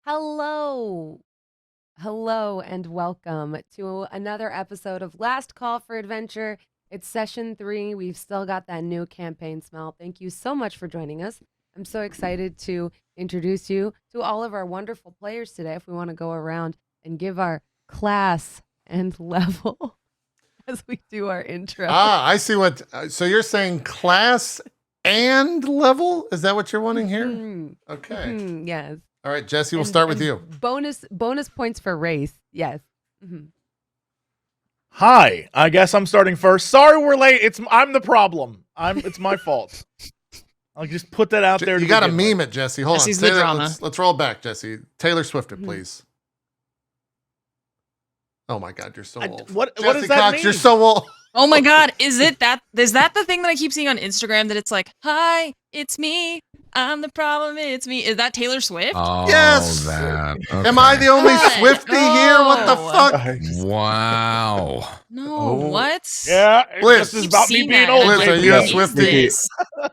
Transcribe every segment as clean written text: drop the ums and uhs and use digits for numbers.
Hello. Hello and welcome to another episode of Last Call for Adventure. It's session 3. We've still got that new campaign smell. Thank you so much for joining us. I'm so excited to introduce you to all of our wonderful players today. If we want to go around and give our class and level as we do our intro. I see what. So you're saying class and level? Is that what you're wanting here? Okay. Yes. All right, Jesse, we'll start with you. Bonus points for race. Yes. Hi, I guess I'm starting first. Sorry we're late. I'm the problem. It's my fault. I'll just put that out there. You got to meme it, Jesse. Hold Jesse's on. the drama. Let's roll back, Jesse. Taylor Swift it, please. Oh my God, you're so old. What Jesse does that Cox, mean? you're so old. Oh my God, is that the thing that I keep seeing on Instagram that it's like, hi, it's me. I'm the problem, it's me. Is that Taylor Swift? Oh, Yes. that. Am I the only What? Swiftie here? What the Oh. fuck? Wow. No, what? Yeah, Bliss. this is about me Seen being that. old. Bliss, are lately. you a What is Swiftie? this?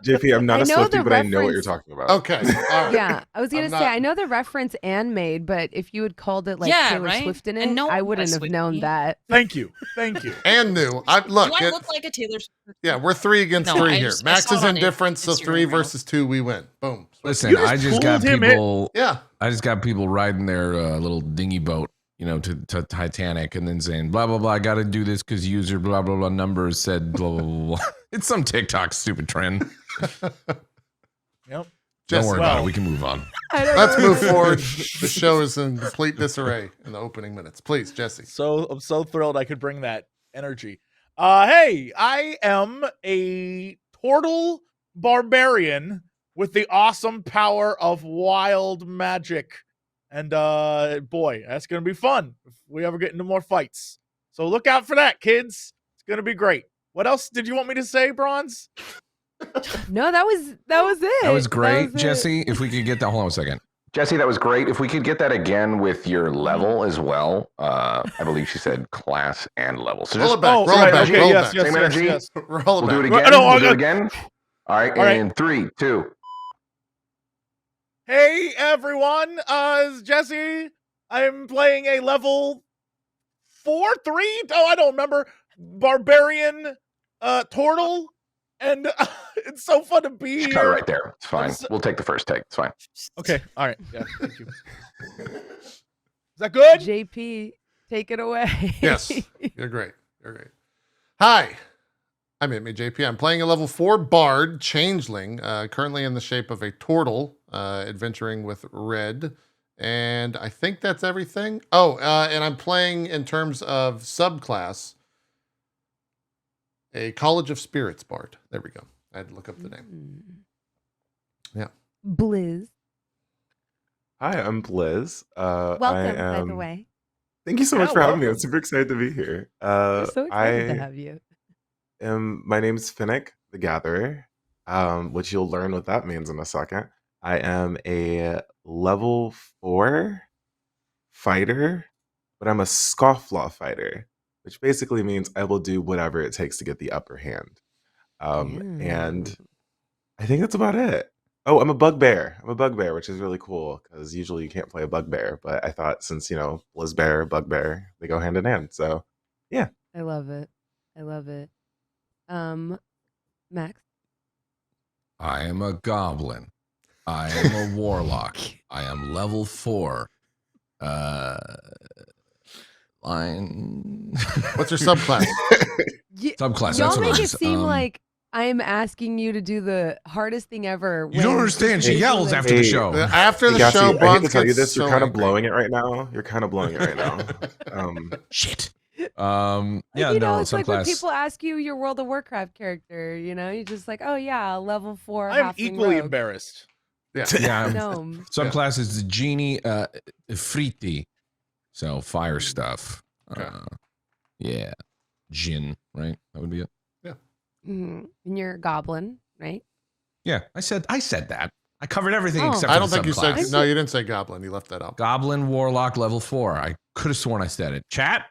JP, I'm not I a know Swiftie, the but I know what you're reference. talking about. Okay. All right. Yeah, I was gonna I'm say not- I know the reference and made, but if you had called it like Yeah, Taylor right? Swift in And it, no I one wouldn't was have with known me. that. Thank you. And new. Look. Do I look like a Taylor Swift? Yeah, we're 3 against No, 3 I here. just- I Max saw is it on indifferent, so Instagram, 3 bro. versus 2, we win. Boom. Listen, You just I just got pulled him people. Yeah. I just got people riding their little dinghy boat, to Titanic, and then saying blah blah blah. I got to do this because user blah blah blah numbers said blah blah blah. It's some TikTok stupid trend. Yep. Don't worry about well. it. We can move on. Let's move forward. The show is in complete disarray in the opening minutes. Please, Jesse. So I'm so thrilled I could bring that energy. Hey, I am a turtle barbarian with the awesome power of wild magic. And boy, that's gonna be fun if we ever get into more fights. So look out for that, kids. It's gonna be great. What else did you want me to say, Bronze? No, that was it. That was great, was it. Jesse. If we could get that. Hold on a second. Jesse, that was great. If we could get that again with your level as well. I believe she said class and level. So Roll just it back. Oh, roll right, it back. okay, roll it yes, back. yes, Same yes, energy? yes. Roll it we'll do it back. again. No, We'll do I- it again. All right, All right. in 3, 2. Hey everyone, it's Jesse. I'm playing a level 4, 3. Oh, I don't remember. Barbarian, turtle, and it's so fun to be Just cut it here. right there. It's fine. We'll take the first take. It's fine. Okay, all right. Yeah, thank you. Is that good? JP, take it away. Yes. You're great. You're great. Hi. I'm JP. I'm playing a level 4 bard changeling, currently in the shape of a turtle, adventuring with Red. And I think that's everything. Oh, and I'm playing in terms of subclass, a College of Spirits bard. There we go. I had to look up the name. Yeah. Blizz. Hi, I'm Blizz. Welcome, by the way. Thank you so much Yeah, for having me. welcome. I'm super excited to be here. We're so excited to have you. My name is Finnick, the Gatherer, which you'll learn what that means in a second. I am a level 4 fighter, but I'm a scofflaw fighter, which basically means I will do whatever it takes to get the upper hand. And I think that's about it. Oh, I'm a bugbear. I'm a bugbear, which is really cool because usually you can't play a bugbear. But I thought since, Blizzbear, bugbear, they go hand in hand. So, yeah. I love it. I love it. Max. I am a goblin. I am a warlock. I am level 4. Line. What's your subclass? Subclass. Y'all That's what make it it is. seem like I'm asking you to do the hardest thing ever. You don't understand. She yells after the Hey. show. After the Yassi, show, I hate Bronze to tell you gets this, you're so kind of angry. blowing it right now. You're kind of blowing it right now. Shit. Like, Yeah, you no, know, it's like when subclass. people ask you your World of Warcraft character, you're just like, oh yeah, level 4. I'm halfling equally rogue. embarrassed. Yeah. Yeah. Gnome. Subclass is the genie friti. So fire stuff. Okay. Yeah. Jinn, right? That would be it. And you're a goblin, right? Yeah, I said that. I covered everything Oh. except for I don't the think you said. subclass. No, you didn't say goblin. You left that out. Goblin Warlock level 4. I could have sworn I said it. Chat?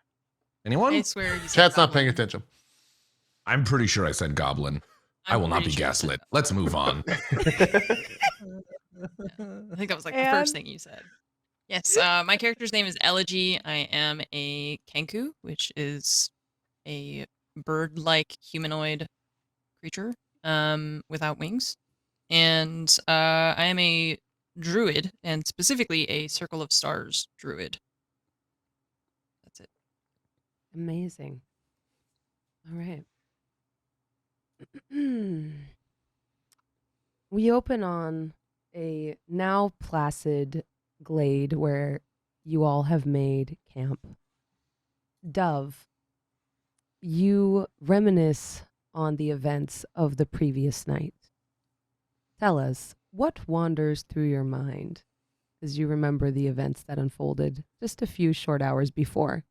Anyone? I swear you said Chat's not goblin. paying attention. I'm pretty sure I said goblin. I will not be pretty sure you said gaslit. Let's move on. I think that was like the first thing you said. Yes, my character's name is Elegy. I am a kenku, which is a bird-like humanoid creature without wings. And I am a druid, and specifically a Circle of Stars druid. That's it. Amazing. All right. We open on a now placid glade where you all have made camp. Dove, you reminisce on the events of the previous night. Tell us, what wanders through your mind as you remember the events that unfolded just a few short hours before?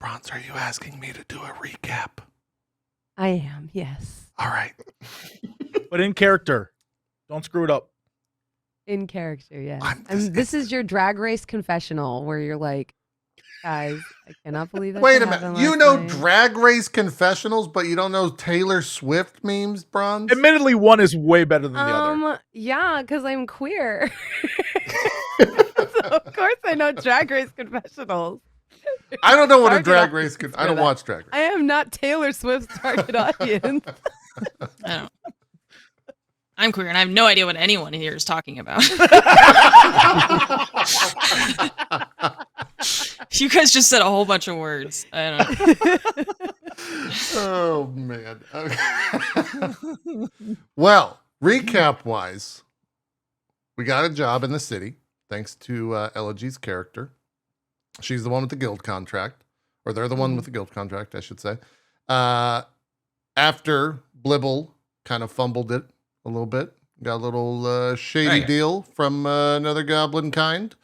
Bronze, are you asking me to do a recap? I am, yes. All right. But in character. Don't screw it up. In character, yes. this This is your drag race confessional where you're like, guys, I cannot believe that. Wait a minute. You know Drag Race confessionals, but you don't know Taylor Swift memes, Bronze? Admittedly, one is way better than the other. Yeah, because I'm queer. So of course I know Drag Race confessionals. I don't know what a Target Drag audience Race for I don't that. watch Drag Race. I am not Taylor Swift's target audience. I don't. I'm queer, and I have no idea what anyone here is talking about. You guys just said a whole bunch of words. I don't know. Oh, man. Okay. Well, recap-wise, we got a job in the city, thanks to Elegy's character. She's the one with the guild contract, or they're the one with the guild contract, I should say. After Blibble kind of fumbled it a little bit, got a little shady deal from another goblin kind.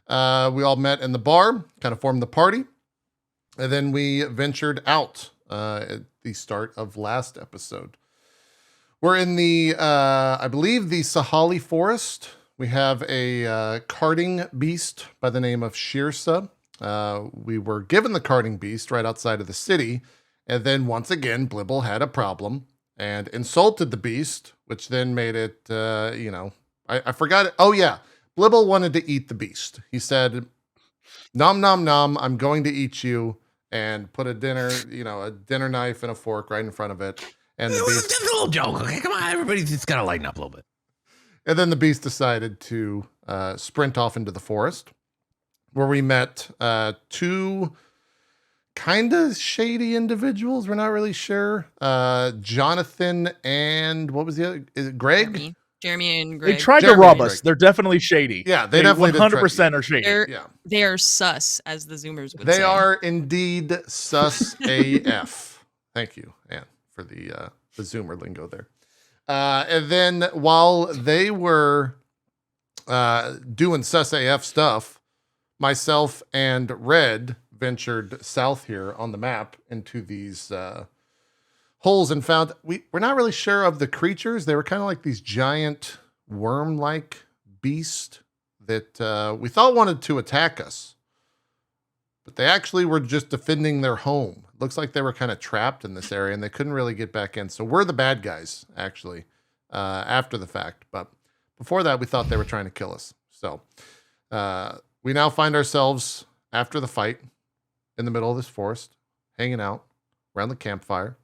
We all met in the bar, kind of formed the party, and then we ventured out at the start of last episode. We're in the, I believe, the Sahali Forest. We have a carting beast by the name of Shirsa. We were given the carting beast right outside of the city, and then once again, Blibble had a problem and insulted the beast, which then made it, I forgot it. Oh, yeah. Blibble wanted to eat the beast. He said, nom, nom, nom, I'm going to eat you, and put a dinner knife and a fork right in front of it. And It was just a little joke, okay? Come on, everybody just got to lighten up a little bit. And then the beast decided to sprint off into the forest, where we met two kind of shady individuals. We're not really sure. Jonathan and what was the other? Is it Greg? Jeremy and Greg. They tried to Jeremy rob and us. Greg. They're definitely shady. Yeah, they definitely did 100% are shady. They are sus, as the Zoomers would They say. are indeed sus AF. Thank you, Anne, for the Zoomer lingo there. And then while they were doing sus AF stuff, myself and Red ventured south here on the map into these holes and found we're not really sure of the creatures. They were kind of like these giant worm-like beasts that we thought wanted to attack us, but they actually were just defending their home. Looks like they were kind of trapped in this area and they couldn't really get back in. So we're the bad guys, actually, after the fact. But before that, we thought they were trying to kill us. So we now find ourselves, after the fight, in the middle of this forest, hanging out around the campfire.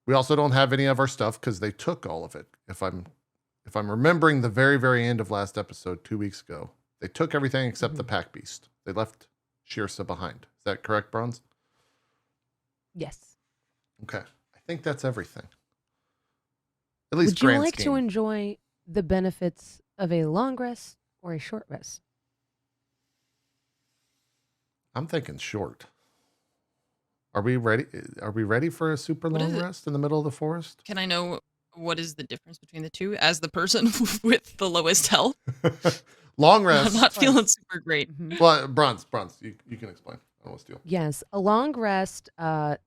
We also don't have any of our stuff because they took all of it. If I'm remembering the very, very end of last episode 2 weeks ago, they took everything except the pack beast. They left Shirsa behind. Is that correct, Bronze? Yes. Okay. I think that's everything. At least Would you grand like scheme. to enjoy the benefits of a long rest or a short rest? I'm thinking short. Are we ready? Are we ready for a super What is long it? rest in the middle of the forest? Can I know what is the difference between the two as the person with the lowest health? Long rest. I'm not feeling super great. Well, Bronze, you can explain. I don't want to steal. Yes, a long rest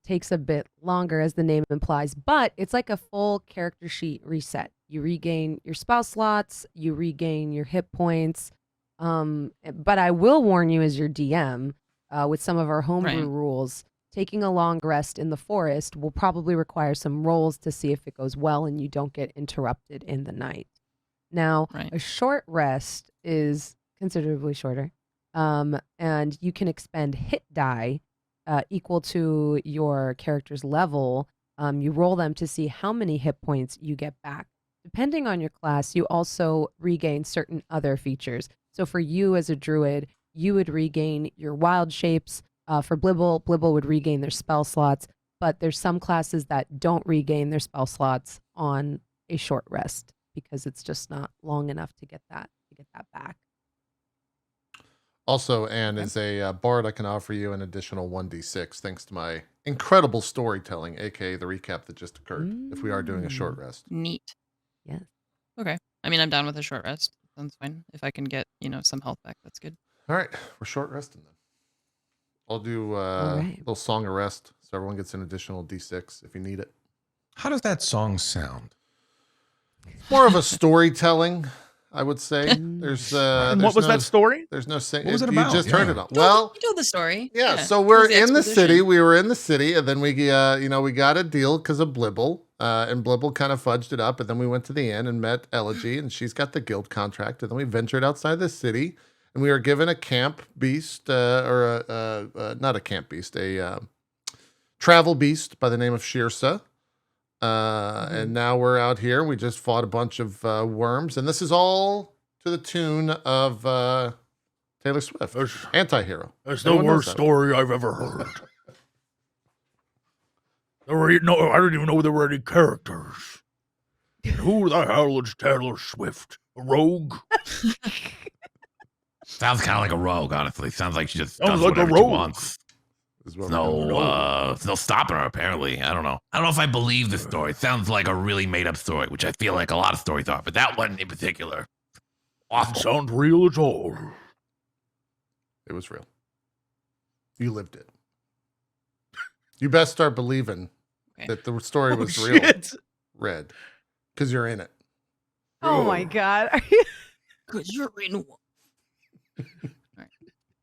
takes a bit longer, as the name implies, but it's like a full character sheet reset. You regain your spell slots, you regain your hit points. But I will warn you, as your DM, with some of our homebrew rules, taking a long rest in the forest will probably require some rolls to see if it goes well and you don't get interrupted in the night. Now, a short rest is considerably shorter. And you can expend hit die equal to your character's level. You roll them to see how many hit points you get back. Depending on your class, you also regain certain other features. So for you as a druid, you would regain your wild shapes. For Blibble would regain their spell slots, but there's some classes that don't regain their spell slots on a short rest because it's just not long enough to get that back. Also, Anne, as a bard, I can offer you an additional 1d6 thanks to my incredible storytelling, aka the recap that just occurred, if we are doing a short rest. Neat. Yes. Okay. I mean, I'm down with a short rest. Sounds fine. If I can get, some health back, that's good. All right, we're short resting then. I'll do a right. little song of rest so everyone gets an additional d6 if you need it. How does that song sound? More of a storytelling, I would say. And what was that story? There's no saying. What was it You about? just heard it. You told the story. Yeah, so we're It was in the exposition. city. We were in the city, and then we got a deal because of Blibble, and Blibble kind of fudged it up, and then we went to the inn and met Elegy, and she's got the guild contract, and then we ventured outside the city, and we were given a camp beast, not a camp beast, a travel beast by the name of Shirsa. And now we're out here. We just fought a bunch of worms, and this is all to the tune of Taylor Swift, Anti-Hero. That's the Everyone knows worst that. story I've ever heard. I didn't even know there were any characters. Who the hell is Taylor Swift? A rogue? Sounds kind of like a rogue, honestly. Sounds like she just Sounds does like a whatever she rogue. wants. Is what we don't know. No stopping her, apparently. I don't know. I don't know if I believe the story. It sounds like a really made-up story, which I feel like a lot of stories are, but that one in particular, Doesn't awful. sound real at all. It was real. You lived it. You best start believing Okay. that the story Oh, was real, shit. Red, because you're in it. Oh my God. Are you? Because you're in one. All right.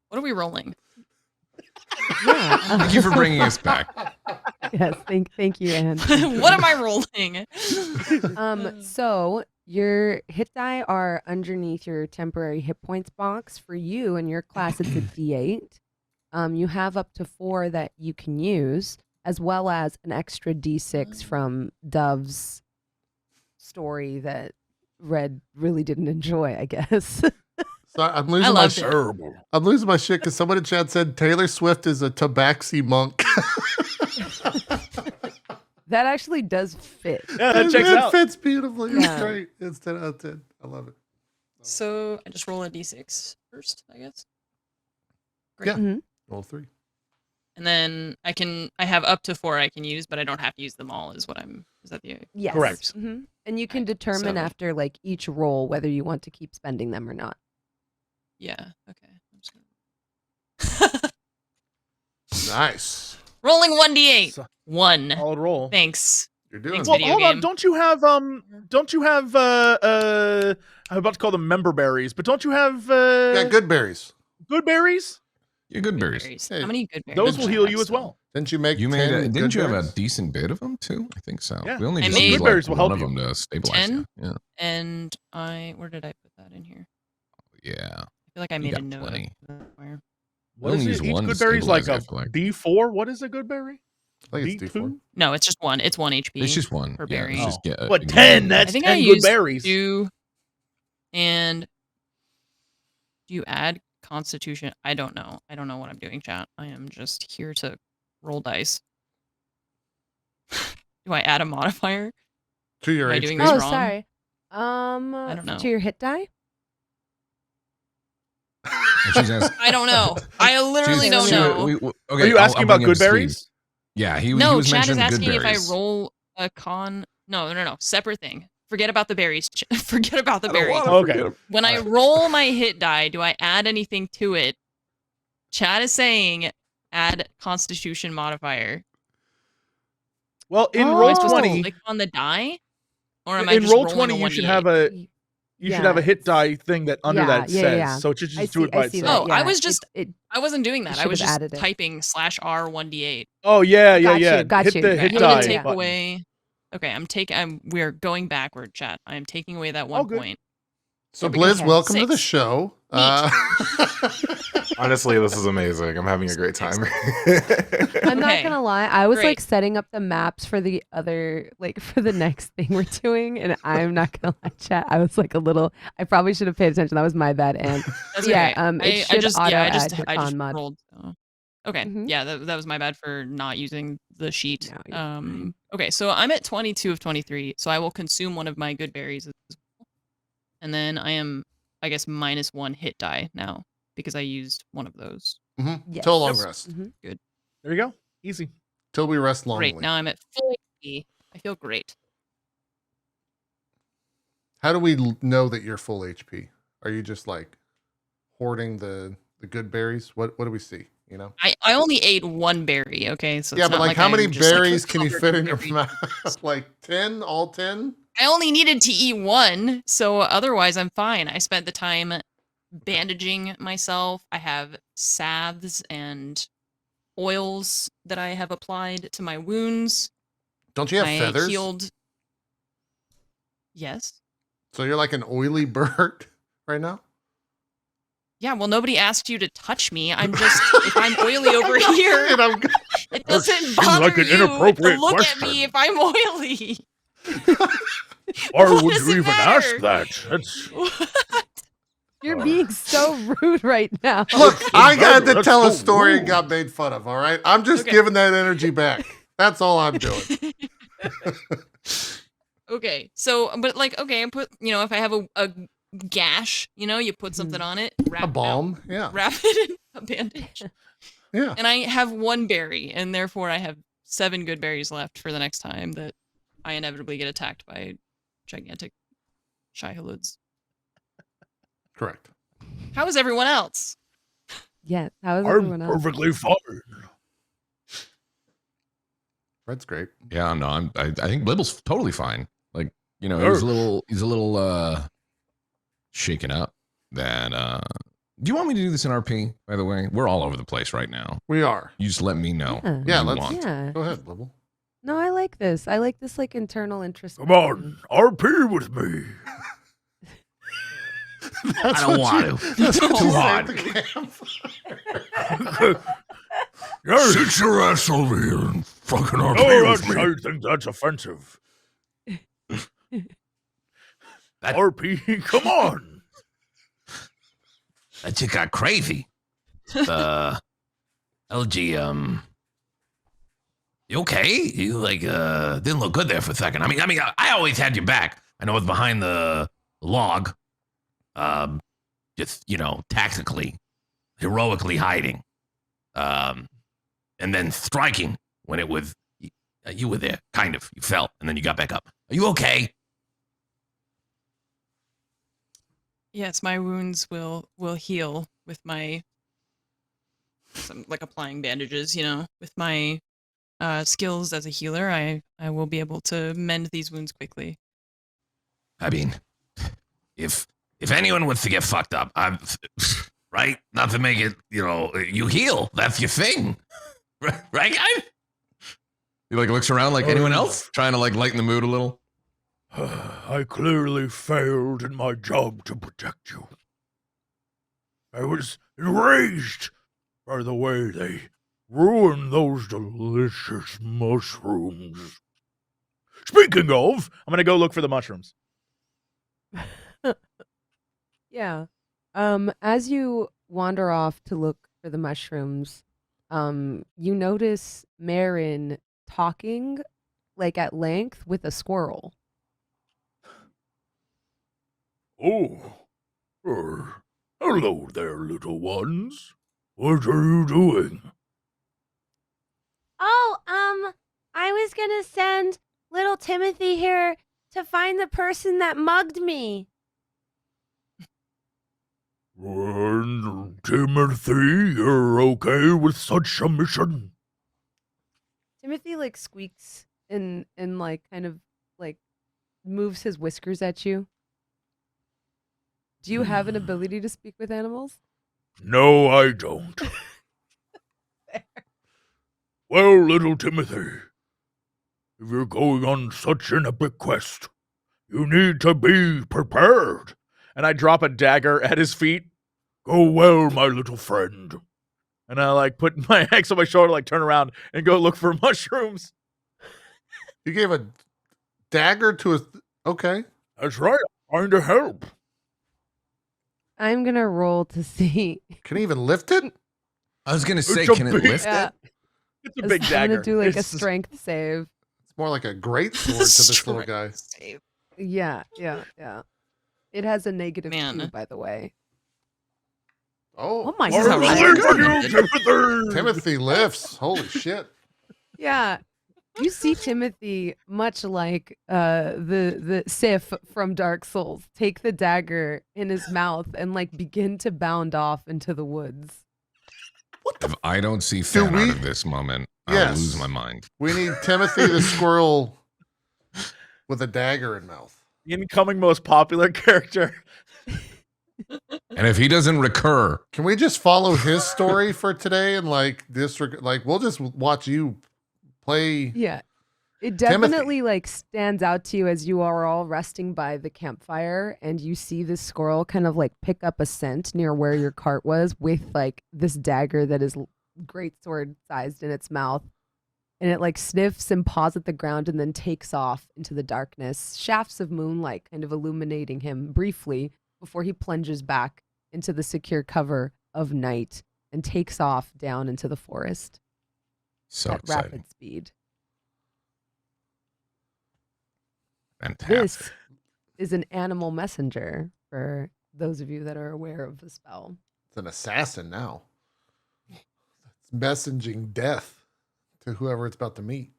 What are we rolling? Yeah. Thank you for bringing us back. Yes. Thank you, Anne. What am I rolling? So your hit die are underneath your temporary hit points box. For you and your class, it's a D8. You have up to 4 that you can use, as well as an extra D6 from Dove's story that Red really didn't enjoy, I guess. So I'm I losing my loved shit. it. Terrible. I'm losing my shit because someone in chat said Taylor Swift is a tabaxi monk. That actually does fit. Yeah, that checks it out. fits beautifully. It's Yeah. great. It's 10 out of 10. I love it. So I just roll a d6 first, I guess. Great. Yeah. Mhm. Roll 3. And then I have up to 4 I can use, but I don't have to use them all. Is that the Yes. Correct. Mhm. And you can Right, determine so- after like each roll whether you want to keep spending them or not. Yeah. Okay. I'm just gonna... Nice. Rolling 1d8. So- 1. Solid roll. Thanks. You're doing Thanks, it. Well, video hold on. game. Don't you have I'm about to call them member berries, but don't you have Yeah, good berries. good berries? You're good berries. Berries. Hey, How many good berries? Those do will I heal have you as still? well. Didn't you make You 10 made good didn't you have a berries? decent bit of them too? I think so. Yeah. We only I just made- used Good like berries will one help of you. them to stabilize 10? you. Yeah. And where did I put that in here? Yeah. I feel like I You made a got note. plenty. Somewhere. What only is use it? Each one to good berry is like stabilize a it, I feel like. D4. What is a good berry? I think it's D4. D2? No, it's just one. It's 1 HP. It's just one. per Yeah, berry. it's just Oh. get, What, ignore 10? them. That's I think 10 I good used berries. 2. And do you add Constitution? I don't know. I don't know what I'm doing, chat. I am just here to roll dice. Do I add a modifier? To your Am I HP. doing this Oh, wrong? sorry. don't know. To your hit die? And she's asked, I don't know. I literally she's- don't she- know. okay, Are you I'll asking bring about you good up to speed. berries? Yeah, he No, was chat is mentioning asking good if I berries. roll a con. No. Separate thing. Forget about the berries. Forget about the I don't berries. wanna Okay. forget 'em. When I roll my hit die, do I add anything to it? Chat is saying add Constitution modifier. Well, in Oh. Am I roll supposed to 20, click on the die? Or am I in just roll rolling 20, a you should 1d8? have a you should have a hit it's- die thing that under Yeah, that yeah, says. yeah. So it should just I do it by see itself. that. Oh, I yeah. was just- It, I wasn't doing that. You I was should have just added it. typing /R 1d8. Oh yeah, yeah, Got yeah. you, got hit you. the Okay, hit I'm die gonna die. take button. away. Okay, we're going backward, chat. I am taking away that Oh, 1 good. point. So, There we go. Blizz, Okay. welcome to the 6. show. Honestly, this is amazing. I'm having a great time. I'm not Okay. gonna lie. I was like Great. setting up the maps for the other, like for the next thing we're doing, and I'm not gonna lie, chat. I was like a little. I probably should have paid attention. That was my bad. And That's yeah, okay. it should auto I add your I con just mod. rolled. So. Okay, Mhm. yeah, that was my bad for not using the sheet. No, you're fine. Okay, so I'm at 22 of 23, so I will consume one of my good berries as well. And then I am, I guess, -1 hit die now because I used one of those. Yes. Till a long Yes. rest. Mhm. There you go. Easy. Till we rest longly. Great, now I'm at full HP. I feel great. How do we know that you're full HP? Are you just like hoarding the good berries? What do we see? You know? I only ate one berry, okay? So Yeah, it's but not like how I'm many just, like, berries can you covered fit in in your berries. mouth? Like 10? All 10? I only needed to eat one, so otherwise I'm fine. I spent the time bandaging myself. I have salves and oils that I have applied to my wounds. Don't you have I feathers? healed. Yes. So you're like an oily bird right now? Yeah, well, nobody asked you to touch me. I'm just, if I'm oily over here, And I'm it doesn't seems bother like an you to inappropriate look question. at me if I'm oily. Why What would does you it even ask matter? that? That's You're being so rude right now. Look, I had to That's tell a so story and rude. got made fun of, all right? I'm just Okay. giving that energy back. That's all I'm doing. Okay, so, but like, okay, I put, if I have a gash, you put something on it, A balm. Yeah. wrap it in a bandage. Yeah. And I have one berry, and therefore I have 7 good berries left for the next time that I inevitably get attacked by gigantic Shihalids. Correct. How is everyone else? Yes. How is I'm everyone else? perfectly fine. Red's great. Yeah, no, I think Blibble's totally fine. Like, he's a little shaken up. That do you want me to do this in RP, by the way? We're all over the place right now. We are. You just let me know. Yeah. what Yeah, you let's- want. Yeah. Go ahead, Blibble. No, I like this. I like this like internal interest. Come on, RP with me. That's I don't what want you- to. That's what Too you say hard. at the campfire. Yes. Sit your ass over here and fucking RP Oh, with me. I think that's offensive. That- RP, come on. That chick got crazy. Elegy, you okay? You like didn't look good there for a second. I mean, I always had your back. I know it's behind the log. Just tactically, heroically hiding. And then striking when it was you were there, kind of. You fell, and then you got back up. Are you okay? Yes, my wounds will heal with my like applying bandages, with my skills as a healer. I will be able to mend these wounds quickly. I mean, if anyone wants to get fucked up, I'm right. Not to make it, you heal. That's your thing, right, guys? He like looks around like anyone else, trying to like lighten the mood a little. I clearly failed in my job to protect you. I was enraged by the way they ruined those delicious mushrooms. Speaking of, I'm gonna go look for the mushrooms. Yeah. As you wander off to look for the mushrooms, you notice Marin talking like at length with a squirrel. Oh, hello there, little ones. What are you doing? Oh, I was gonna send little Timothy here to find the person that mugged me. And Timothy, you're okay with such a mission? Timothy like squeaks and like kind of like moves his whiskers at you. Do you have an ability to speak with animals? No, I don't. Well, little Timothy, if you're going on such an epic quest, you need to be prepared. And I drop a dagger at his feet. Go well, my little friend. And I like put my axe on my shoulder, like turn around and go look for mushrooms. You gave a dagger to a. Okay. That's right. I'm trying to help. I'm gonna roll to see. Can he even lift it? I was gonna say, It's a can it big- lift Yeah, it? It's a big I'm dagger. gonna do like a It's- strength save. It's more like a great sword to this little guy. Save. Yeah. It has a -2, Man. by the way. Oh, my This is how God. we're Believe rolling. in you, Timothy. Timothy lifts. Holy shit. Yeah. You see Timothy, much like the Sif from Dark Souls, take the dagger in his mouth and like begin to bound off into the woods. If I don't see Fan we- out of this moment, I'll Yes. lose my mind. We need Timothy the squirrel with a dagger in mouth. Incoming most popular character. And if he doesn't recur, Can we just follow his story for today and like we'll just watch you play? Yeah. It Timothy. definitely like stands out to you as you are all resting by the campfire and you see this squirrel kind of like pick up a scent near where your cart was with like this dagger that is great sword sized in its mouth. And it like sniffs and paws at the ground and then takes off into the darkness, shafts of moonlight kind of illuminating him briefly before he plunges back into the secure cover of night and takes off down into the forest so at exciting. rapid speed. Fantastic. This is an animal messenger for those of you that are aware of the spell. It's an assassin now. It's messaging death to whoever it's about to meet.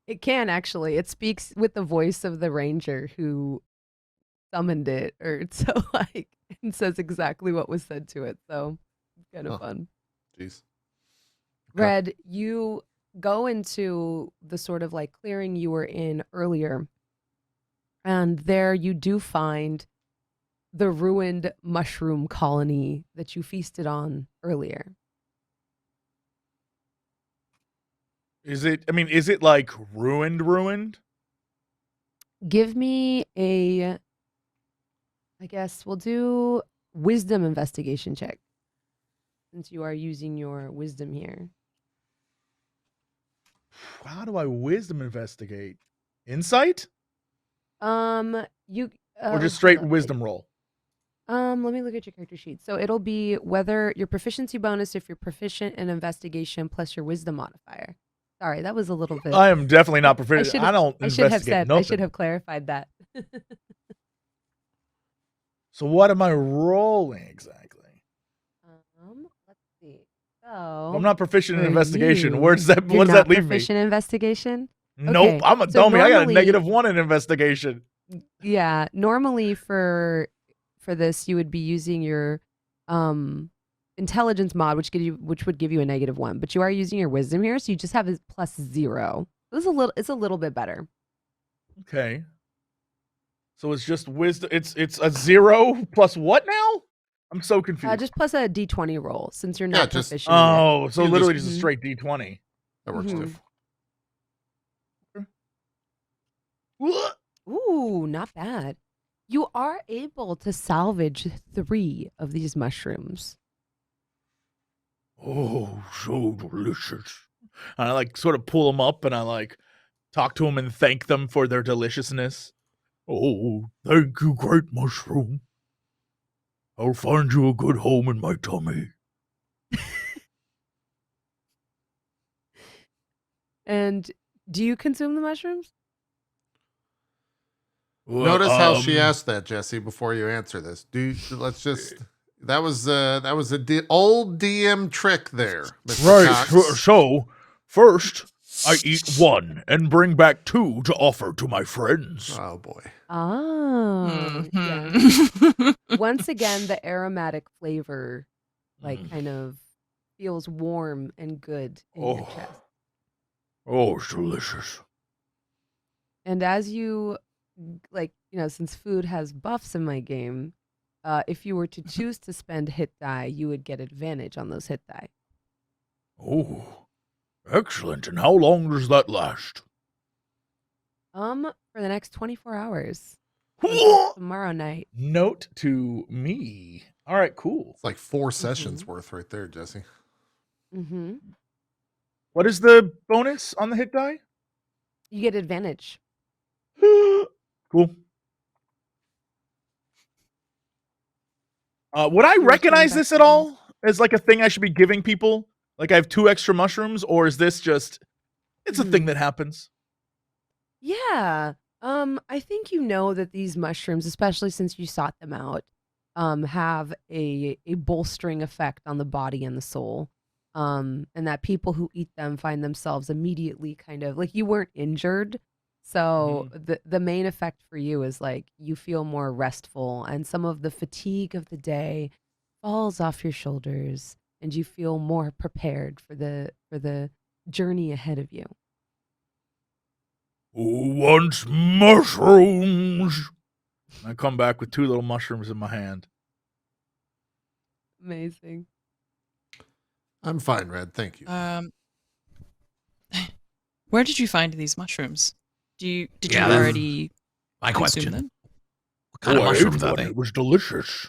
It can actually. It speaks with the voice of the ranger who summoned it, or so like, and says exactly what was said to it. So it's kind of Huh. fun. Jeez. Red, you go into the sort of like clearing you were in earlier, and there you do find the ruined mushroom colony that you feasted on earlier. Is it like ruined? Give me a, I guess we'll do wisdom investigation check since you are using your wisdom here. How do I wisdom investigate? Insight? You Or hold just straight on, wait. wisdom roll? Let me look at your character sheet. So it'll be whether your proficiency bonus if you're proficient in investigation plus your wisdom modifier. Sorry, that was a little bit. I am definitely not proficient. should I don't I should have investigate said. nothing. I should have clarified that. So what am I rolling exactly? Let's see. So I'm not proficient in for investigation. you, Where does that you're what does not that leave me? proficient in investigation? Nope, Okay, I'm a so dummy. I got a normally- -1 in investigation. Yeah, normally for this you would be using your intelligence mod, which would give you a -1, but you are using your wisdom here, so you just have a +0. It's a little bit better. Okay. So it's just wisdom. It's a 0 plus what now? I'm so confused. Just plus a d20 roll since you're Yeah, not just- proficient. in it. Oh, so You literally just- just a straight D20. That works Mhm. too. What? Ooh, not bad. You are able to salvage 3 of these mushrooms. Oh, so delicious. And I like sort of pull them up and I like talk to them and thank them for their deliciousness. Oh, thank you, great mushroom. I'll find you a good home in my tummy. And do you consume the mushrooms? Notice how she asked that, Jesse, before you answer this. Let's just. That was a old DM trick there, Mr. Right, Cox. so first I eat 1 and bring back 2 to offer to my friends. Oh boy. Oh, yeah. Mhm. Once again, the aromatic flavor, like, Mm. kind of feels warm and good in your Oh. chest. Oh, it's delicious. And as you, like, since food has buffs in my game, if you were to choose to spend hit die, you would get advantage on those hit die. Oh, excellent. And how long does that last? For the next 24 hours. tomorrow night. Note to me. All right, cool. It's like 4 sessions worth right there, Jesse. Mm-hmm. What is the bonus on the hit die? You get advantage. Cool. Would I You're recognize returning this back at to all as like a thing I should be giving people? Like I have 2 extra mushrooms, or is this just it's a thing that happens? Yeah. I think you know that these mushrooms, especially since you sought them out, have a bolstering effect on the body and the soul. And that people who eat them find themselves immediately kind of like you weren't injured. So the main effect for you is like you feel more restful and some of the fatigue of the day falls off your shoulders and you feel more prepared for the journey ahead of you. Who wants mushrooms? I come back with 2 little mushrooms in my hand. Amazing. I'm fine, Red. Thank you. Where did you find these mushrooms? Did you Yeah, that's already My consume question. them? What kind of I ate mushrooms are one. they? It was delicious.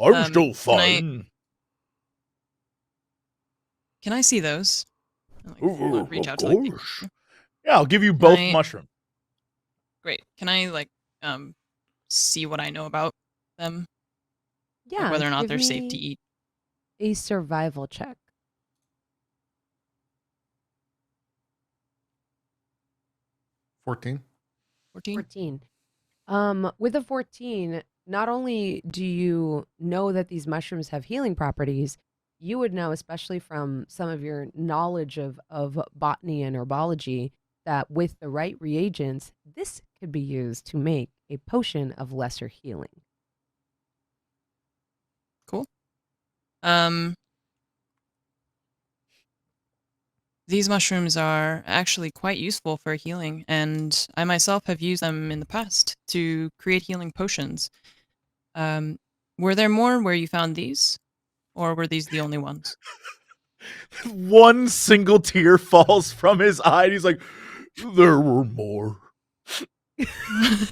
I'm still Can I- fine. Can I see those? I, like, Ooh, reach of out to like the- course. Yeah, I'll give you both I- mushrooms. Great. Can I like see what I know about them? Yeah. Like whether or not give they're safe to me eat. A survival check. 14. 14? 14. With a 14, not only do you know that these mushrooms have healing properties, you would know, especially from some of your knowledge of botany and herbology, that with the right reagents, this could be used to make a potion of lesser healing. Cool. These mushrooms are actually quite useful for healing, and I myself have used them in the past to create healing potions. Were there more where you found these, or were these the only ones? One single tear falls from his eye, and he's like, there were more.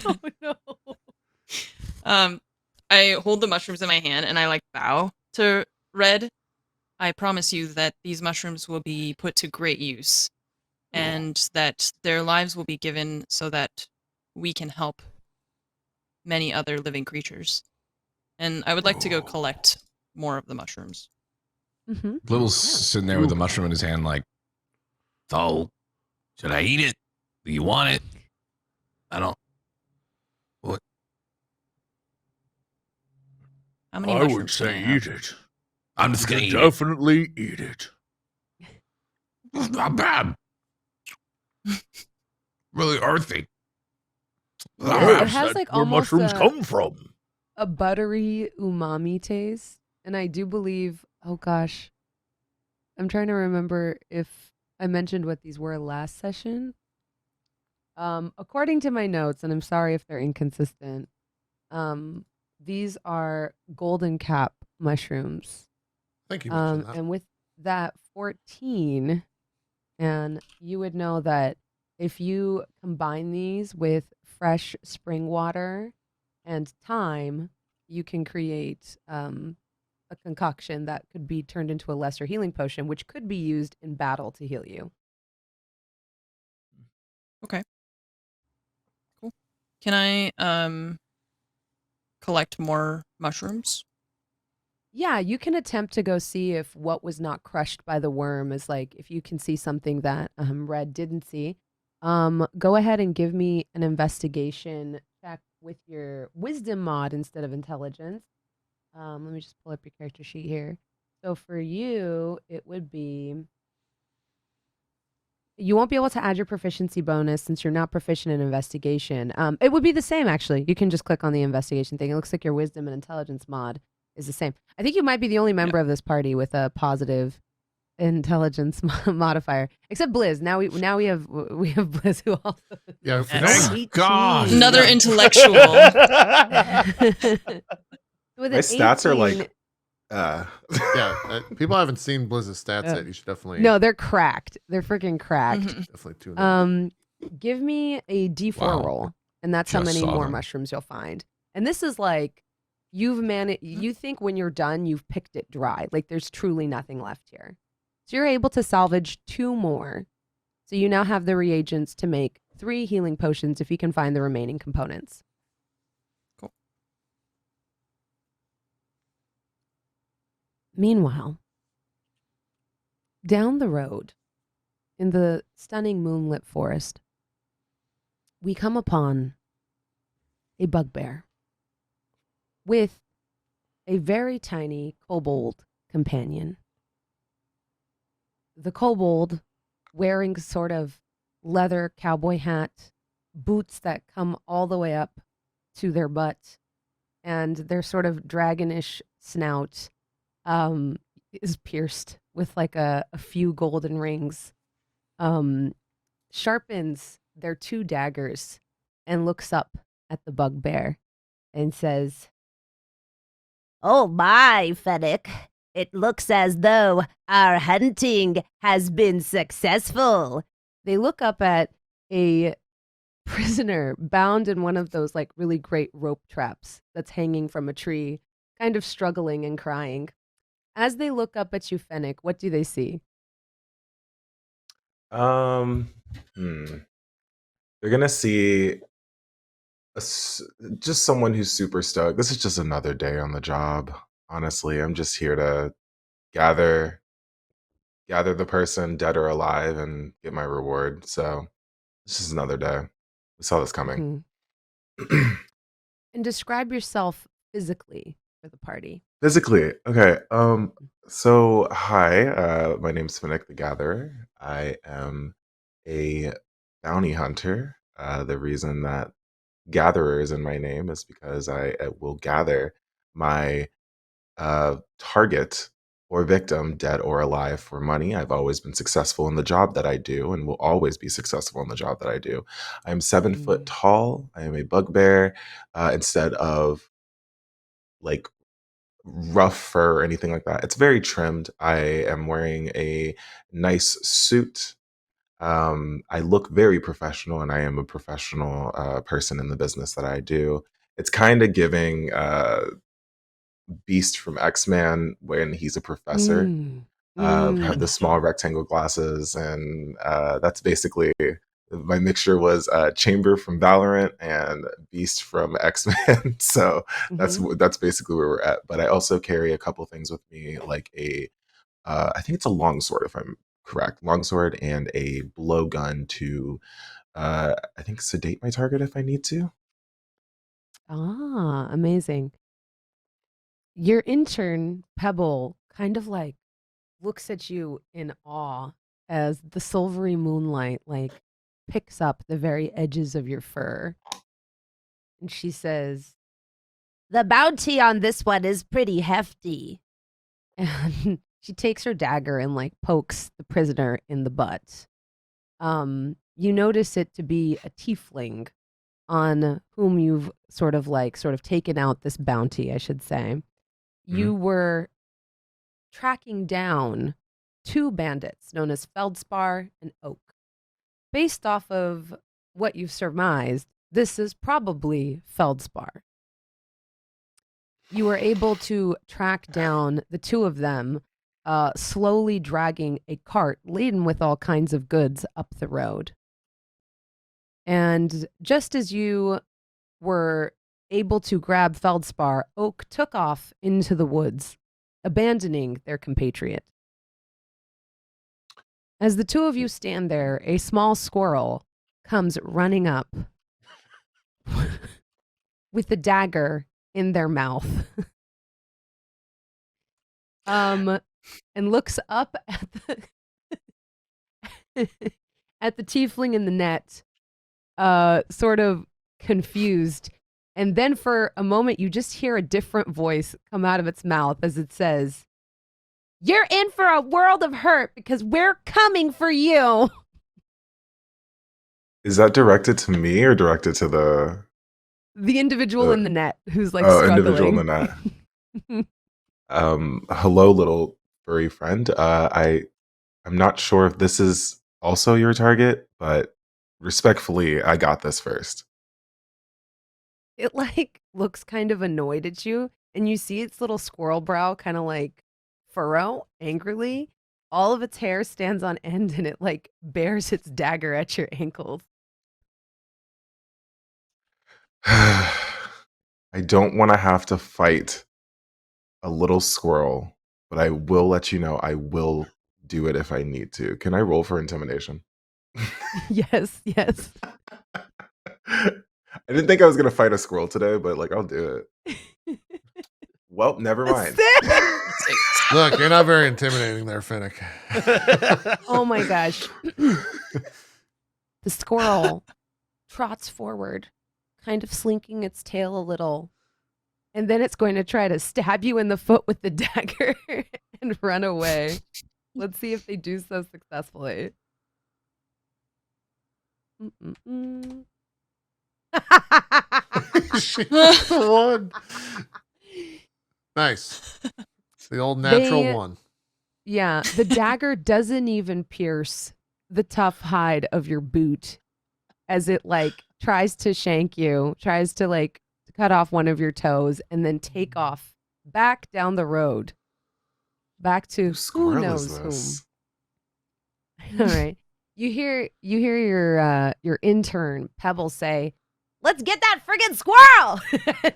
Oh no. I hold the mushrooms in my hand and I like bow to Red. I promise you that these mushrooms will be put to great use, and that their lives will be given so that we can help many other living creatures. And I would like to go collect more of the mushrooms. Mm-hmm. Little's sitting there with the mushroom in his hand, like, so, should I eat it? Do you want it? I don't. What? How many I would mushrooms can I say have? eat it. I'm just gonna You eat should it. definitely eat it. It's not bad. Really earthy. Not Yeah, bad. It has, that's like, where almost mushrooms a- come from. A buttery umami taste. And I do believe, oh gosh, I'm trying to remember if I mentioned what these were last session. According to my notes, and I'm sorry if they're inconsistent, these are golden cap mushrooms. I think you mentioned that. And with that 14, and you would know that if you combine these with fresh spring water and thyme, you can create a concoction that could be turned into a lesser healing potion, which could be used in battle to heal you. Okay. Cool. Can I collect more mushrooms? Yeah, you can attempt to go see if what was not crushed by the worm is like, if you can see something that Red didn't see. Go ahead and give me an investigation check with your wisdom mod instead of intelligence. Let me just pull up your character sheet here. So for you, it would be, you won't be able to add your proficiency bonus since you're not proficient in investigation. It would be the same, actually. You can just click on the investigation thing. It looks like your wisdom and intelligence mod is the same. I think you might be the only member of this party with a positive intelligence modifier, except Blizz. Now we have Blizz who also. Yeah, Thank God. Another Yeah. intellectual. With My an stats are 18 like, people haven't seen Blizz's stats yet. You should definitely No, they're cracked. They're freaking cracked. Mhm. definitely tune in. Give me a D4 Wow. roll. and that's how Just many saw more them. mushrooms you'll find. And this is like you've managed. You think when you're done, you've picked it dry. Like there's truly nothing left here. So you're able to salvage 2 more. So you now have the reagents to make 3 healing potions if you can find the remaining components. Cool. Meanwhile, down the road, in the stunning moonlit forest, we come upon a bugbear with a very tiny kobold companion. The kobold wearing sort of leather cowboy hat, boots that come all the way up to their butt, and their sort of dragonish snout is pierced with like a few golden rings, sharpens their 2 daggers and looks up at the bugbear and says, Oh my, Fennec. It looks as though our hunting has been successful. they look up at a prisoner bound in one of those like really great rope traps that's hanging from a tree, kind of struggling and crying. As they look up at you, Fennec, what do they see? Um, They're gonna see just someone who's super stoked. This is just another day on the job. Honestly, I'm just here to gather the person, dead or alive, and get my reward. So this is another day. We saw this coming. Mhm. And describe yourself physically for the party. Physically, okay. So hi, my name's Finnick the Gatherer. I am a bounty hunter. The reason that Gatherer is in my name is because I will gather my target or victim, dead or alive, for money. I've always been successful in the job that I do and will always be successful in the job that I do. I'm 7 foot tall. I am a bugbear. Instead of like rough fur or anything like that, it's very trimmed. I am wearing a nice suit. I look very professional, and I am a professional person in the business that I do. It's kind of giving Beast from X-Men when he's a professor. Have the small rectangle glasses, and that's basically my mixture was Chamber from Valorant and Beast from X-Men. So that's basically where we're at. But I also carry a couple things with me, like I think it's a longsword, if I'm correct, longsword and a blowgun to I think sedate my target if I need to. Ah, amazing. Your intern, Pebble, kind of like looks at you in awe as the silvery moonlight like picks up the very edges of your fur. And she says, The bounty on this one is pretty hefty. and she takes her dagger and like pokes the prisoner in the butt. You notice it to be a tiefling on whom you've sort of taken out this bounty, I should say. You were tracking down 2 bandits known as Feldspar and Oak. Based off of what you've surmised, this is probably Feldspar. You were able to track down the 2 of them, slowly dragging a cart laden with all kinds of goods up the road. And just as you were able to grab Feldspar, Oak took off into the woods, abandoning their compatriot. As the 2 of you stand there, a small squirrel comes running up with a dagger in their mouth. And looks up at the at the tiefling in the net, sort of confused. And then for a moment, you just hear a different voice come out of its mouth as it says, "You're in for a world of hurt because we're coming for you." Is that directed to me or directed to The individual in the net who's like individual in the struggling. net? Hello, little furry friend. I'm not sure if this is also your target, but respectfully, I got this first. it like looks kind of annoyed at you, and you see its little squirrel brow kind of like furrow angrily. All of its hair stands on end, and it like bears its dagger at your ankles. I don't want to have to fight a little squirrel, but I will let you know I will do it if I need to. Can I roll for intimidation? Yes, yes. I didn't think I was gonna fight a squirrel today, but like I'll do it. Well, never mind. Six. Look, you're not very intimidating there, Fennec. Oh my gosh. The squirrel trots forward, kind of slinking its tail a little, and then it's going to try to stab you in the foot with the dagger and run away. Let's see if they do so successfully. Mm-mm-mm. She won. Nice. It's the old natural one. Yeah, the dagger doesn't even pierce the tough hide of your boot as it like tries to shank you, tries to like cut off one of your toes and then take off back down the road. Back to who knows whom. All right. You hear your intern Pebble say, "Let's get that friggin' squirrel!"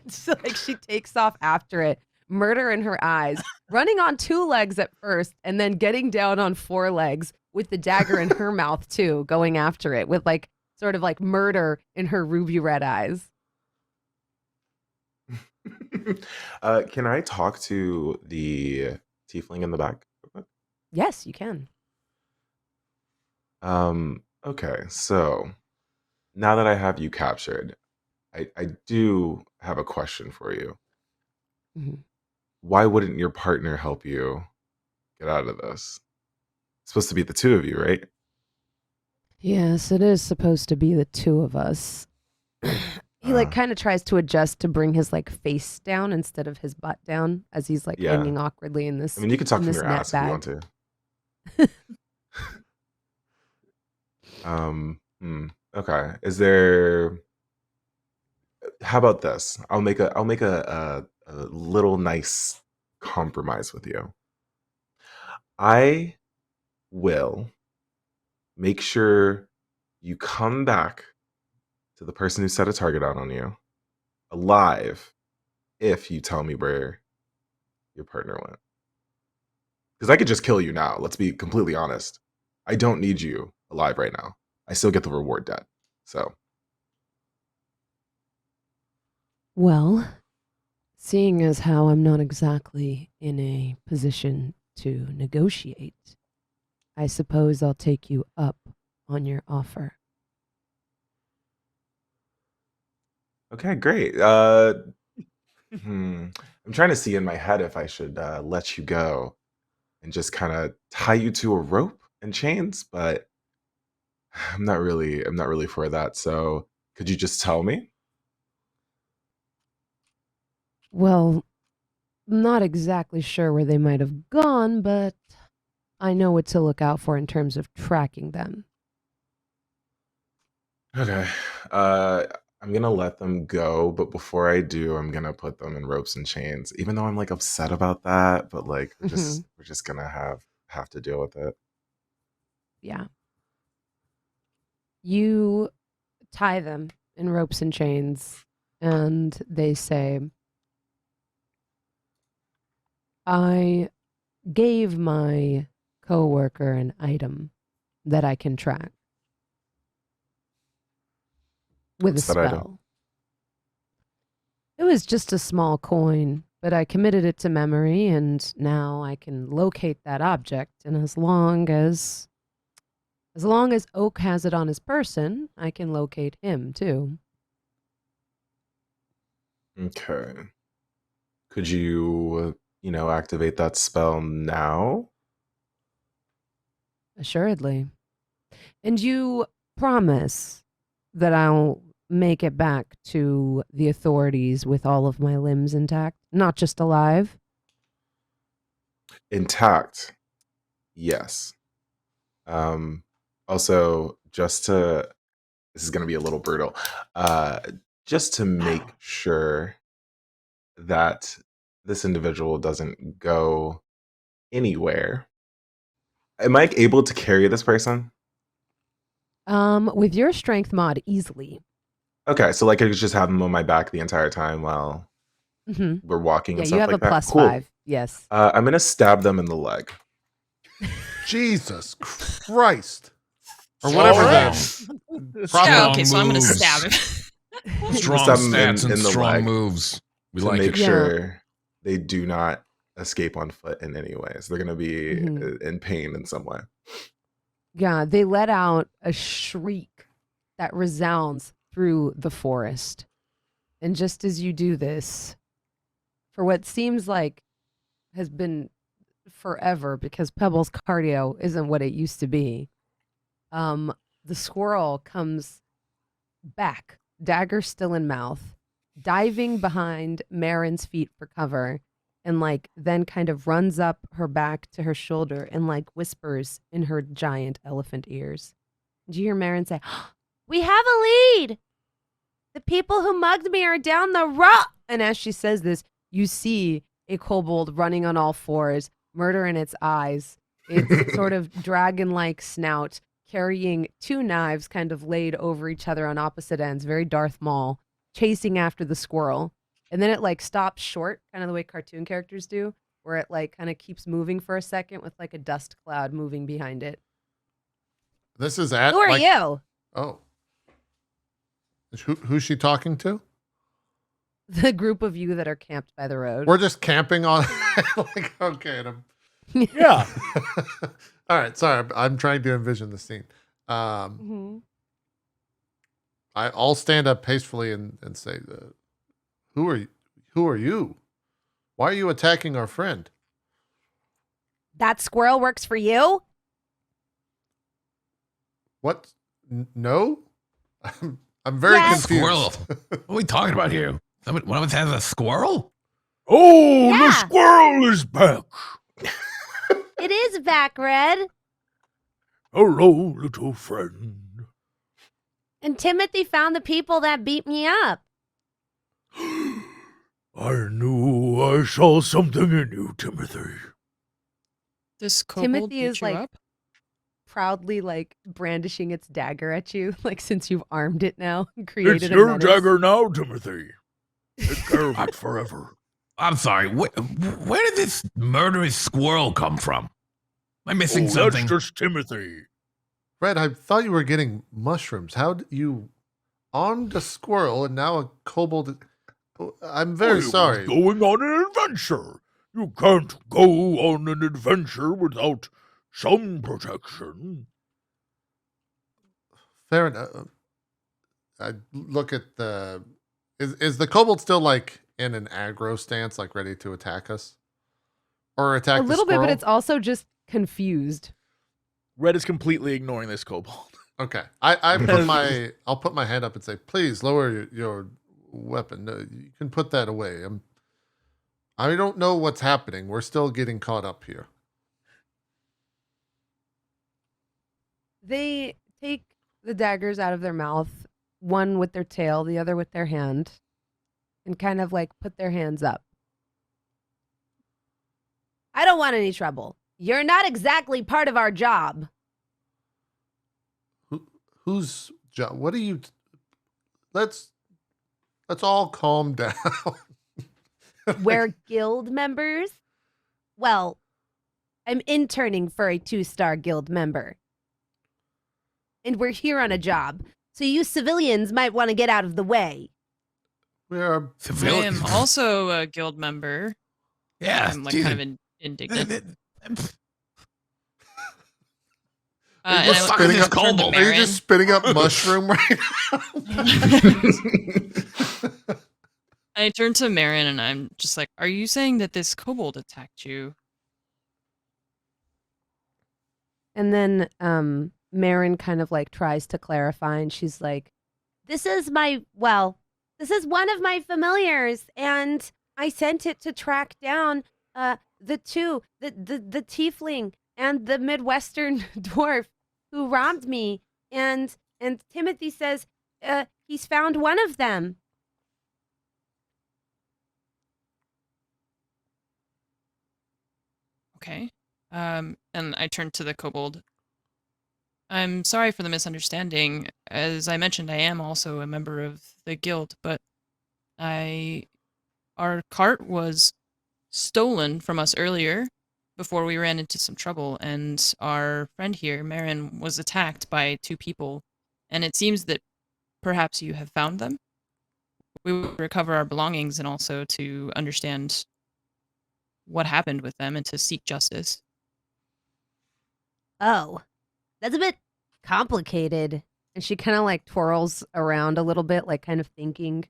So like she takes off after it, murder in her eyes, running on 2 legs at first, and then getting down on 4 legs with the dagger in her mouth too, going after it with like sort of like murder in her ruby red eyes. Can I talk to the tiefling in the back? Yes, you can. Okay, so now that I have you captured, I do have a question for you. Mhm. Why wouldn't your partner help you get out of this? It's supposed to be the 2 of you, right? Yes, it is supposed to be the 2 of us. He like kind of tries to adjust to bring his like face down instead of his butt down as he's like Yeah. hanging awkwardly in this. I mean, you can talk in from this your net ass bag. if you want to. Okay. Is there? How about this? I'll make a little nice compromise with you. I will make sure you come back to the person who set a target out on you alive if you tell me where your partner went. Because I could just kill you now. Let's be completely honest. I don't need you alive right now. I still get the reward debt. So Well, seeing as how I'm not exactly in a position to negotiate, I suppose I'll take you up on your offer. okay, great. I'm trying to see in my head if I should let you go and just kind of tie you to a rope and chains, but I'm not really for that. So could you just tell me? Well, I'm not exactly sure where they might have gone, but I know what to look out for in terms of tracking them. Okay. I'm gonna let them go, but before I do, I'm gonna put them in ropes and chains. Even though I'm like upset about that, but like we're just gonna have to deal with it. Yeah. You tie them in ropes and chains, and they say, "I gave my coworker an item that I can track with What's a that item? spell. It was just a small coin, but I committed it to memory, and now I can locate that object. And as long as Oak has it on his person, I can locate him too." Okay. Could you, activate that spell now? Assuredly. And you promise that I'll make it back to the authorities with all of my limbs intact, not just alive? Intact. Yes. Also, this is gonna be a little brutal. just to make sure that this individual doesn't go anywhere. Am I able to carry this person? With your strength mod, easily. Okay, so like I could just have him on my back the entire time while Mm-hmm. we're walking Yeah, and you stuff have like a that. plus Cool. 5. Yes. I'm gonna stab them in the leg. Jesus Christ. Or So whatever right. that. Yeah, okay, so I'm gonna moves. stab him. Strong Stab 'em stats in and the strong leg moves. We to like make it. Yeah. sure they do not escape on foot in any way. So they're gonna be Mhm. in pain in some way. Yeah, they let out a shriek that resounds through the forest. And just as you do this, for what seems like has been forever, because Pebble's cardio isn't what it used to be, the squirrel comes back, dagger still in mouth, diving behind Marin's feet for cover, and like then kind of runs up her back to her shoulder and like whispers in her giant elephant ears. Do you hear Marin say, We have a lead. The people who mugged me are down the road. and as she says this, you see a kobold running on all fours, murder in its eyes, its sort of dragon-like snout, carrying 2 knives kind of laid over each other on opposite ends, very Darth Maul, chasing after the squirrel. And then it like stops short, kind of the way cartoon characters do, where it like kind of keeps moving for a second with like a dust cloud moving behind it. This is at. Who are like, you? Oh. Who's she talking to? The group of you that are camped by the road. We're just camping on. Like, okay. And Yeah. all right. Sorry. I'm trying to envision the scene. Mhm. I'll stand up hastily and say, who are you? Who are you? Why are you attacking our friend? That squirrel works for you? What? No? I'm very Yes. confused. Squirrel. What are we talking about here? One of us has a squirrel? Oh, Yeah. the squirrel is back. It is back, Red. Hello, little friend. And Timothy found the people that beat me up. I knew I saw something in you, Timothy. This kobold Timothy beat is you like up? proudly like brandishing its dagger at you, like since you've armed it now and It's created a your menace. dagger now, Timothy. Take care of it forever. I'm sorry. Where did this murderous squirrel come from? Am I missing Oh, something? that's just Timothy. Red, I thought you were getting mushrooms. How did you armed a squirrel and now a kobold? I'm very I sorry. was going on an adventure. You can't go on an adventure without some protection. Fair enough. I look at the. Is the kobold still like in an aggro stance, like ready to attack us, or attack A the little bit, squirrel? but it's also just confused. Red is completely ignoring this kobold. Okay. I'll put my hand up and say, please lower your weapon. No, you can put that away. I don't know what's happening. We're still getting caught up here. They take the daggers out of their mouth, one with their tail, the other with their hand, and kind of like put their hands up. I don't want any trouble. You're not exactly part of our job. Who's job? What are you? Let's all calm down. We're guild members. Well, I'm interning for a 2-star guild member. And we're here on a job. So you civilians might want to get out of the way. We are I Civilian. am also a guild member. Yeah. I'm like geez. kind of indignant. Are you And just I spitting turn up to kobold? Are you Marin. just spitting up mushroom right now? I turn to Marin and I'm just like, are you saying that this kobold attacked you? And then Marin kind of like tries to clarify, and she's like, This is one of my familiars, and I sent it to track down the tiefling and the Midwestern dwarf who robbed me. And Timothy says he's found one of them. Okay. And I turned to the kobold. I'm sorry for the misunderstanding. As I mentioned, I am also a member of the guild, but our cart was stolen from us earlier before we ran into some trouble, and our friend here, Marin, was attacked by 2 people, and it seems that perhaps you have found them. We will recover our belongings and also to understand what happened with them and to seek justice. Oh, that's a bit complicated. And she kind of like twirls around a little bit, like kind of thinking,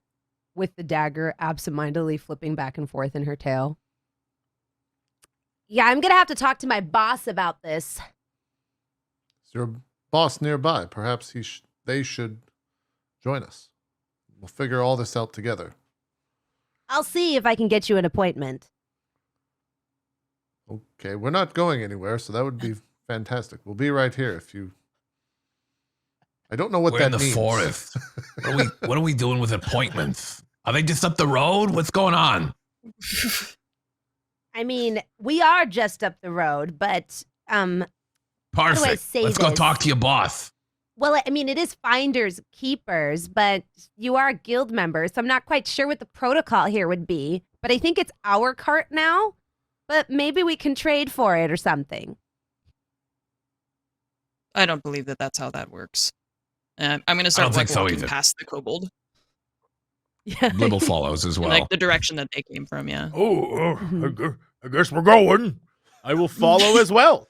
with the dagger absentmindedly flipping back and forth in her tail. Yeah, I'm gonna have to talk to my boss about this. Is your boss nearby? Perhaps they should join us. We'll figure all this out together. I'll see if I can get you an appointment. Okay, we're not going anywhere, so that would be fantastic. We'll be right here if you... I don't know what We're that in the means. forest. What are we doing with appointments? Are they just up the road? What's going on? I mean, we are just up the road, but Perfect. say Let's go this? talk to your boss. well, I mean, it is finders keepers, but you are a guild member, so I'm not quite sure what the protocol here would be. But I think it's our cart now. But maybe we can trade for it or something. I don't believe that that's how that works. I'm going to I start don't think so walking either. past the kobold Yeah. Libble follows as in well. like the direction that they came from. Yeah. Oh, I guess we're going. I will follow as well.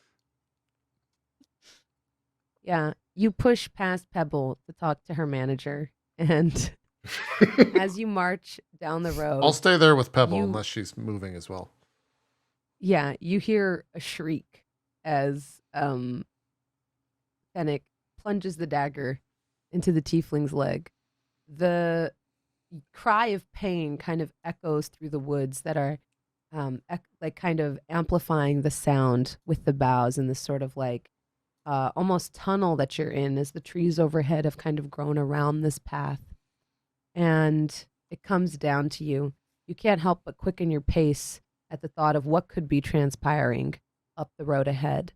Yeah. You push past Pebble to talk to her manager. And as you march down the road, I'll stay there with Pebble You- unless she's moving as well. yeah, you hear a shriek as Fennec plunges the dagger into the tiefling's leg. The cry of pain kind of echoes through the woods that are like kind of amplifying the sound with the boughs and this sort of like almost tunnel that you're in as the trees overhead have kind of grown around this path. And it comes down to you. You can't help but quicken your pace at the thought of what could be transpiring up the road ahead.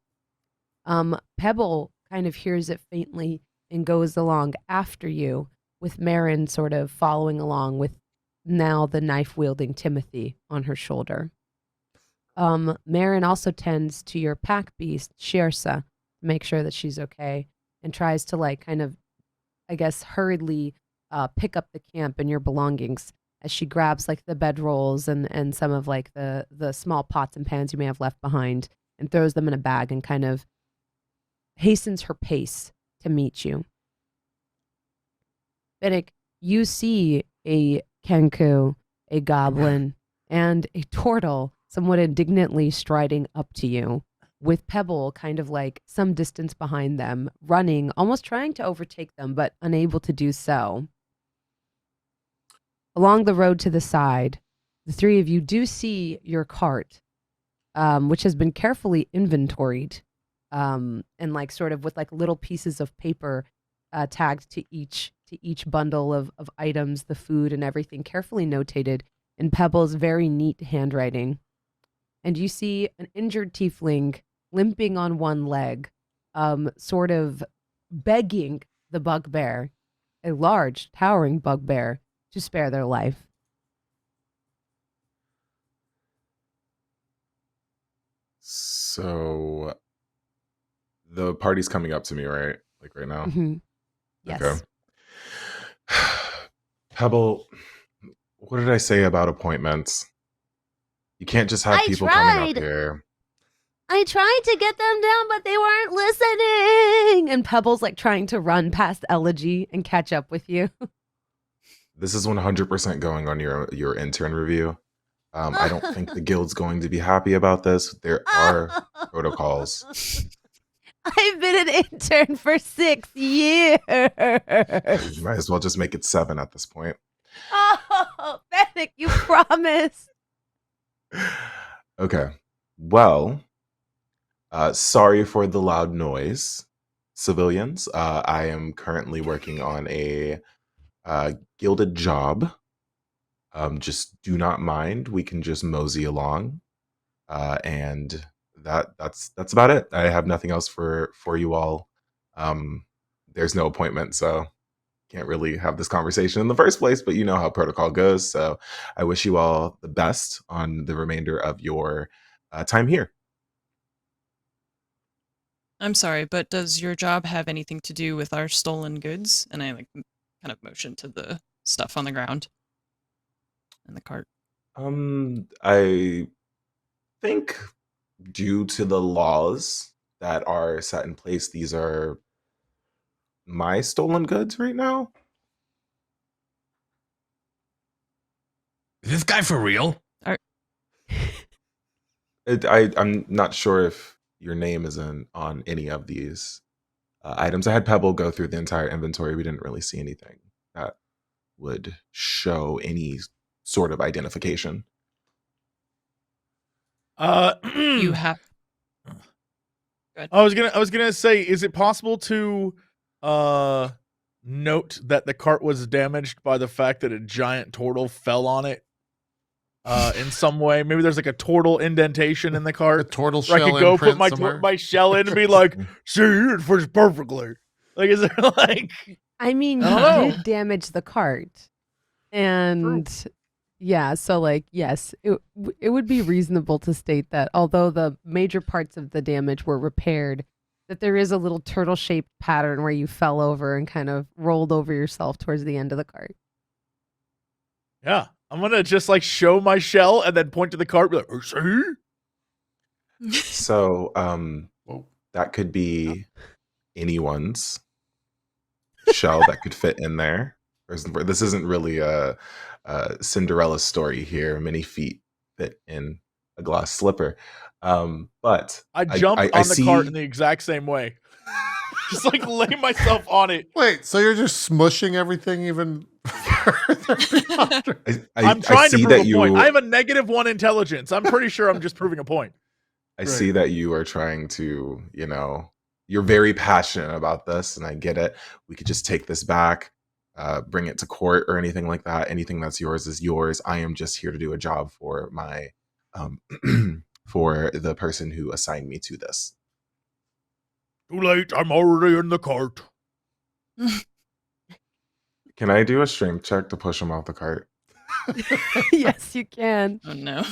Pebble kind of hears it faintly and goes along after you, with Marin sort of following along with now the knife-wielding Timothy on her shoulder. Marin also tends to your pack beast, Shirsa, to make sure that she's okay, and tries to like kind of, I guess, hurriedly pick up the camp and your belongings as she grabs like the bedrolls and some of like the small pots and pans you may have left behind and throws them in a bag and kind of hastens her pace to meet you. Finnick, you see a Kenku, a goblin, and a turtle somewhat indignantly striding up to you, with Pebble kind of like some distance behind them, running, almost trying to overtake them, but unable to do so. Along the road to the side, the three of you do see your cart, which has been carefully inventoried, and like sort of with like little pieces of paper tagged to each bundle of items, the food and everything carefully notated in Pebble's very neat handwriting. And you see an injured tiefling limping on one leg, sort of begging the bugbear, a large, towering bugbear, to spare their life. So the party's coming up to me, right? Like right now? Mhm. Yes. Okay. Pebble, what did I say about appointments? You can't just have I people coming tried. up here. I tried to get them down, but they weren't listening. And Pebble's like trying to run past Elegy and catch up with you. This is 100% going on your intern review. I don't think the guild's going to be happy about this. There are protocols. I've been an intern for 6 years. You might as well just make it 7 at this point. Oh, Fennec, you promised. Okay. Well, sorry for the loud noise, civilians. I am currently working on a gilded job. Just do not mind. We can just mosey along. And that's about it. I have nothing else for you all. There's no appointment, so can't really have this conversation in the first place, but you know how protocol goes. So I wish you all the best on the remainder of your time here. I'm sorry, but does your job have anything to do with our stolen goods? And I like kind of motion to the stuff on the ground in the cart. I think due to the laws that are set in place, these are my stolen goods right now. Is this guy for real? I'm not sure if your name is on any of these items. I had Pebble go through the entire inventory. We didn't really see anything that would show any sort of identification. You have. I was gonna say, is it possible to note that the cart was damaged by the fact that a giant turtle fell on it in some way? Maybe there's like a turtle indentation in the A cart. turtle Where I shell could go put imprint somewhere. my shell in and be like, see, it fits perfectly. Like, is there like? I mean, I you don't know. did damage the cart. And yeah, so like, yes, it would be reasonable to state that although the major parts of the damage were repaired, that there is a little turtle-shaped pattern where you fell over and kind of rolled over yourself towards the end of the cart. Yeah, I'm gonna just like show my shell and then point to the cart, and be like, see. So Whoa. that could be anyone's shell that could fit in there. This isn't really a Cinderella story here. Many feet fit in a glass slipper. But I jumped I on the see, cart in the exact same way. Just like lay myself on it. Wait, so you're just smushing everything even further beyond? I'm trying to see prove that a you. point. I have a -1 intelligence. I'm pretty sure I'm just proving a point. I see that you are trying to, you're very passionate about this, and I get it. We could just take this back, bring it to court or anything like that. Anything that's yours is yours. I am just here to do a job for my, for the person who assigned me to this. Too late. I'm already in the cart. Can I do a strength check to push him off the cart? Yes, you can. Oh no.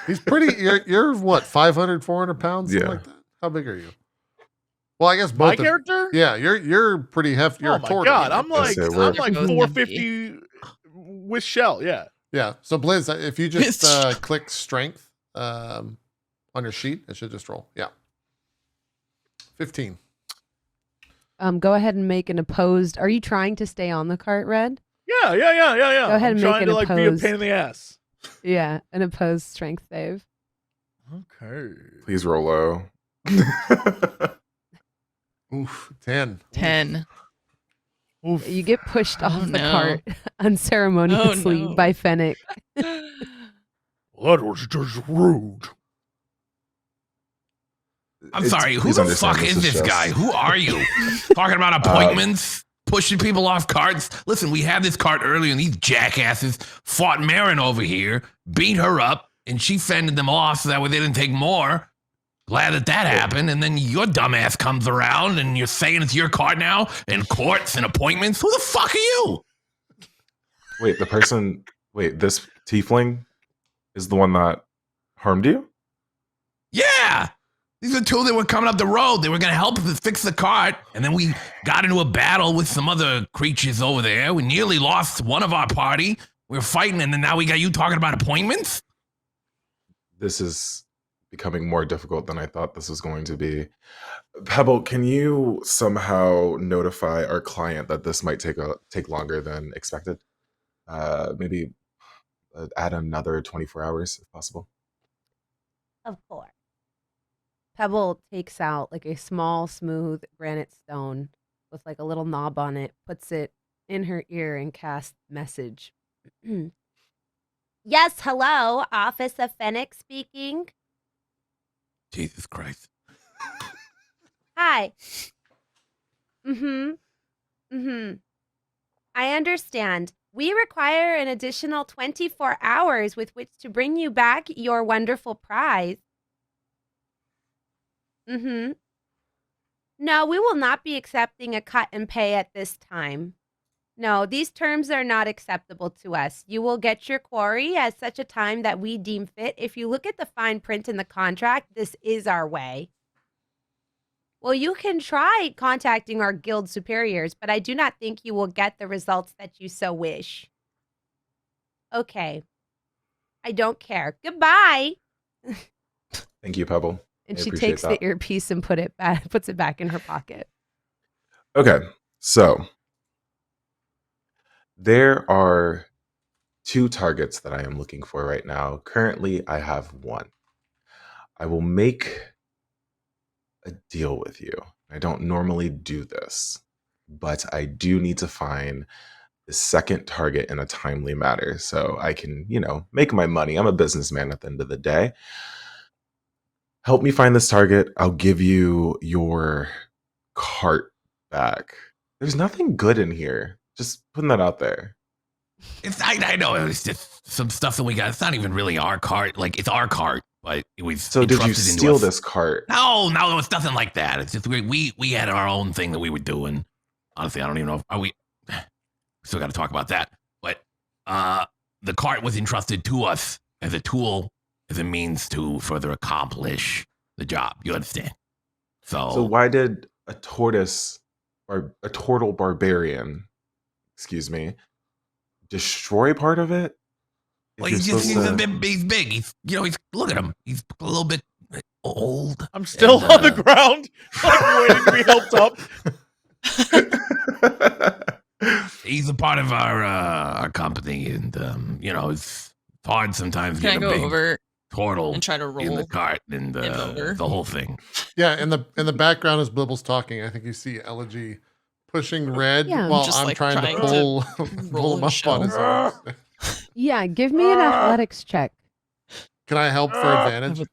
He's pretty. You're what, 500, 400 pounds, something Yeah. like that. How big are you? Well, I guess both. My of- character? Yeah, you're pretty hefty. You're Oh a my tortoise. god, I'm like Yes, we're- I'm like Both 450 with shell. Yeah. Yeah. So Blizz, if you just It's- click strength on your sheet, it should just roll. Yeah. 15. Go ahead and make an opposed. Are you trying to stay on the cart, Red? Yeah. Go ahead I'm and make trying an to like be a opposed. pain in the ass. Yeah, an opposed strength save. Okay. Please roll low. Oof. 10. 10. Oof. You get pushed Oh, off the no. cart unceremoniously Oh, no. by Fennec. That was just rude. I'm sorry, who Please the understand fuck is this just- guy? Who are you? Talking about appointments, pushing people off carts. Listen, we had this cart earlier, and these jackasses fought Marin over here, beat her up, and she fended them off so that way they didn't take more. Glad that happened, and then your dumbass comes around, and you're saying it's your cart now, and courts and appointments. Who the fuck are you? Wait, this tiefling is the one that harmed you? Yeah. These are two that were coming up the road. They were going to help us fix the cart. And then we got into a battle with some other creatures over there. We nearly lost one of our party. We were fighting, and then now we got you talking about appointments? This is becoming more difficult than I thought this was going to be. Pebble, can you somehow notify our client that this might take longer than expected? Maybe add another 24 hours if possible. Of course. Pebble takes out like a small, smooth granite stone with like a little knob on it, puts it in her ear, and casts message. Yes, hello, Office of Fennec speaking. Jesus Christ. Hi. I understand. We require an additional 24 hours with which to bring you back your wonderful prize. Mm-hmm. No, we will not be accepting a cut and pay at this time. No, these terms are not acceptable to us. You will get your quarry at such a time that we deem fit. If you look at the fine print in the contract, this is our way. Well, you can try contacting our guild superiors, but I do not think you will get the results that you so wish. Okay. I don't care. Goodbye. Thank you, Pebble. And I she appreciate takes that. the earpiece and puts it back in her pocket. Okay, so there are 2 targets that I am looking for right now. Currently, I have 1. I will make a deal with you. I don't normally do this, but I do need to find the second target in a timely manner so I can, make my money. I'm a businessman at the end of the day. Help me find this target. I'll give you your cart back. There's nothing good in here. Just putting that out there. I know it's just some stuff that we got. It's not even really our cart. Like, it's our cart, but we've So did you entrusted into steal us. this cart? No, it's nothing like that. It's just we had our own thing that we were doing. Honestly, I don't even know. Are we still got to talk about that? But the cart was entrusted to us as a tool, as a means to further accomplish the job. You understand? So why did a tortoise or a turtle barbarian, excuse me, destroy part of it? If Well, you're he's supposed to- he's big. He's look at him. He's a little bit old. I'm still And, on the ground, like waiting to be helped up. He's a part of our company, and it's hard sometimes Can I getting go a big over turtle and try to in the roll cart and him over? the whole thing. Yeah, in the background as Blibble's talking, I think you see Elegy pushing Red Yeah. while Just, I'm like, trying to trying to pull roll him his up on his shell. own. Yeah, give me an athletics check. Can I help for advantage?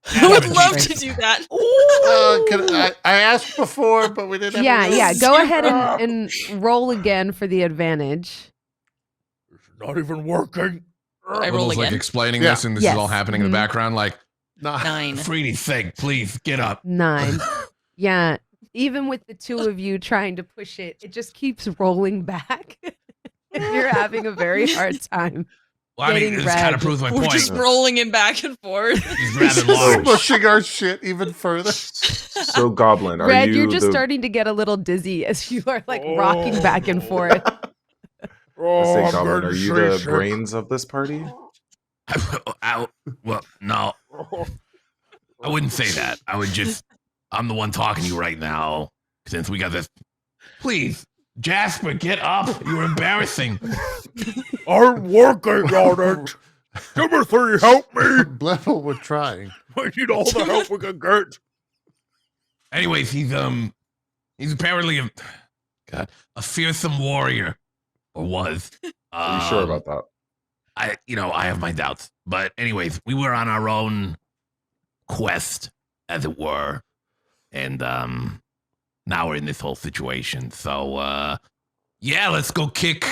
I would love Right. to do that. I asked before, but we didn't. Yeah, have a yeah. roll. Go ahead and roll again for the advantage. It's not even working. I roll Little's like again. explaining Yeah. this, and this Yes. is all happening in Mhm. the background. Like, Nah. 9. Freedy's sake, please get up. 9. Yeah. Even with the two of you trying to push it, it just keeps rolling back. You're having a very hard time. Well, I mean, Getting this kind red. of proves my We're point. just rolling him back and forth. He's rather large. Pushing our shit even further. So, Goblin, are Red, you you're just the... starting to get a little dizzy as you are like rocking back and forth. Let's say, I'm Goblin, getting are you the seasick. brains of this party? Well, no, I wouldn't say that. I'm the one talking to you right now since we got this. Please, Jasper, get up. You're embarrassing. I'm working on it. Timothy, help me. Blibble, we're trying. I need all the help we can get. Anyways, he's apparently a fearsome warrior, or was. Are you sure about that? I have my doubts. But anyways, we were on our own quest, as it were. And now we're in this whole situation. So yeah, let's go kick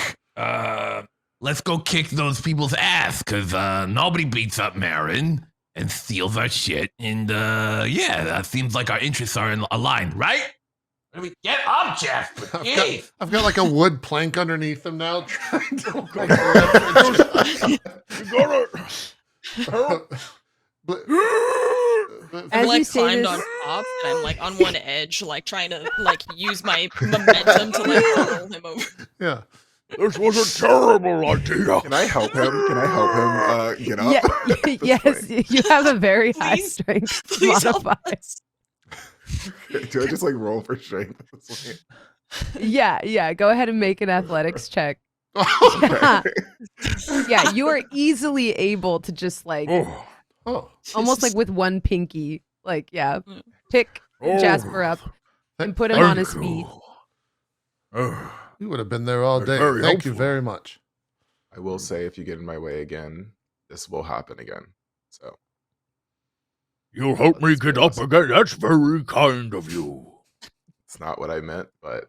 those people's ass, because nobody beats up Marin and steals our shit. And yeah, that seems like our interests are aligned, right? I mean, get up, Jasper. Jeez. I've got like a wood plank underneath him now, trying to. You got it. As I've you like say climbed this- on top and I'm like on one edge, like trying to like use my momentum to like roll him over. Yeah. This was a terrible idea. Can I help him? Can I help him get up? Yeah, yes, you have a very high Please- strength Please help modifier. us. Do I just like roll for strength? Yeah. Go ahead and make an athletics check. Okay. Yeah, you are easily able to just like Oh, Oh. almost like with one pinky, like Mm. pick oh, Jasper up and put him on his thank feet. you. Oh, You would have been there all day. Very Thank you helpful. very much. I will say, if you get in my way again, this will happen again. So, you'll help me get up again. That's very kind of you. it's not what I meant, but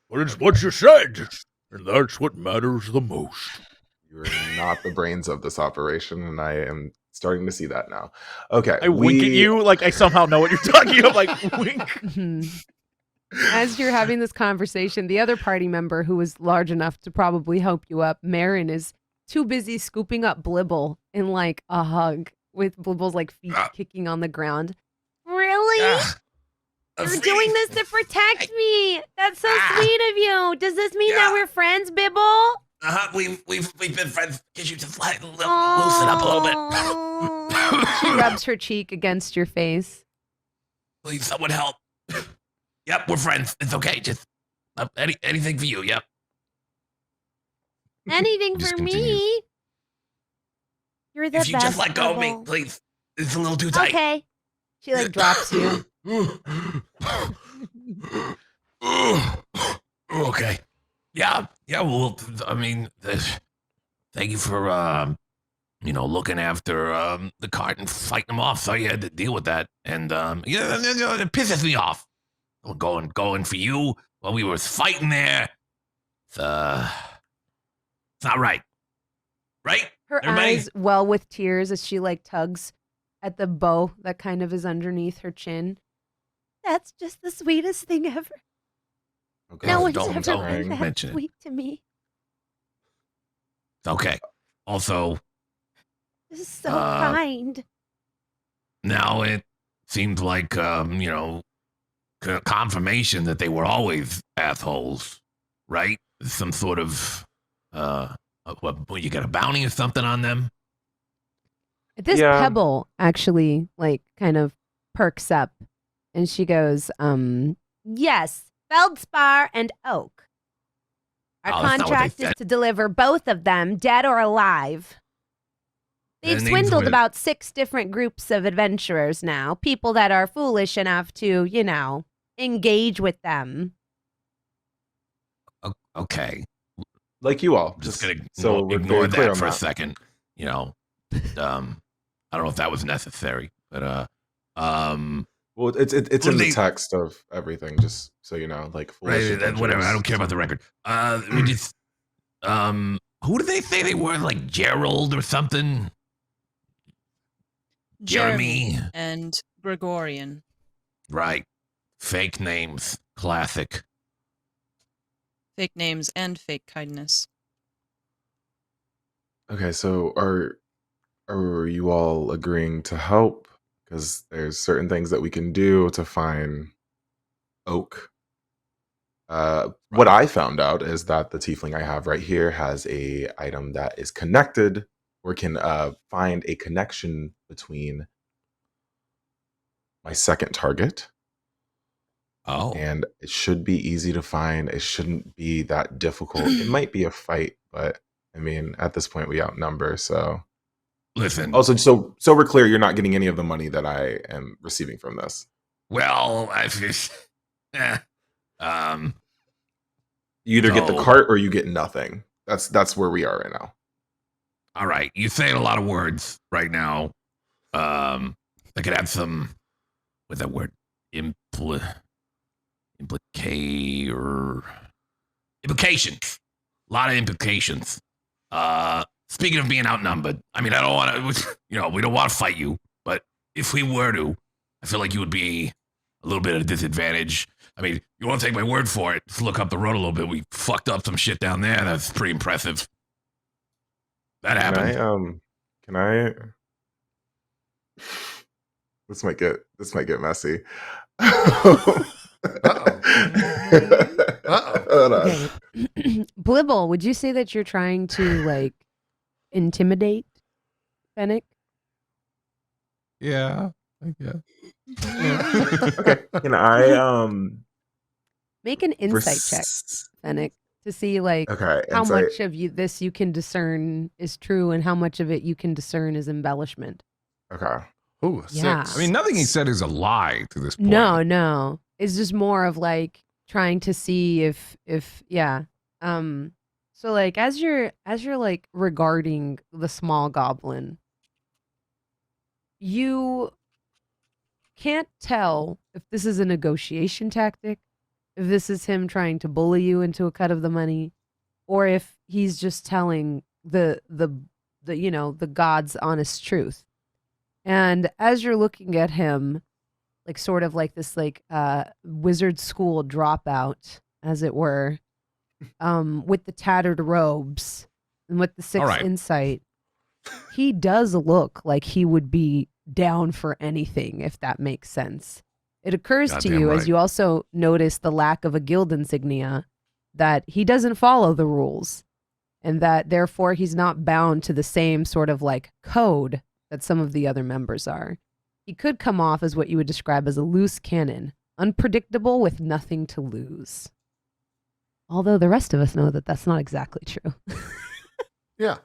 But it's what you said, and that's what matters the most. you're not the brains of this operation, and I am starting to see that now. Okay. I wink at you like I somehow know what you're talking about. Like wink. Mhm. As you're having this conversation, the other party member who was large enough to probably help you up, Marin, is too busy scooping up Blibble in like a hug with Blibble's like feet kicking on the ground. Really? You're doing this to protect me. That's so sweet of you. Does this mean that we're friends, Bibble? We've been friends. Could you just loosen up a little bit? She rubs her cheek against your face. Please, someone help. Yep, we're friends. It's okay. Just anything for you. Yep. Anything Just for continues. me? You're the If you best. just let go of me, Bibble. please. It's a little too tight. Okay. She like drops you. Okay. Yeah. Well, I mean, thank you for looking after the cart and fighting them off. Sorry you had to deal with that, and it pisses me off. Going for you while we were fighting there. It's not right. Right? Her Everybody? eyes well with tears as she like tugs at the bow that kind of is underneath her chin. That's just the sweetest thing ever. Okay. No one's don't ever been that mention it. sweet to me. Okay. Also, This is so kind. now it seems like confirmation that they were always assholes, right? Some sort of what, you got a bounty or something on them? This Yeah. Pebble actually like kind of perks up and she goes, Yes, Feldspar and Oak. Our Oh, that's not what they contract is said. to deliver both of them, dead or alive. Their They've names swindled were- about 6 different groups of adventurers now. People that are foolish enough to, engage with them. Okay. Like you all. Just Just gonna so we're ignore very clear that on for a that. second. I don't know if that was necessary, but Well, it's What in do the they- text of everything, just so you know, like foolish right, whatever. I don't care about the adventurers. record. We just who did they say they were? Like Gerald or something? Jeremy. and Gregorian. Right. Fake names. Classic. Fake names and fake kindness. Okay, so are you all agreeing to help? Because there's certain things that we can do to find Oak. What I found out is that the tiefling I have right here has a item that is connected, or can find a connection between my second target, Oh. and it should be easy to find. It shouldn't be that difficult. It might be a fight, but I mean, at this point, we outnumber. So, Listen. also, so we're clear, you're not getting any of the money that I am receiving from this. Well, I just You either get the No. cart or you get nothing. That's where we are right now. all right. You're saying a lot of words right now. I could add some with that word implications. A lot of implications. Speaking of being outnumbered, I mean, I don't want to, we don't want to fight you, but if we were to, I feel like you would be a little bit at a disadvantage. I mean, you want to take my word for it? Just look up the road a little bit. We fucked up some shit down there. That's pretty impressive. That happened. Can I? This might get messy. Uh-oh. Hold on. okay. Blibble, would you say that you're trying to like intimidate Fennec? Yeah. I guess. Okay. Can I Make an insight check, Fennec, to see like Okay. how insight. much of this you can discern is true and how much of it you can discern is embellishment. Okay. Ooh, Yeah. 6. I mean, nothing he said is a lie to this point. No. It's just more of like trying to see if yeah. So like as you're like regarding the small goblin, you can't tell if this is a negotiation tactic, if this is him trying to bully you into a cut of the money, or if he's just telling the God's honest truth. And as you're looking at him, like sort of like this like wizard school dropout, as it were, with the tattered robes and with the 6 right. insight, he does look like he would be down for anything, if that makes sense. It occurs to Goddamn you right. as you also notice the lack of a guild insignia that he doesn't follow the rules, and that therefore he's not bound to the same sort of like code that some of the other members are. He could come off as what you would describe as a loose cannon, unpredictable with nothing to lose. Although the rest of us know that that's not exactly true. Yeah.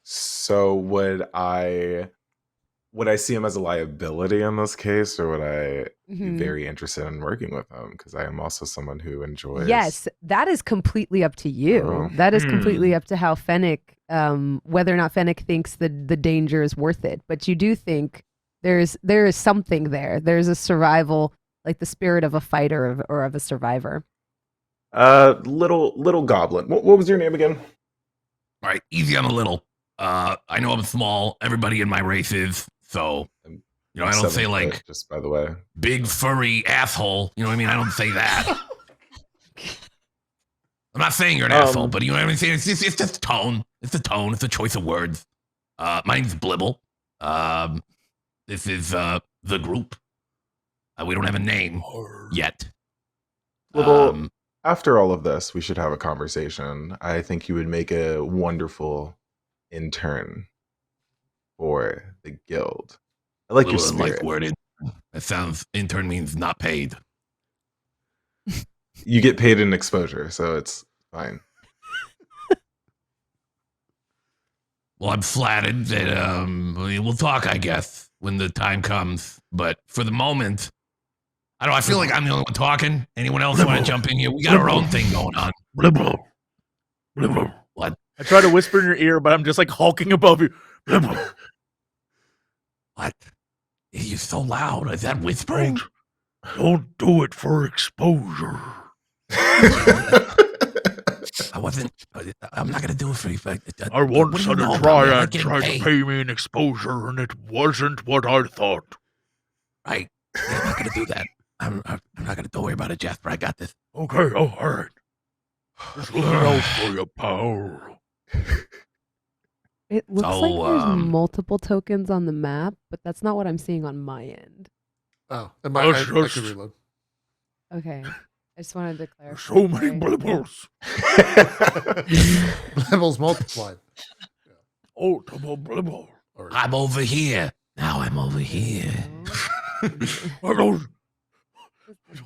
So would I see him as a liability in this case, or would I be Mhm. very interested in working with him? Because I am also someone who enjoys. Yes, that is completely up to you. Oh. That is completely up to how Fennec, whether or not Fennec thinks the danger is worth it. But you do think there is something there. There's a survival, like the spirit of a fighter or of a survivor. Little goblin. What was your name again? All right, easy on the little. I know I'm small. Everybody in my race is, so I don't 7 say foot, like just by the way. big furry asshole. You know what I mean? I don't say that. I'm not saying you're an asshole, but you know what I mean? It's just tone. It's a tone. It's a choice of words. My name's Blibble. This is the group. We don't have a name yet. Well, after all of this, we should have a conversation. I think you would make a wonderful intern for the guild. I like your Little spirit. like worded. That sounds. Intern means not paid. You get paid in exposure, so it's fine. Well, I'm flattered that we'll talk, I guess, when the time comes. But for the moment, I don't know. I feel like I'm the only one talking. Anyone else want to jump in here? We got our own thing going on. What? I try to whisper in your ear, but I'm just like hulking above you. What? You're so loud. Is that whispering? Don't do it for exposure. I wasn't. I'm not gonna do it for you. I once what do you had know a about me? I'm not triad getting try to paid. pay me in exposure, and it wasn't what I thought. Right? Yeah, I'm not gonna do that. I'm not gonna. Don't worry about it, Jasper. I got this. Okay, all right. Just looking out for you, pal. It looks So, like there's multiple tokens on the map, but that's not what I'm seeing on my end. Oh, I That's could just- reload. Okay. I just wanted to clarify. So many Sorry. blibbles. Levels multiplied. Oh, double blibble. Or, I'm over here. Now I'm over here. I don't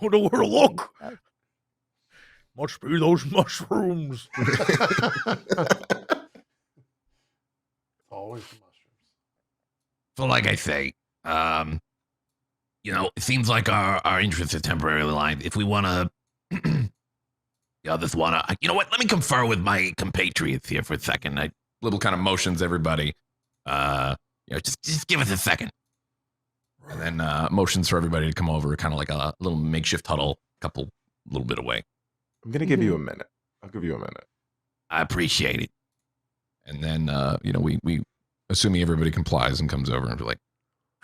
know where to look. Must be those mushrooms. Always the mushrooms. So, like I say, it seems like our interests are temporarily aligned. If we want to, just want to, you know what? Let me confer with my compatriots here for a second. Little kind of motions everybody, just give us a second. and then motions for everybody to come over, kind of like a little makeshift huddle, little bit away. I'm gonna give you a minute. I'll give you a minute. I appreciate it. And then, we assuming everybody complies and comes over and be like,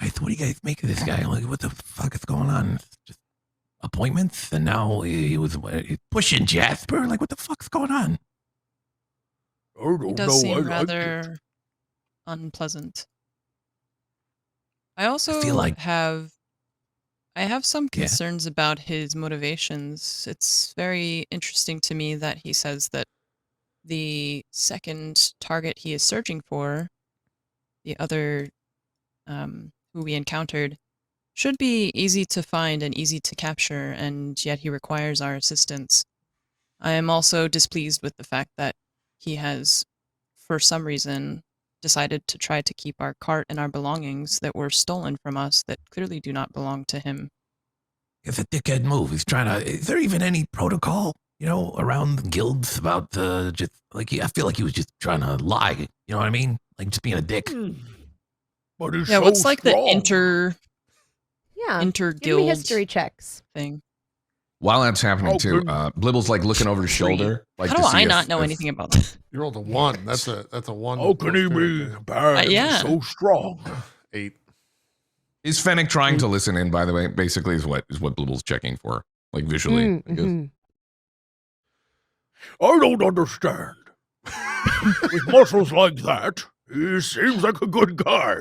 Hey, so what do you guys make of this guy? Like, what the fuck is going on? It's just appointments, and now he was pushing Jasper. Like, what the fuck's going on? I don't It know. does seem I liked it. rather unpleasant. I also feel like- have some Yeah. concerns about his motivations. It's very interesting to me that he says that the second target he is searching for, the other who we encountered, should be easy to find and easy to capture, and yet he requires our assistance. I am also displeased with the fact that he has, for some reason, decided to try to keep our cart and our belongings that were stolen from us that clearly do not belong to him. It's a dickhead move. He's trying to. Is there even any protocol, around the guilds about just like I feel like he was just trying to lie. You know what I mean? Like just being a dick. But he's Yeah, so what's like strong. Yeah. inter Give me guild history checks. thing? While that's happening Oh, too, goodness. Blibble's like looking over his shoulder. Like How to do see I if- not know if- anything about that? You rolled a 1. That's a 1. How can he be bad yeah. and so strong? 8. Is Fennec trying to listen in? By the way, basically, is what Blibble's checking for, like visually. I guess. Mhm. I don't understand. With muscles like that, he seems like a good guy.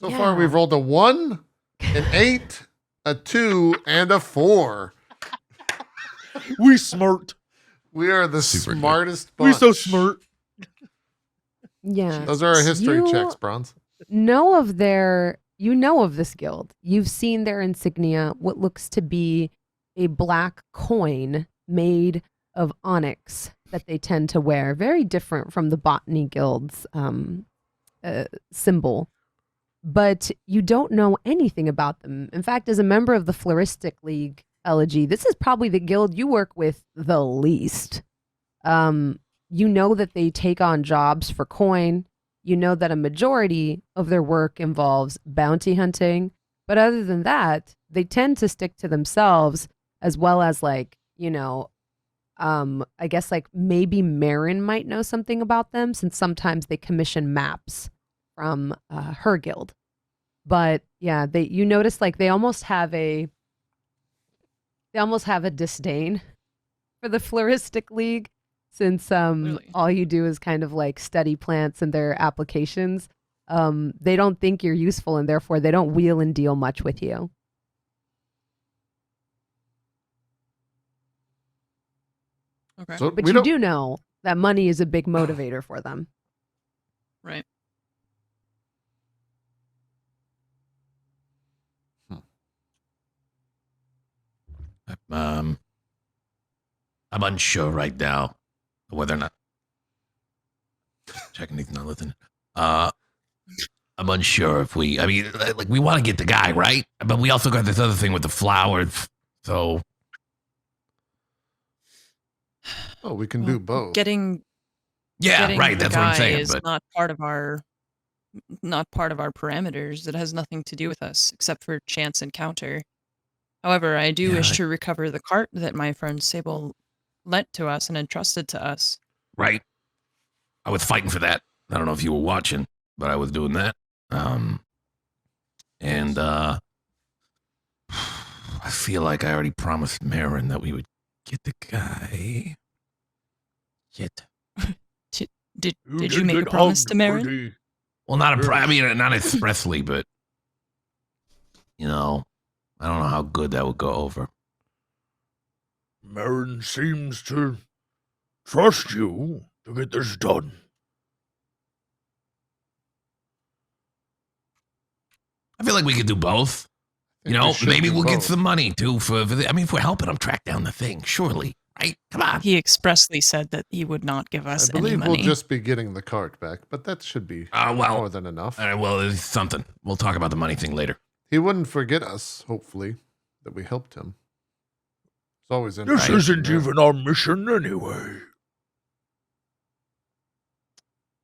So far, Yeah. we've rolled a 1, an 8, a 2, and a 4. We smart. We are the Super good. smartest We bunch. so smart. Yeah. Those are our history You- checks, Bronze. You know of this guild. You've seen their insignia, what looks to be a black coin made of onyx that they tend to wear. Very different from the Botany Guild's symbol. But you don't know anything about them. In fact, as a member of the Floristic League, Elegy, this is probably the guild you work with the least. You know that they take on jobs for coin. You know that a majority of their work involves bounty hunting. But other than that, they tend to stick to themselves, as well as like, I guess like maybe Marin might know something about them, since sometimes they commission maps from her guild. But yeah, you notice like they almost have a disdain for the Floristic League, since Clearly. all you do is kind of like study plants and their applications. They don't think you're useful, and therefore they don't wheel and deal much with you. Okay. So But we you don't, do know that money is a big motivator for them. Right. I'm unsure right now whether or not checking he's not listening. I'm unsure if we. I mean, like we want to get the guy right, but we also got this other thing with the flowers. So oh, we can do both. Getting yeah, right. the That's what I'm guy saying. is But not part of our parameters. It has nothing to do with us except for chance encounter. However, I do Yeah, wish to recover the cart that my friend Sable lent to us and entrusted to us. right, I was fighting for that. I don't know if you were watching, but I was doing that. And I feel like I already promised Marin that we would get the guy. Yet. Did you make a promise to Marin? Well, I mean, not expressly, but I don't know how good that would go over. Marin seems to trust you to get this done. I feel like we could do both. I think we should Maybe do we'll get both. some money too if we're helping him track down the thing, surely, right? Come on. He expressly said that he would not give us I any believe money. we'll just be getting the cart back, but that should be Well, more than enough. all right, well, it's something. We'll talk about the money thing later. He wouldn't forget us, hopefully, that we helped him. It's always This interesting. isn't yeah. even our mission anyway.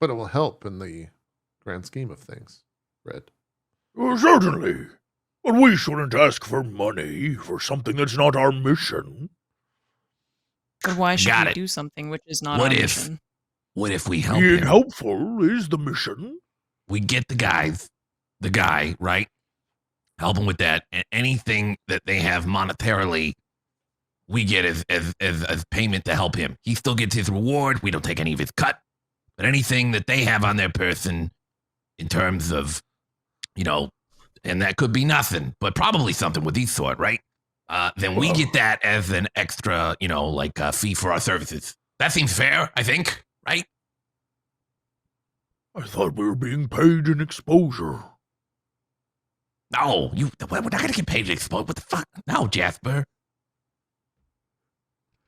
But it will help in the grand scheme of things, Red. Certainly. But we shouldn't ask for money for something that's not our mission. But why should Got we it. do something which is not What our if- mission? What if we help Being him? helpful is the mission. We get the guy, right? Help him with that. And anything that they have monetarily, we get as payment to help him. He still gets his reward. We don't take any of his cut. But anything that they have on their person in terms of, and that could be nothing, but probably something with these sort, right? Then we get that as an extra, like a fee for our services. That seems fair, I think, right? I thought we were being paid in exposure. No, we're not gonna get paid to explode. What the fuck? No, Jasper.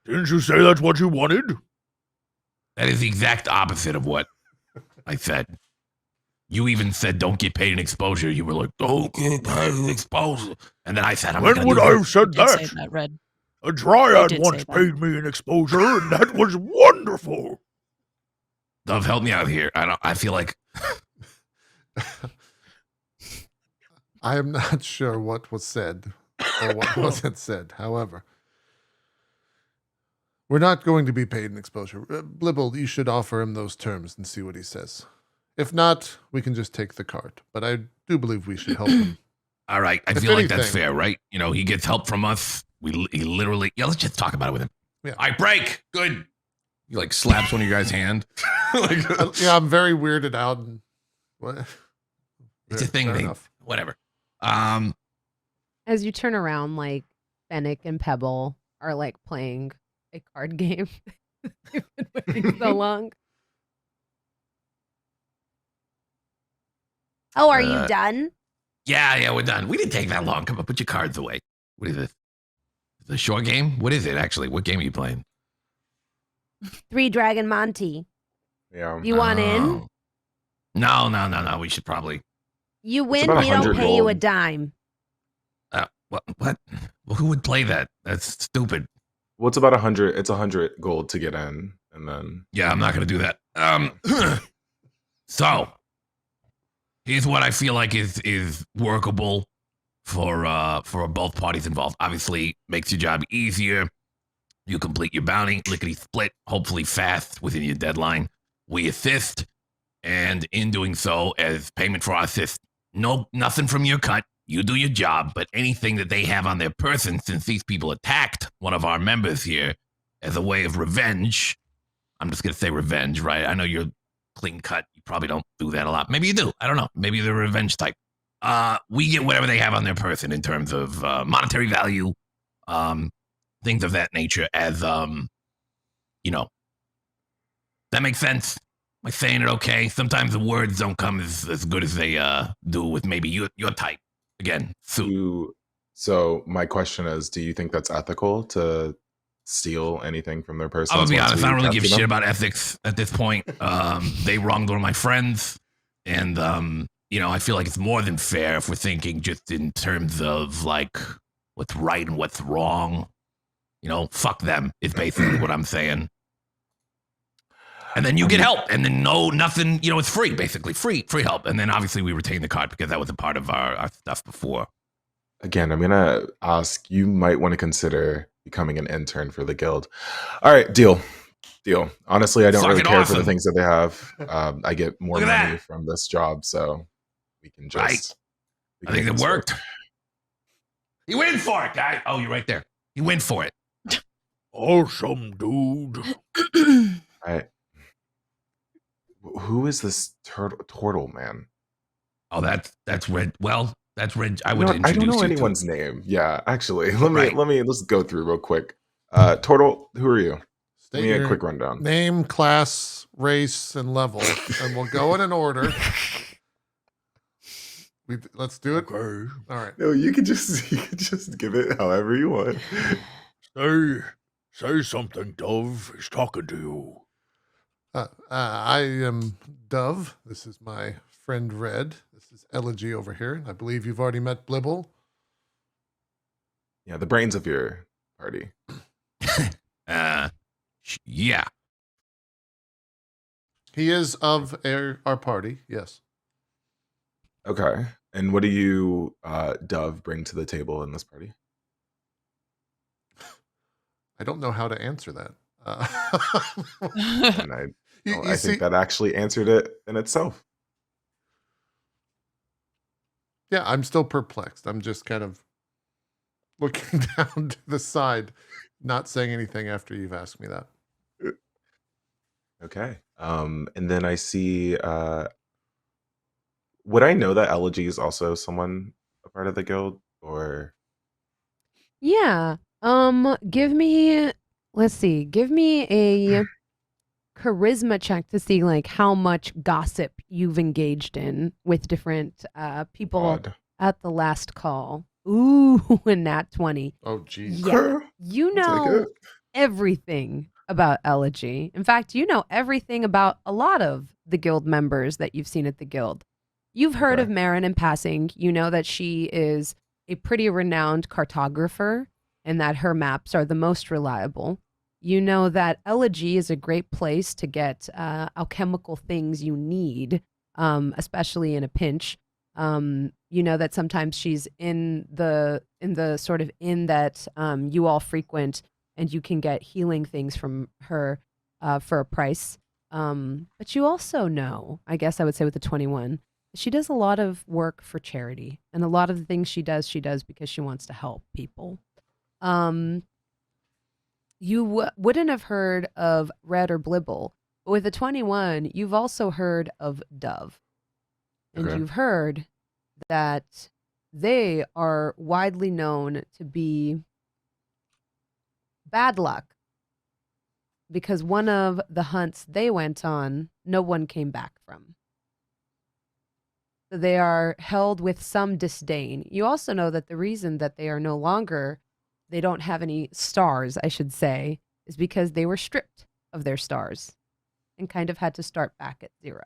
Didn't you say that's what you wanted? That is the exact opposite of what I said. You even said don't get paid in exposure. You were like, don't get paid in exposure. And then I said, I'm not When gonna would do I that. have said You did say that? that, Red. A dryad did once say that. paid me in exposure, and that was wonderful. Dove, help me out here. I feel like I am not sure what was said. or what wasn't said. However, we're not going to be paid in exposure. Blibble, you should offer him those terms and see what he says. If not, we can just take the cart. But I do believe we should help him. All right, I If feel like that's anything- fair, right? You know, he gets help from us. He literally, let's just talk about it with him. Yeah. I break. Good. He like slaps one of your guys' hand. Like, Yeah, I'm very weirded out. And what? It's a thing. Fair They, enough. whatever. As you turn around, like Fennec and Pebble are like playing a card game. You've been waiting so long. Oh, are Uh, you done? Yeah, we're done. We didn't take that long. Come on, put your cards away. What is this? The short game? What is it actually? What game are you playing? 3 Dragon Monty. Yeah. You want in? Oh. No. We should probably. You win, about we don't 100 pay you a gold. dime. What? Well, who would play that? That's stupid. Well, it's about 100. It's 100 gold to get in, and then Yeah, I'm not going to do that. So, here's what I feel like is workable for both parties involved. Obviously, makes your job easier. You complete your bounty, lickety split, hopefully fast within your deadline. We assist, and in doing so, as payment for our assist, nothing from your cut. You do your job, but anything that they have on their person, since these people attacked one of our members here as a way of revenge, I'm just going to say revenge, right? I know you're clean cut. You probably don't do that a lot. Maybe you do. I don't know. Maybe they're a revenge type. We get whatever they have on their person in terms of monetary value, things of that nature as, that makes sense. Am I saying it okay? Sometimes the words don't come as good as they do with maybe your type. Again, suit. So my question is, do you think that's ethical to steal anything from their person? I'm gonna be honest, I don't really give shit about ethics at this point. They wronged one of my friends, and I feel like it's more than fair if we're thinking just in terms of like what's right and what's wrong. Fuck them is basically what I'm saying. And then you get help, and then nothing. It's free, basically free help. And then obviously we retain the card because that was a part of our stuff before. Again, I'm gonna ask. You might want to consider becoming an intern for the guild. All right, deal. Honestly, I don't really Fucking care for the awesome. things that they have. I get more Look at money that. from this job, so we can just. Right. we I can think make it this work. worked. He went for it, guy. Oh, you're right there. He went for it. Awesome, dude. Who is this turtle man? Oh, that's Red. Well, that's Red. I You would know what? I don't introduce know you to. anyone's name. Yeah, actually, Right. let's go through real quick. Turtle, who are you? Give State me a your quick rundown. name, class, race, and level, and we'll go in an order. Let's do it. Okay. All right. No, you could just give it however you want. Say something, Dove. He's talking to you. I am Dove. This is my friend Red. This is Elegy over here. I believe you've already met Blibble. Yeah, the brains of your party. Yeah. He is of our party. Yes. Okay. And what do you, Dove, bring to the table in this party? I don't know how to answer that. And I You see, think that actually answered it in itself. yeah, I'm still perplexed. I'm just kind of looking down to the side, not saying anything after you've asked me that. Okay. And then I see. Would I know that Elegy is also someone a part of the guild, or Yeah. Give me a charisma check to see like how much gossip you've engaged in with different people God. at the last call. Ooh, and that 20. Oh, geez. Yeah. You Take know it. everything about Elegy. In fact, you know everything about a lot of the guild members that you've seen at the guild. You've heard Okay. of Marin in passing. You know that she is a pretty renowned cartographer and that her maps are the most reliable. You know that Elegy is a great place to get alchemical things you need, especially in a pinch. You know that sometimes she's in the sort of inn that you all frequent, and you can get healing things from her for a price. But you also know, I guess I would say with the 21, she does a lot of work for charity, and a lot of the things she does because she wants to help people. You wouldn't have heard of Red or Blibble, but with the 21, you've also heard of Dove. And Okay. you've heard that they are widely known to be bad luck because one of the hunts they went on, no one came back from. So they are held with some disdain. You also know that the reason that they are no longer, they don't have any stars, I should say, is because they were stripped of their stars and kind of had to start back at 0.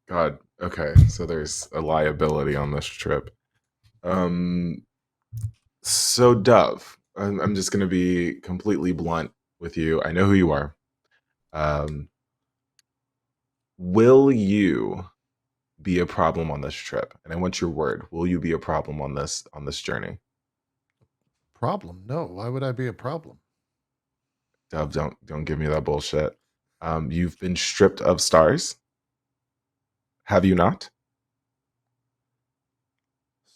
God. Okay. So there's a liability on this trip. So Dove, I'm just gonna be completely blunt with you. I know who you are. Will you be a problem on this trip? And I want your word. Will you be a problem on this journey? Problem? No. Why would I be a problem? Dove, don't give me that bullshit. You've been stripped of stars. Have you not?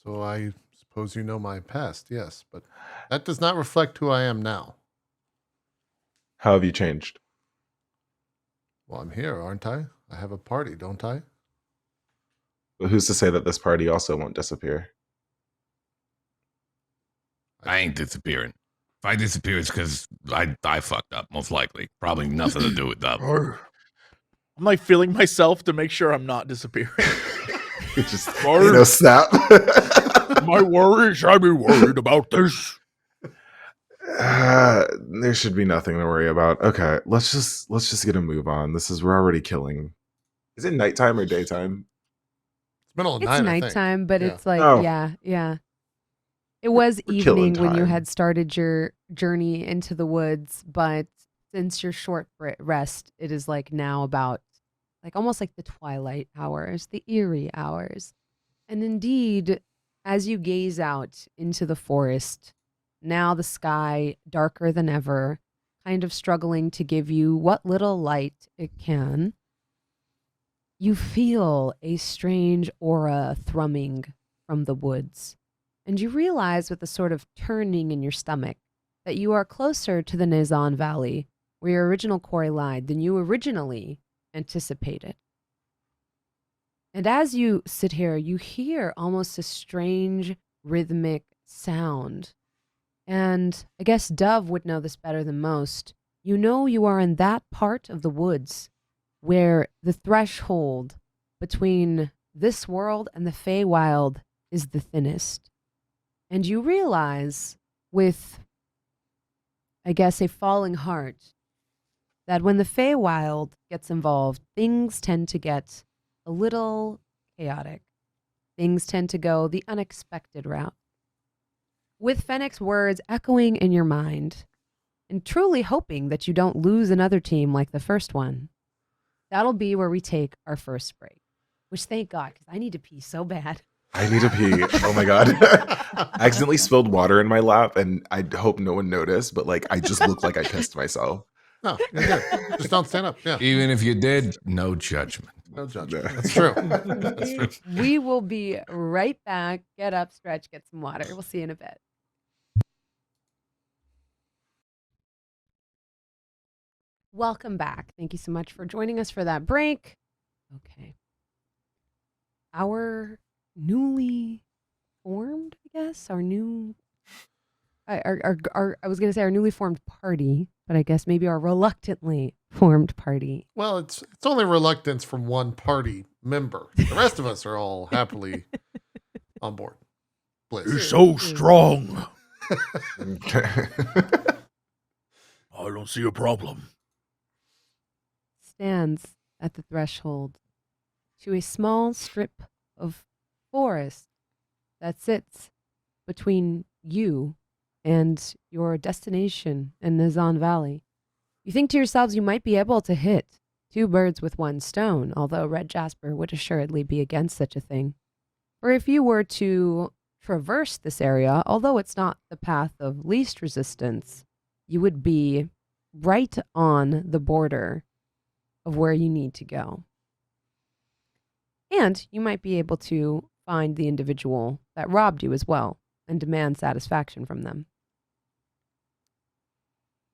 So I suppose you know my past, yes, but that does not reflect who I am now. How have you changed? Well, I'm here, aren't I? I have a party, don't I? But who's to say that this party also won't disappear? I ain't disappearing. If I disappear, it's because I fucked up, most likely. Probably nothing to do with that. I'm like feeling myself to make sure I'm not disappearing. Just snap. My worries, I be worried about this. There should be nothing to worry about. Okay, let's just get a move on. We're already killing. Is it nighttime or daytime? It's middle of It's night, I think. nighttime, but Yeah. it's like, Oh. yeah. It was We're killing evening when you time. had started your journey into the woods, but since your short rest, it is like now about like almost like the twilight hours, the eerie hours. And indeed, as you gaze out into the forest, now the sky darker than ever, kind of struggling to give you what little light it can, you feel a strange aura thrumming from the woods. And you realize with a sort of turning in your stomach that you are closer to the Nezan Valley, where your original quarry lied, than you originally anticipated. And as you sit here, you hear almost a strange rhythmic sound. And I guess Dove would know this better than most. You know you are in that part of the woods where the threshold between this world and the Feywild is the thinnest. And you realize with, I guess, a falling heart that when the Feywild gets involved, things tend to get a little chaotic. Things tend to go the unexpected route. With Fennec's words echoing in your mind, and truly hoping that you don't lose another team like the first one, that'll be where we take our first break. Which, thank God, because I need to pee so bad. I need to pee. Oh my God. I accidentally spilled water in my lap, and I hope no one noticed, but like I just looked like I pissed myself. No, you're good. Just don't stand up. Yeah. Even if you did, no judgment. No judgment. That's true. That's true. We will be right back. Get up, stretch, get some water. We'll see you in a bit. Welcome back. Thank you so much for joining us for that break. Okay. Our newly formed, I guess, our new, I was going to say our newly formed party, but I guess maybe our reluctantly formed party. Well, it's only reluctance from one party member. The rest of us are all happily on board. Bliss. You're so strong. I don't see a problem. Stands at the threshold to a small strip of forest that sits between you and your destination in Nizan Valley. You think to yourselves you might be able to hit 2 birds with 1 stone, although Red Jasper would assuredly be against such a thing. For if you were to traverse this area, although it's not the path of least resistance, you would be right on the border of where you need to go. And you might be able to find the individual that robbed you as well and demand satisfaction from them.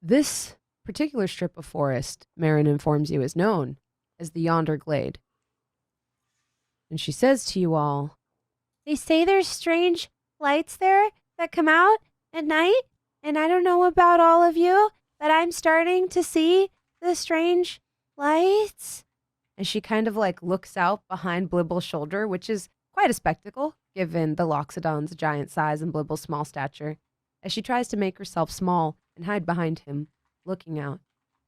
This particular strip of forest, Marin informs you, is known as the Yonder Glade. And she says to you all, They say there's strange lights there that come out at night, and I don't know about all of you, but I'm starting to see the strange lights. and she kind of like looks out behind Blibble's shoulder, which is quite a spectacle given the Loxodon's giant size and Blibble's small stature, as she tries to make herself small and hide behind him, looking out.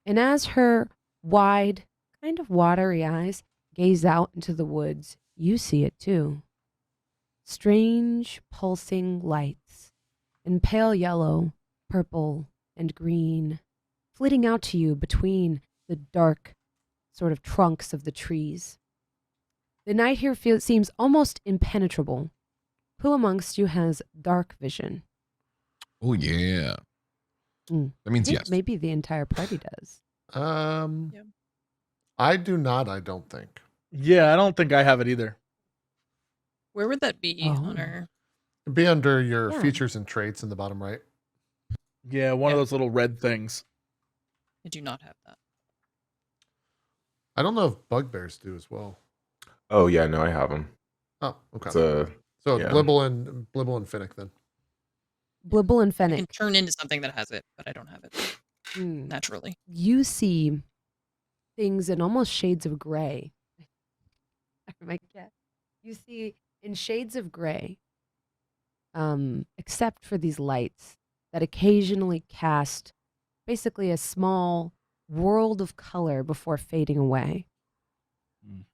And as her wide, kind of watery eyes gaze out into the woods, you see it too. Strange, pulsing lights in pale yellow, purple, and green, flitting out to you between the dark sort of trunks of the trees. The night here seems almost impenetrable. Who amongst you has dark vision? Oh yeah. Mm. That means I think yes. maybe the entire party does. Yeah. I do not, I don't think. Yeah, I don't think I have it either. Where would that be Oh. on our? It'd be under your Yeah. features and traits in the bottom right. Yeah, one of Yeah. those little red things. I do not have that. I don't know if Bugbears do as well. Oh yeah, no, I have them. Oh, okay. It's a So yeah. Blibble and Finnick then. Blibble and I can Fennec, turn into something that has it, but I don't have it mm, naturally. you see things in almost shades of gray. I might get. You see in shades of gray, except for these lights that occasionally cast basically a small world of color before fading away. Mm.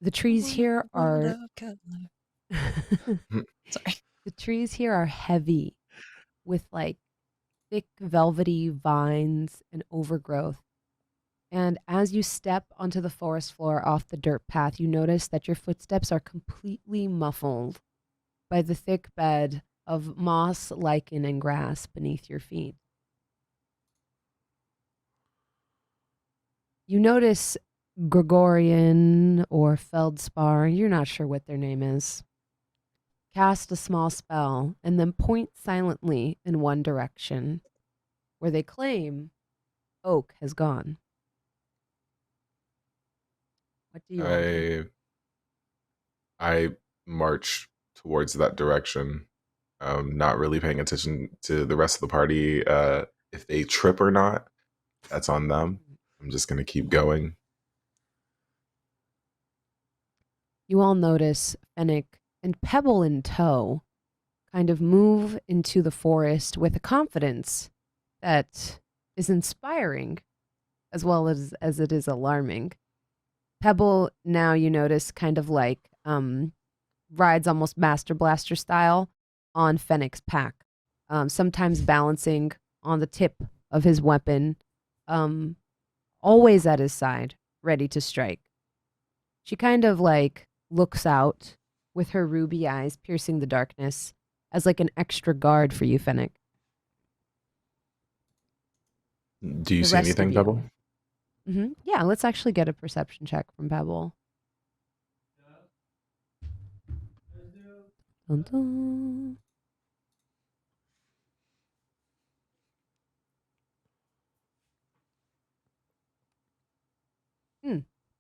The trees here are Sorry. the trees here are heavy with like thick velvety vines and overgrowth. And as you step onto the forest floor off the dirt path, you notice that your footsteps are completely muffled by the thick bed of moss, lichen, and grass beneath your feet. You notice Gregorian or Feldspar, you're not sure what their name is, cast a small spell and then point silently in one direction, where they claim Oak has gone. What do you all do? I march towards that direction, not really paying attention to the rest of the party. If they trip or not, that's on them. I'm just gonna keep going. You all notice Fennec and Pebble in tow kind of move into the forest with a confidence that is inspiring as well as it is alarming. Pebble, now you notice, kind of like rides almost Master Blaster style on Fennec's pack, sometimes balancing on the tip of his weapon, always at his side, ready to strike. She kind of like looks out with her ruby eyes piercing the darkness as like an extra guard for you, Fennec. Do you The see rest of anything, you. Pebble? Yeah, let's actually get a perception check from Pebble. Dun, dun.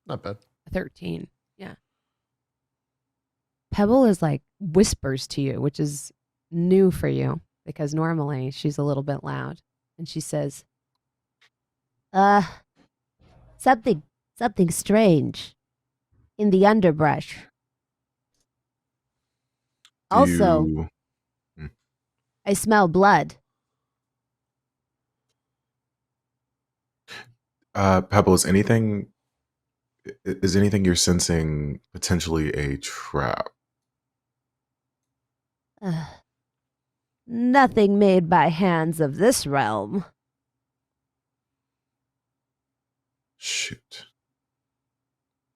Not bad. 13. Yeah. Pebble is like whispers to you, which is new for you because normally she's a little bit loud. And she says, Something strange in the underbrush. Also, Do- I smell blood. Pebble, is anything you're sensing potentially a trap? Nothing made by hands of this realm. Shoot.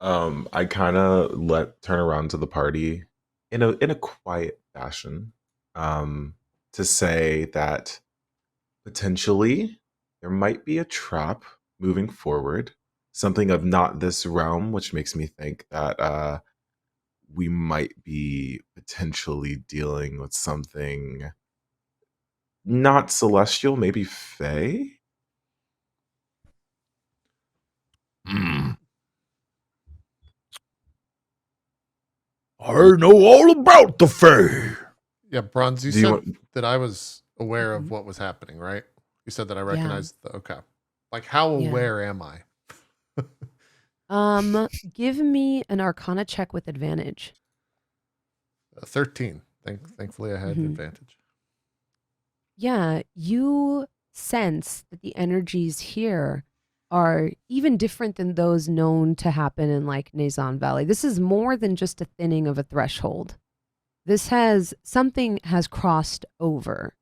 I kind of turn around to the party in a quiet fashion, to say that potentially there might be a trap moving forward, something of not this realm, which makes me think that we might be potentially dealing with something not celestial, maybe fae. I know all about the Fae. Yeah, Bronze, you Do you said want- that I was aware Mhm. of what was happening, right? You said that I Yeah. recognized the okay. Like, how Yeah. aware am I? Give me an Arcana check with advantage. 13. Thankfully, I had Mhm. advantage. Yeah, you sense that the energies here are even different than those known to happen in like Nazan Valley. This is more than just a thinning of a threshold. Something has crossed over.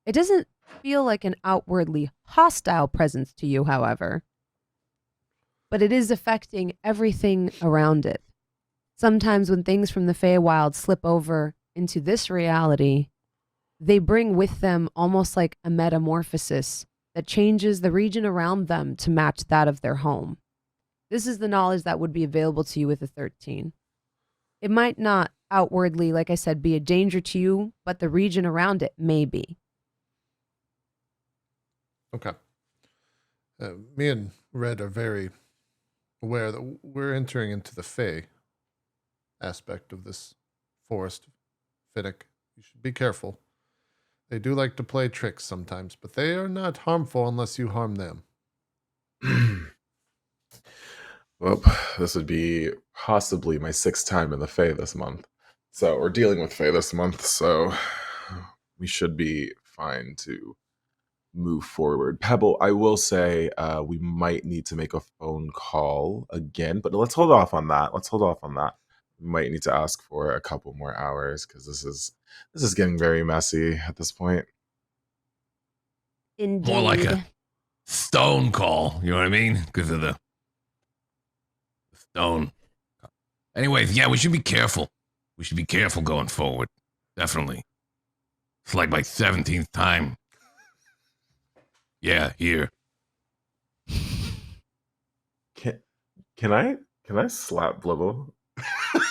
It doesn't feel like an outwardly hostile presence to you, however, but it is affecting everything around it. Sometimes when things from the Feywild slip over into this reality, they bring with them almost like a metamorphosis that changes the region around them to match that of their home. This is the knowledge that would be available to you with a 13. It might not outwardly, like I said, be a danger to you, but the region around it may be. Okay. Me and Red are very aware that we're entering into the Fae aspect of this forest. Finnick, you should be careful. They do like to play tricks sometimes, but they are not harmful unless you harm them. Well, this would be possibly my 6th time in the Fae this month. So we're dealing with Fae this month, so we should be fine to move forward. Pebble, I will say we might need to make a phone call again, but let's hold off on that. We might need to ask for a couple more hours because this is getting very messy at this point. Indeed. More like a stone call. You know what I mean? Because of the stone. Anyways, yeah, we should be careful. We should be careful going forward. Definitely. It's like my 17th time. Yeah, here. Can I slap Blibble?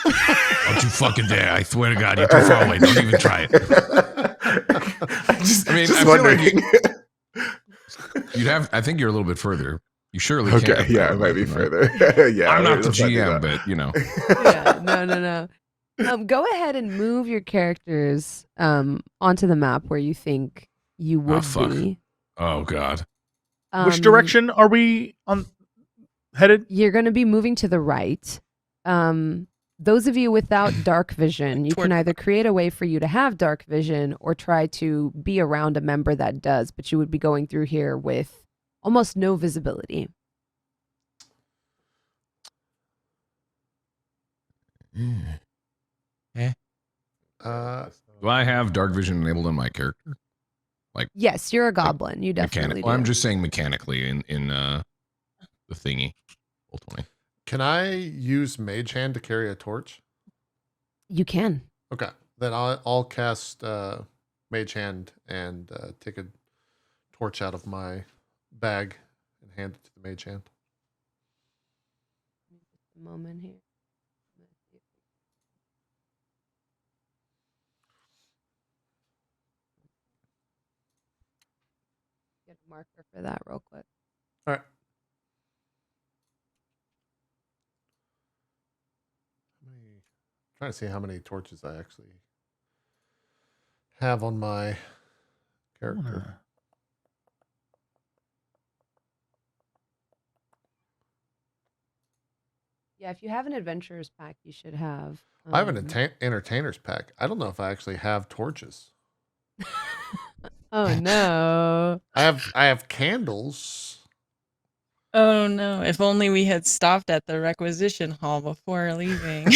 Don't you fucking dare. I swear to God, you're too far away. Don't even try it. I feel like wondering. I think you're a little bit further. You surely Okay, can. yeah, it might be further. Yeah, I'm not the let's do GM, that. but you know. Yeah, no. Go ahead and move your characters onto the map where you think you would fuck. be. Oh God. Which direction are we headed? You're going to be moving to the right. Those of you without dark vision, you can either create a way for you to have dark vision or try to be around a member that does, but you would be going through here with almost no visibility. Do I have dark vision enabled in my character? Yes, you're a goblin. You definitely do. Well, I'm just saying mechanically in the thingy. Ultimately. Can I use Mage Hand to carry a torch? You can. Okay. Then I'll cast Mage Hand and take a torch out of my bag and hand it to the Mage Hand. A moment here. Get a marker for that real quick. All right. Trying to see how many torches I actually have on my character. Yeah, if you have an adventurer's pack, you should have. I have an entertainer's pack. I don't know if I actually have torches. Oh no! I have candles. Oh no, if only we had stopped at the requisition hall before leaving.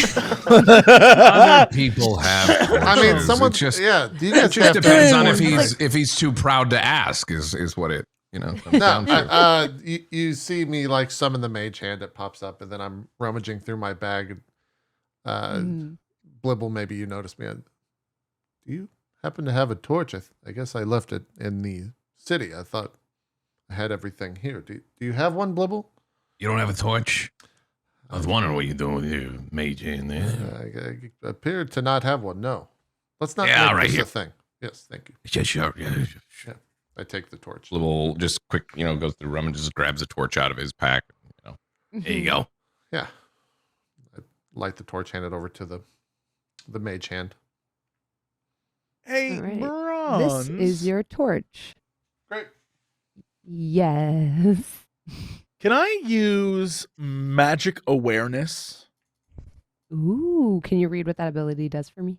Other people have torches. I mean, someone It just, yeah. Do you it guys just have depends on torches? if he's too proud to ask. Is what it. You know, I'm No, down for it. you see me like summon the mage hand. It pops up, and then I'm rummaging through my bag. Mhm. Blibble, maybe you noticed me. Do you happen to have a torch? I guess I left it in the city. I thought I had everything here. Do you have one, Blibble? You don't have a torch? I was wondering what you're doing with your mage in there. I appeared to not have one. No. Let's not Yeah, make right this here. a thing. Yes, thank you. Yeah, sure. Yeah. Yeah, I take the torch. Little, just quick, goes through rum and just grabs a torch out of his pack. There you go. Yeah. I light the torch, hand it over to the mage hand. Hey, All right. Bronze. This is your torch. Great. Yes. Can I use magic awareness? Ooh, can you read what that ability does for me?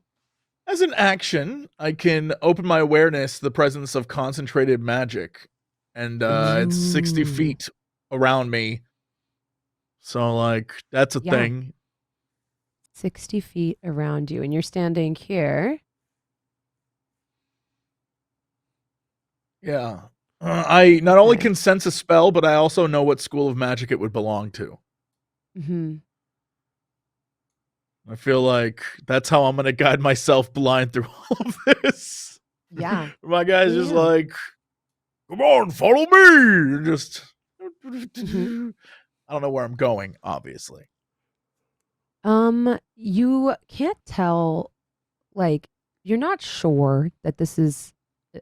As an action, I can open my awareness to the presence of concentrated magic. And it's 60 Ooh. feet around me. So, like, that's a Yeah. thing. 60 feet around you, and you're standing here. Yeah. I not only Okay. can sense a spell, but I also know what school of magic it would belong to. Hmm. I feel like that's how I'm going to guide myself blind through all of this. Yeah. My guy's just Yeah. like, come on, follow me. And just, Mhm. I don't know where I'm going, obviously. You can't tell, like, you're not sure that this is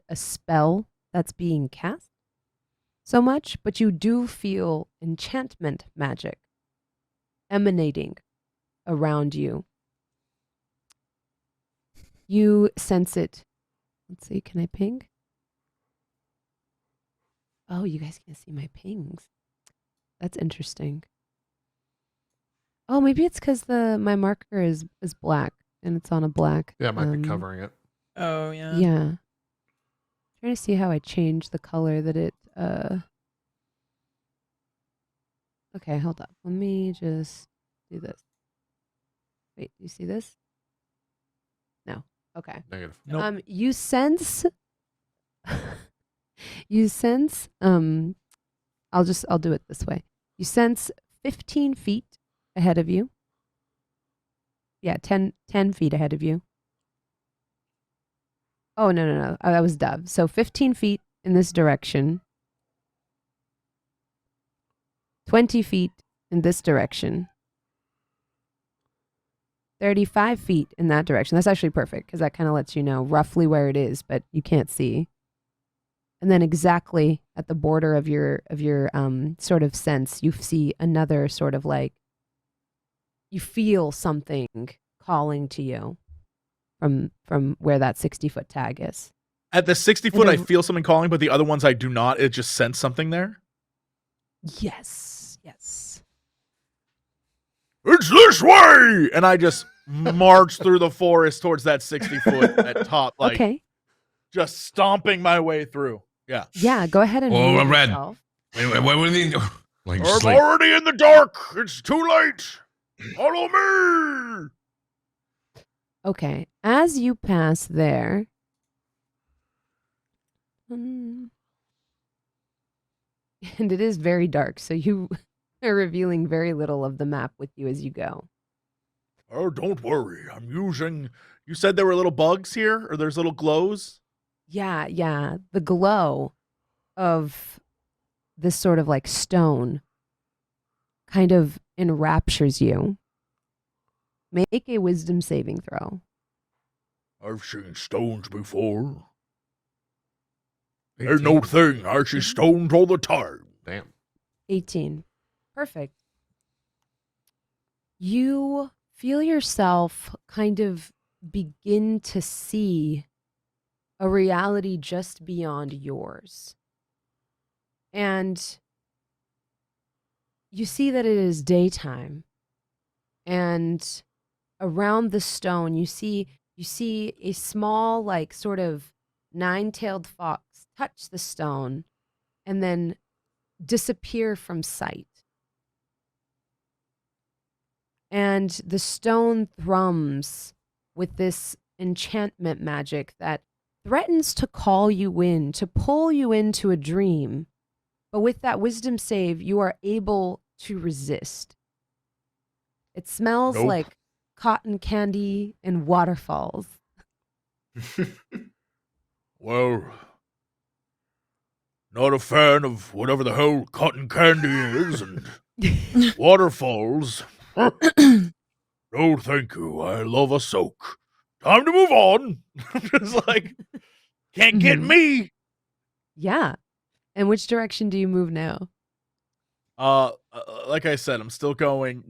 a spell that's being cast so much, but you do feel enchantment magic emanating around you. You sense it. Let's see, can I ping? Oh, you guys can't see my pings. That's interesting. Oh, maybe it's because my marker is black and it's on a black. Yeah, it might be covering it. Oh, yeah. Yeah. Trying to see how I change the color that it Okay, hold up. Let me just do this. Wait, do you see this? No. Okay. Negative. Nope. You sense you sense I'll do it this way. You sense 15 feet ahead of you. Yeah, 10 feet ahead of you. Oh, no. That was Dove. So 15 feet in this direction. 20 feet in this direction. 35 feet in that direction. That's actually perfect because that kind of lets you know roughly where it is, but you can't see. And then exactly at the border of your sort of sense, you see another sort of like, you feel something calling to you from where that 60-foot tag is. At the 60 foot, I then- feel something calling, but the other ones I do not. It just sense something there. Yes. It's this way! And I just march through the forest towards that 60 foot at top, like Okay. just stomping my way through. Yeah. Yeah, go ahead and Oh, move Red. yourself. Wait, what were they? Like, I'm just like, already in the dark. It's too late. Follow me. Okay. As you pass there, and it is very dark, so you are revealing very little of the map with you as you go. Oh, don't worry. I'm using. You said there were little bugs here, or there's little glows. Yeah. The glow of this sort of like stone kind of enraptures you. Make a wisdom saving throw. I've seen stones before. 18. There's no thing. I see stones all the time. Damn. 18. Perfect. You feel yourself kind of begin to see a reality just beyond yours. And you see that it is daytime. And around the stone, you see a small, like, sort of nine-tailed fox touch the stone and then disappear from sight. And the stone thrums with this enchantment magic that threatens to call you in, to pull you into a dream But with that wisdom save, you are able to resist. It smells Nope. like cotton candy and waterfalls. Well, not a fan of whatever the hell cotton candy is and waterfalls. No, thank you. I love a soak. Time to move on. Just like, can't get Mhm. me. Yeah. And which direction do you move now? Like I said, I'm still going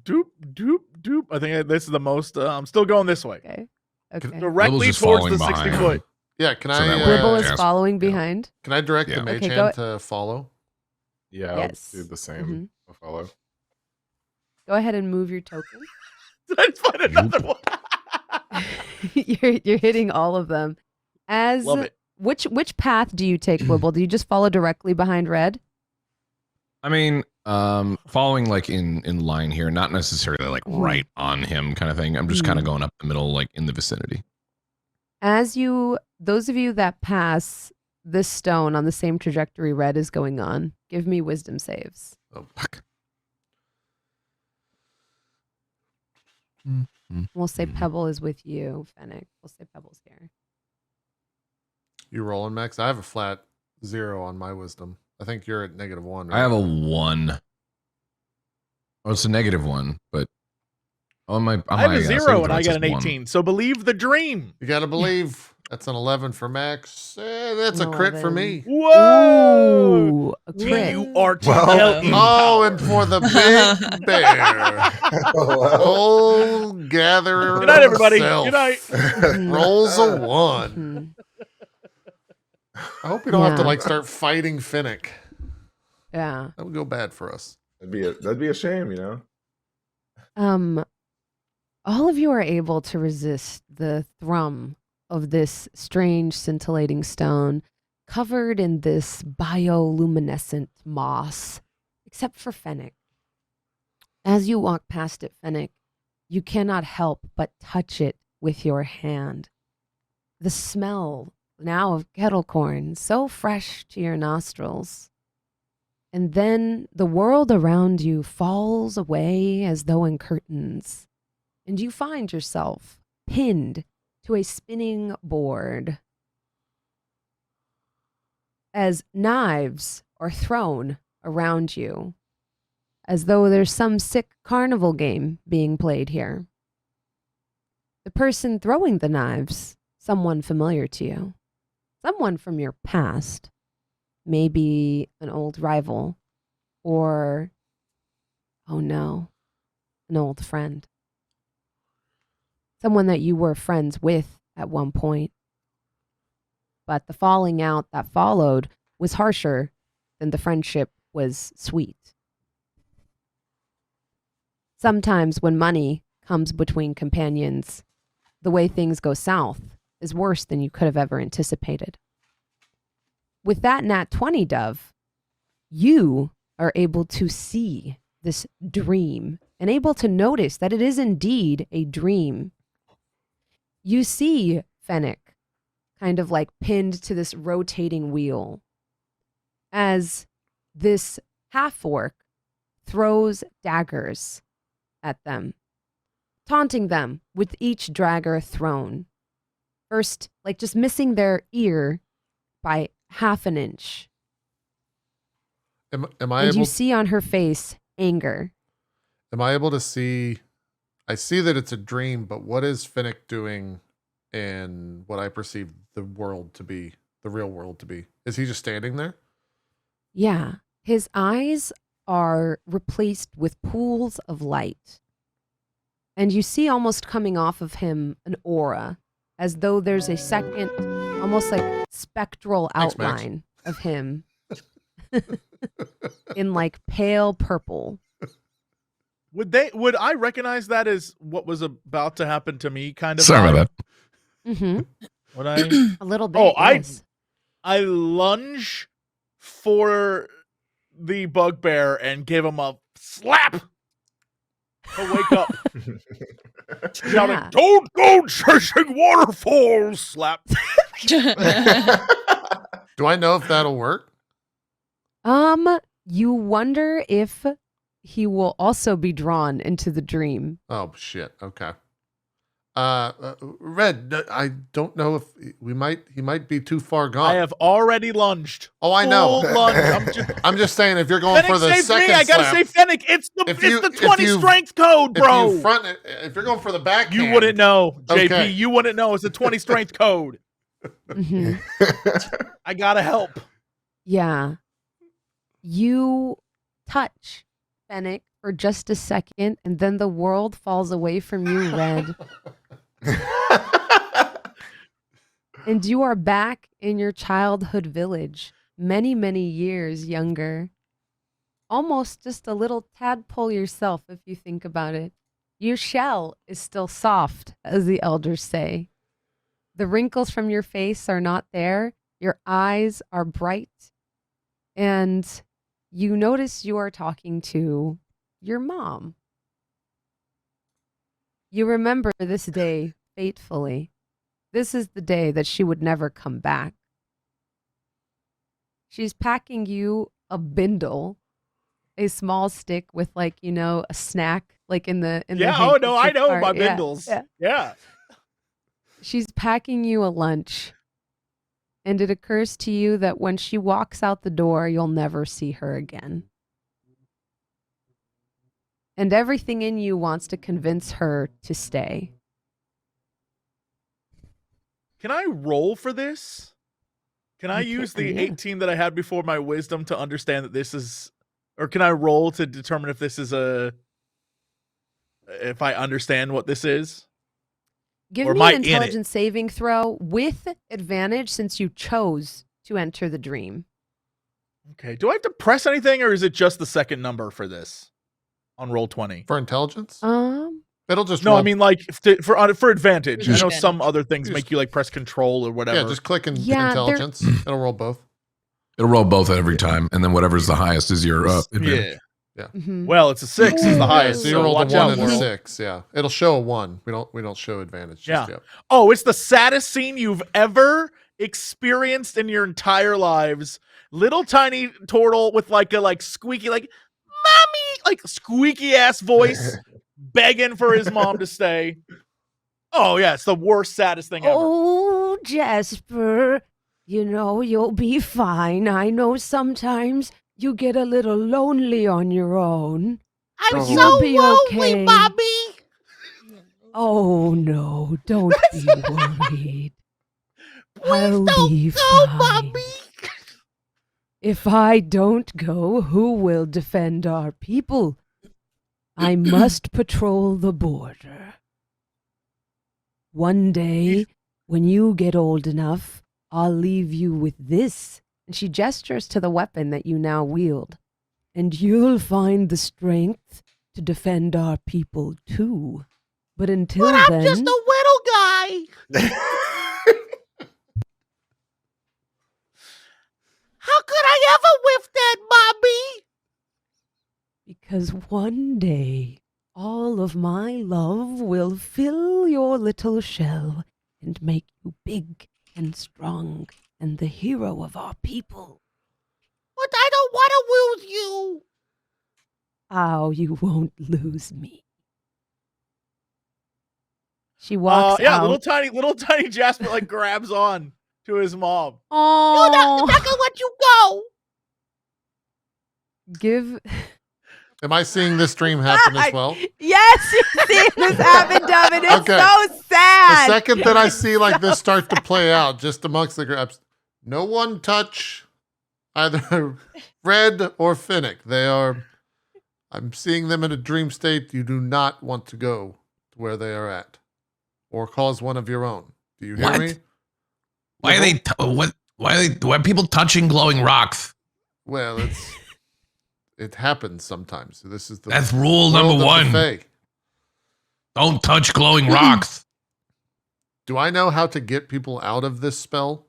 doop, doop, doop. I think this is the most, I'm still going this way. Okay. Okay. Directly just towards following the 60 behind. foot. Yeah, can So that I way- Blibble is Jasper. following Yeah. behind. can I direct Yeah. the mage Okay, hand go- to follow? Yeah, I'll Yes. do the same. Mhm. I'll follow. Go ahead and move your token. Did I just find another one? you're hitting all of them. As Love it. which path do you take, Blibble? Do you just follow directly behind Red? I mean, following like in line here, not necessarily like right on him kind of thing. I'm just kind of going up the middle, like in the vicinity. As you, those of you that pass this stone on the same trajectory Red is going on, give me wisdom saves. Oh, Fuck. We'll say Pebble is with you, Fennec. We'll say Pebble's here. you rolling, Max? I have a flat 0 on my wisdom. I think you're at -1. Right? I have a 1. Oh, it's a -1, but oh my! I have a 0 and I got an 18. So believe the dream. You gotta believe. That's an 11 for Max. That's a crit for 11. me. Whoa! Ooh, a crit. T-U-R-T-L-E. Oh, and for the big bear. Oh, gatherer. Good night, everybody. himself Good night. Rolls a 1. Mhm. I hope we don't have to Yeah. like start fighting Finnick. Yeah. That would go bad for us. That'd be a shame, you know. All of you are able to resist the thrum of this strange scintillating stone covered in this bioluminescent moss, except for Fennec. As you walk past it, Fennec, you cannot help but touch it with your hand. The smell now of kettle corn, so fresh to your nostrils. And then the world around you falls away as though in curtains, and you find yourself pinned to a spinning board as knives are thrown around you, as though there's some sick carnival game being played here. The person throwing the knives, someone familiar to you, someone from your past, maybe an old rival, or, oh no, an old friend. Someone that you were friends with at one point. But the falling out that followed was harsher than the friendship was sweet. Sometimes when money comes between companions, the way things go south is worse than you could have ever anticipated. With that nat 20, Dove, you are able to see this dream and able to notice that it is indeed a dream. You see Fennec kind of like pinned to this rotating wheel as this half-orc throws daggers at them, taunting them with each dagger thrown. First, like just missing their ear by half an inch. Am I And able? you see on her face anger. Am I able to see? I see that it's a dream, but what is Finnick doing in what I perceive the world to be, the real world to be? Is he just standing there? Yeah, his eyes are replaced with pools of light. And you see almost coming off of him an aura, as though there's a second, almost like spectral Thanks, Max. outline of him in like pale purple. Would I recognize that as what was about to happen to me kind of? Sorry vibe? about Mm-hmm. Would I? A little bit. Oh, yes. I lunge for the bugbear and give him a slap to wake up, shouting, Yeah. "Don't go chasing waterfalls!" Slap. Do I know if that'll work? You wonder if he will also be drawn into the dream. Oh shit. Okay. Red, I don't know if he might be too far gone. I have already lunged. Oh, I know. Full lunge. I'm just saying, if you're going Fennec for the saved second me. I gotta slap, say Fennec. It's the 20 strength code, bro. if you're going for the backhand, You wouldn't know, JP. Okay. You wouldn't know. It's a 20 strength code. Mhm. I gotta help. Yeah. You touch Fennec for just a second, and then the world falls away from you, Red. And you are back in your childhood village, many, many years younger. Almost just a little tadpole yourself, if you think about it. Your shell is still soft, as the elders say. The wrinkles from your face are not there. Your eyes are bright. And you notice you are talking to your mom. You remember this day fatefully. This is the day that she would never come back. She's packing you a bindle, a small stick with, like, you know, a snack, like in the Yeah. Oh no, I handkerchief know part. my Yeah, bindles. yeah. Yeah. She's packing you a lunch. And it occurs to you that when she walks out the door, you'll never see her again. And everything in you wants to convince her to stay. Can I roll for this? Can I You use can, the yeah. 18 that I had before my wisdom to understand that this is, or can I roll to determine if this is if I understand what this is? Give Or me am I an in it? intelligence saving throw with advantage since you chose to enter the dream. Okay. Do I have to press anything, or is it just the second number for this on roll 20? for intelligence, Um, it'll just No, roll. I mean like for advantage. I know Advantage. some other things Just- make you like press control or whatever. yeah, just click in Yeah, there- intelligence. It'll roll both. It'll roll both every time, and then whatever's the highest is your advantage. yeah. mhm. Well, it's a 6 is the Yeah, highest. So you So rolled watch a 1 out, and a world. 6. Yeah, it'll show a 1. We don't show advantage just Yeah. yet. Oh, it's the saddest scene you've ever experienced in your entire lives. Little tiny turtle with like a squeaky, like, mommy, like squeaky ass voice begging for his mom to stay. Oh yeah, it's the worst, saddest thing ever. Oh, Jasper, you know, you'll be fine. I know sometimes you get a little lonely on your own. I'm But you'll be okay. Bobby. Oh, no, don't be worried. I'll be fine. If I don't go, who will defend our people? I must patrol the border. One day, when you get old enough, I'll leave you with this. And she gestures to the weapon that you now wield. And you'll find the strength to defend our people too. But until then, little guy. How could I ever whiff that, Bobby? because one day all of my love will fill your little shell and make you big and strong and the hero of our people. But I don't want to lose you. Oh, you won't lose me. She walks Yeah, out. little tiny Jasper like grabs on to his mom. Oh, I'm not gonna let you go. give. Am I seeing this dream happen as well? Yes, you see this happen, Devin. It's Okay. so The sad. second that I see like this start to play out just amongst the grabs, no one touch either Red or Finnick. I'm seeing them in a dream state. You do not want to go to where they are at or cause one of your own. Do you hear What? me? Why are they? Why are people touching glowing rocks? Well, it happens sometimes. This is the That's rule world number of the one. Fae. Don't touch glowing rocks. Do I know how to get people out of this spell?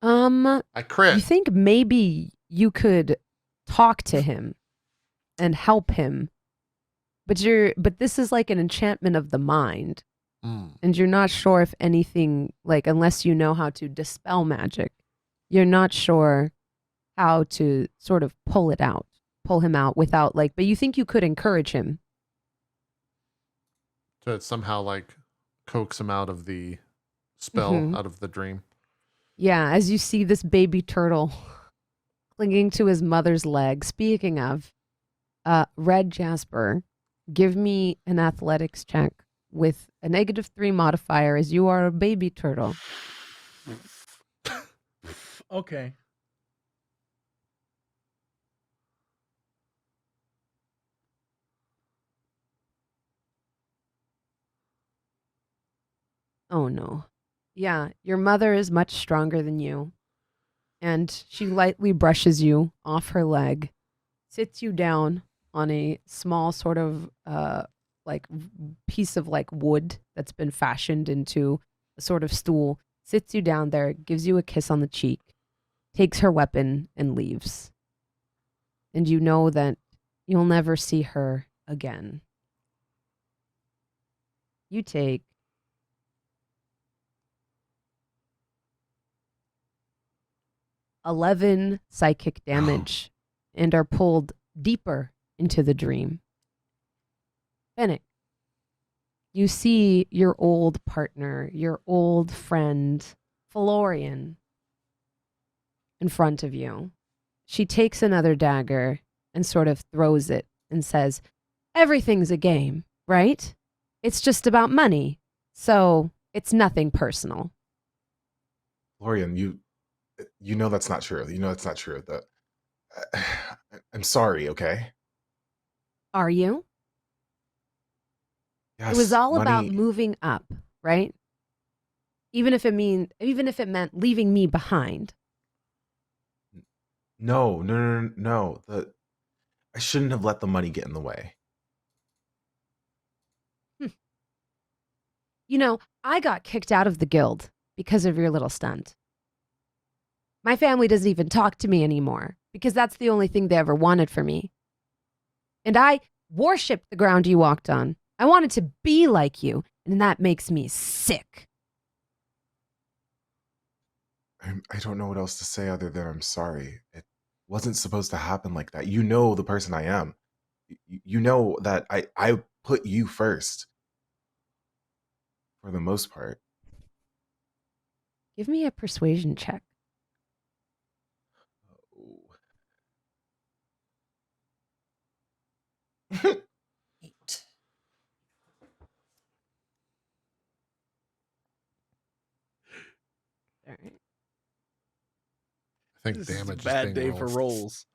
I You crit. think maybe you could talk to him and help him, but this is like an enchantment of the mind, and you're not sure if anything, like, unless you know how to dispel magic, you're not sure how to sort of pull him out without like, but you think you could encourage him. To somehow like coax him out of the spell, Mhm. out of the dream. Yeah, as you see this baby turtle clinging to his mother's leg. Speaking of, Red Jasper, give me an athletics check with a -3 modifier as you are a baby turtle. Okay. Oh no. Yeah, your mother is much stronger than you. And she lightly brushes you off her leg, sits you down on a small sort of like piece of like wood that's been fashioned into a sort of stool, sits you down there, gives you a kiss on the cheek, takes her weapon and leaves. And you know that you'll never see her again. You take 11 psychic damage and are pulled deeper into the dream. Fennec, you see your old partner, your old friend, Florian, in front of you. She takes another dagger and sort of throws it and says, "Everything's a game, right? It's just about money. So it's nothing personal." Florian, you know that's not true. You know that's not true. I'm sorry, okay? Are you? Yes, It was all about money. moving up, right? Even if it meant leaving me behind. No. I shouldn't have let the money get in the way. You know, I got kicked out of the guild because of your little stunt. My family doesn't even talk to me anymore because that's the only thing they ever wanted for me. And I worshipped the ground you walked on. I wanted to be like you, and that makes me sick. I don't know what else to say other than I'm sorry. It wasn't supposed to happen like that. You know the person I am. You know that I put you first. For the most part. Give me a persuasion check. Eight. All right. I think This is a damage bad is day being for rolled. rolls.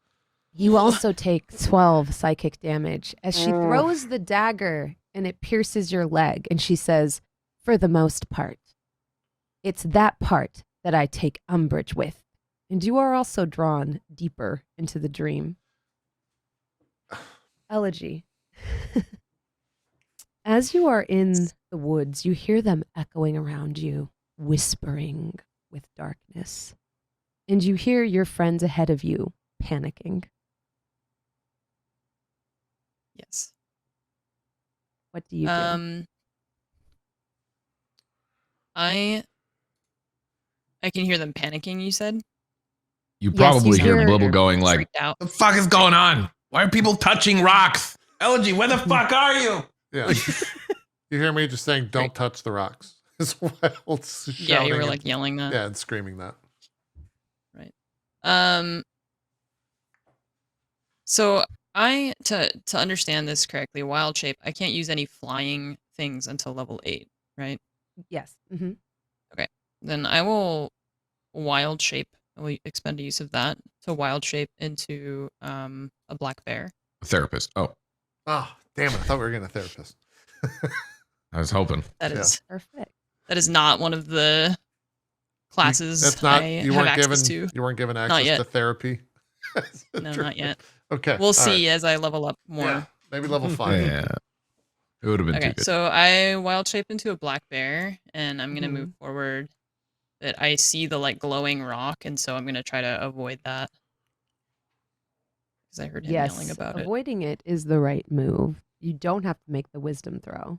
You also take 12 psychic damage as she throws the dagger and it pierces your leg. And she says, "For the most part, it's that part that I take umbrage with." And you are also drawn deeper into the dream. Elegy. As you are in the woods, you hear them echoing around you, whispering with darkness. And you hear your friends ahead of you panicking. Yes. What do you do? I can hear them panicking, you said? You Yes, probably you hear hear- Blibble going like, Freaked out. The fuck is going on? Why are people touching rocks? Elegy, where the fuck are you? Yeah. You hear me just saying, "Don't touch the rocks." As well, Yeah, you were shouting like and- yelling that. Yeah, and screaming that. Right. So to understand this correctly, wild shape, I can't use any flying things until level 8, right? Yes. Mm-hmm. Then I will wild shape. I will expend a use of that to wild shape into a black bear. therapist. Oh, Oh, damn it. I thought we were getting a therapist. I was hoping. That Yeah. is Perfect. that is not one of the classes That's not, I you have weren't access given, to. you weren't given Not access yet. to therapy. No, not yet. Okay. We'll all see right. as I level up more. Yeah, maybe level 5. Yeah. It would have been Okay, too good. so I wild shape into a black bear, and I'm gonna Mm-hmm. move forward. But I see the like glowing rock, and so I'm gonna try to avoid that because I heard him yelling Yes, about it. avoiding it is the right move. You don't have to make the wisdom throw.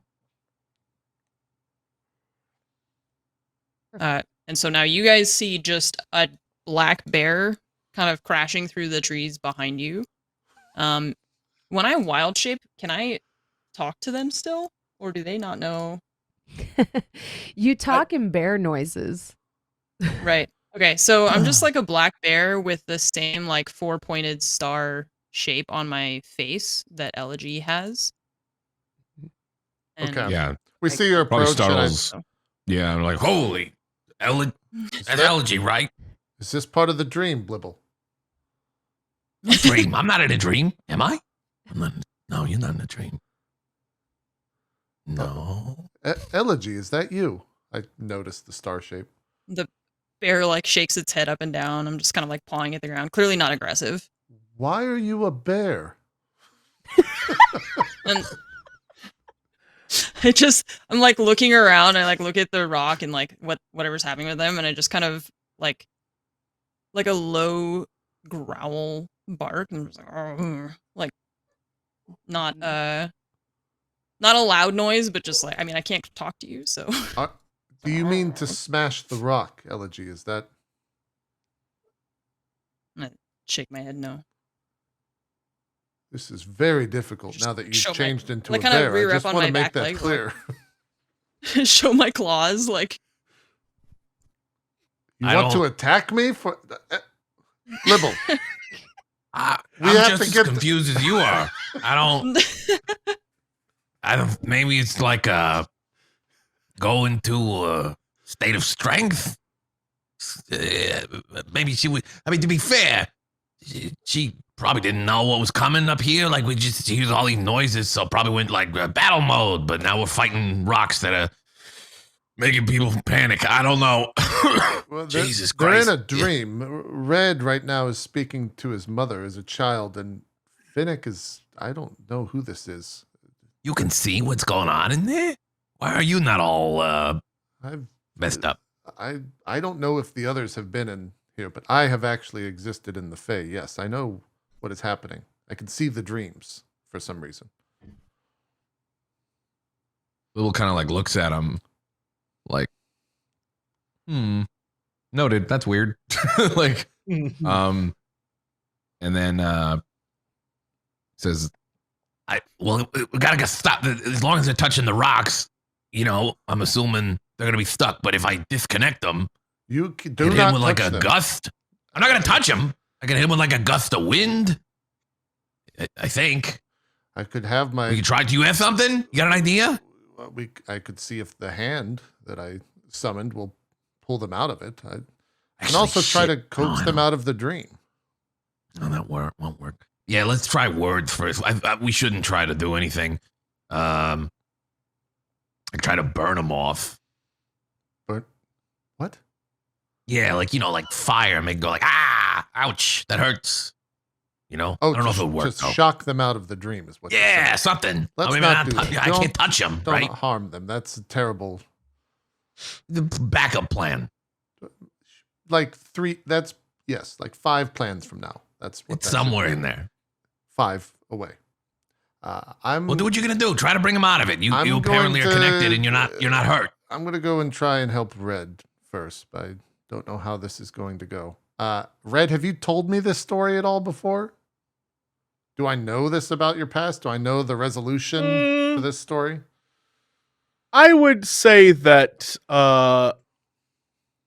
And so now you guys see just a black bear kind of crashing through the trees behind you. When I wild shape, can I talk to them still, or do they not know? You talk in bear noises. Right. Okay, so I'm just like a black bear with the same like 4-pointed star shape on my face that Elegy has. And Okay. Yeah, We see your probably approach. And startles. Yeah, I'm like, holy, that's that- Elegy, right? is this part of the dream, Blibble? A dream. I'm not in a dream, am I? I'm not. No, you're not in a dream. No. Elegy, is that you? I noticed the star shape. the bear like shakes its head up and down. I'm just kind of like pawing at the ground, clearly not aggressive. Why are you a bear? And I'm like looking around. I like look at the rock and like whatever's happening with them, and I just kind of like a low growl bark, and I'm just like, "Argh," like not a loud noise, but just like, I mean, I can't talk to you, so. Do you mean to smash the rock, Elegy? Is that... I'm gonna shake my head no. This is very difficult Just now that show you've my- changed into like, a kinda bear. I rear just up on want to my make back that leg, like- clear. Show my claws, like. You I want to don't- attack me for... Libble. We I'm have just to as get the- confused as you are. I don't. Maybe it's like go into a state of strength. Maybe she would. I mean, to be fair, she probably didn't know what was coming up here. Like we just hears all these noises, so probably went like battle mode. But now we're fighting rocks that are making people panic. I don't know. Well, Jesus they're Christ! in a dream. Red right now is speaking to his mother as a child, and Finnick is... I don't know who this is. You can see what's going on in there. Why are you not all I've messed up? I don't know if the others have been in here, but I have actually existed in the Fae. Yes, I know what is happening. I can see the dreams for some reason. Little kind of like looks at him, like, noted. That's weird. Like, and then says, Well, we gotta stop. As long as they're touching the rocks, I'm assuming they're gonna be stuck. But if I disconnect them, You do hit not him with like touch a them. gust. I'm not gonna touch him. I can hit him with like a gust of wind. I think I could have my... we can try. Do you have something? You got an idea? I could see if the hand that I summoned will pull them out of it. I can Actually, also try to shit. coax No, I them don't- out of the dream. No, that won't work. Yeah, let's try words first. We shouldn't try to do anything. I try to burn them off. But what? Yeah, like fire. Make it go like ouch, that hurts. I don't know if it'll work. Just though. shock them out of the dream is what. you're Yeah, saying. something. Let's I mean, not do that. I can't touch them, Don't right? harm them. That's a terrible. The backup plan. Like 3. That's yes. Like 5 plans from now. That's what. It's that should somewhere be. in there. 5 away. I'm. Well, do what you're gonna do. Try to bring them out of it. You I'm apparently going are connected, to- and you're not hurt. I'm gonna go and try and help Red first, but I don't know how this is going to go. Red, have you told me this story at all before? Do I know this about your past? Do I know the resolution for this story? I would say that I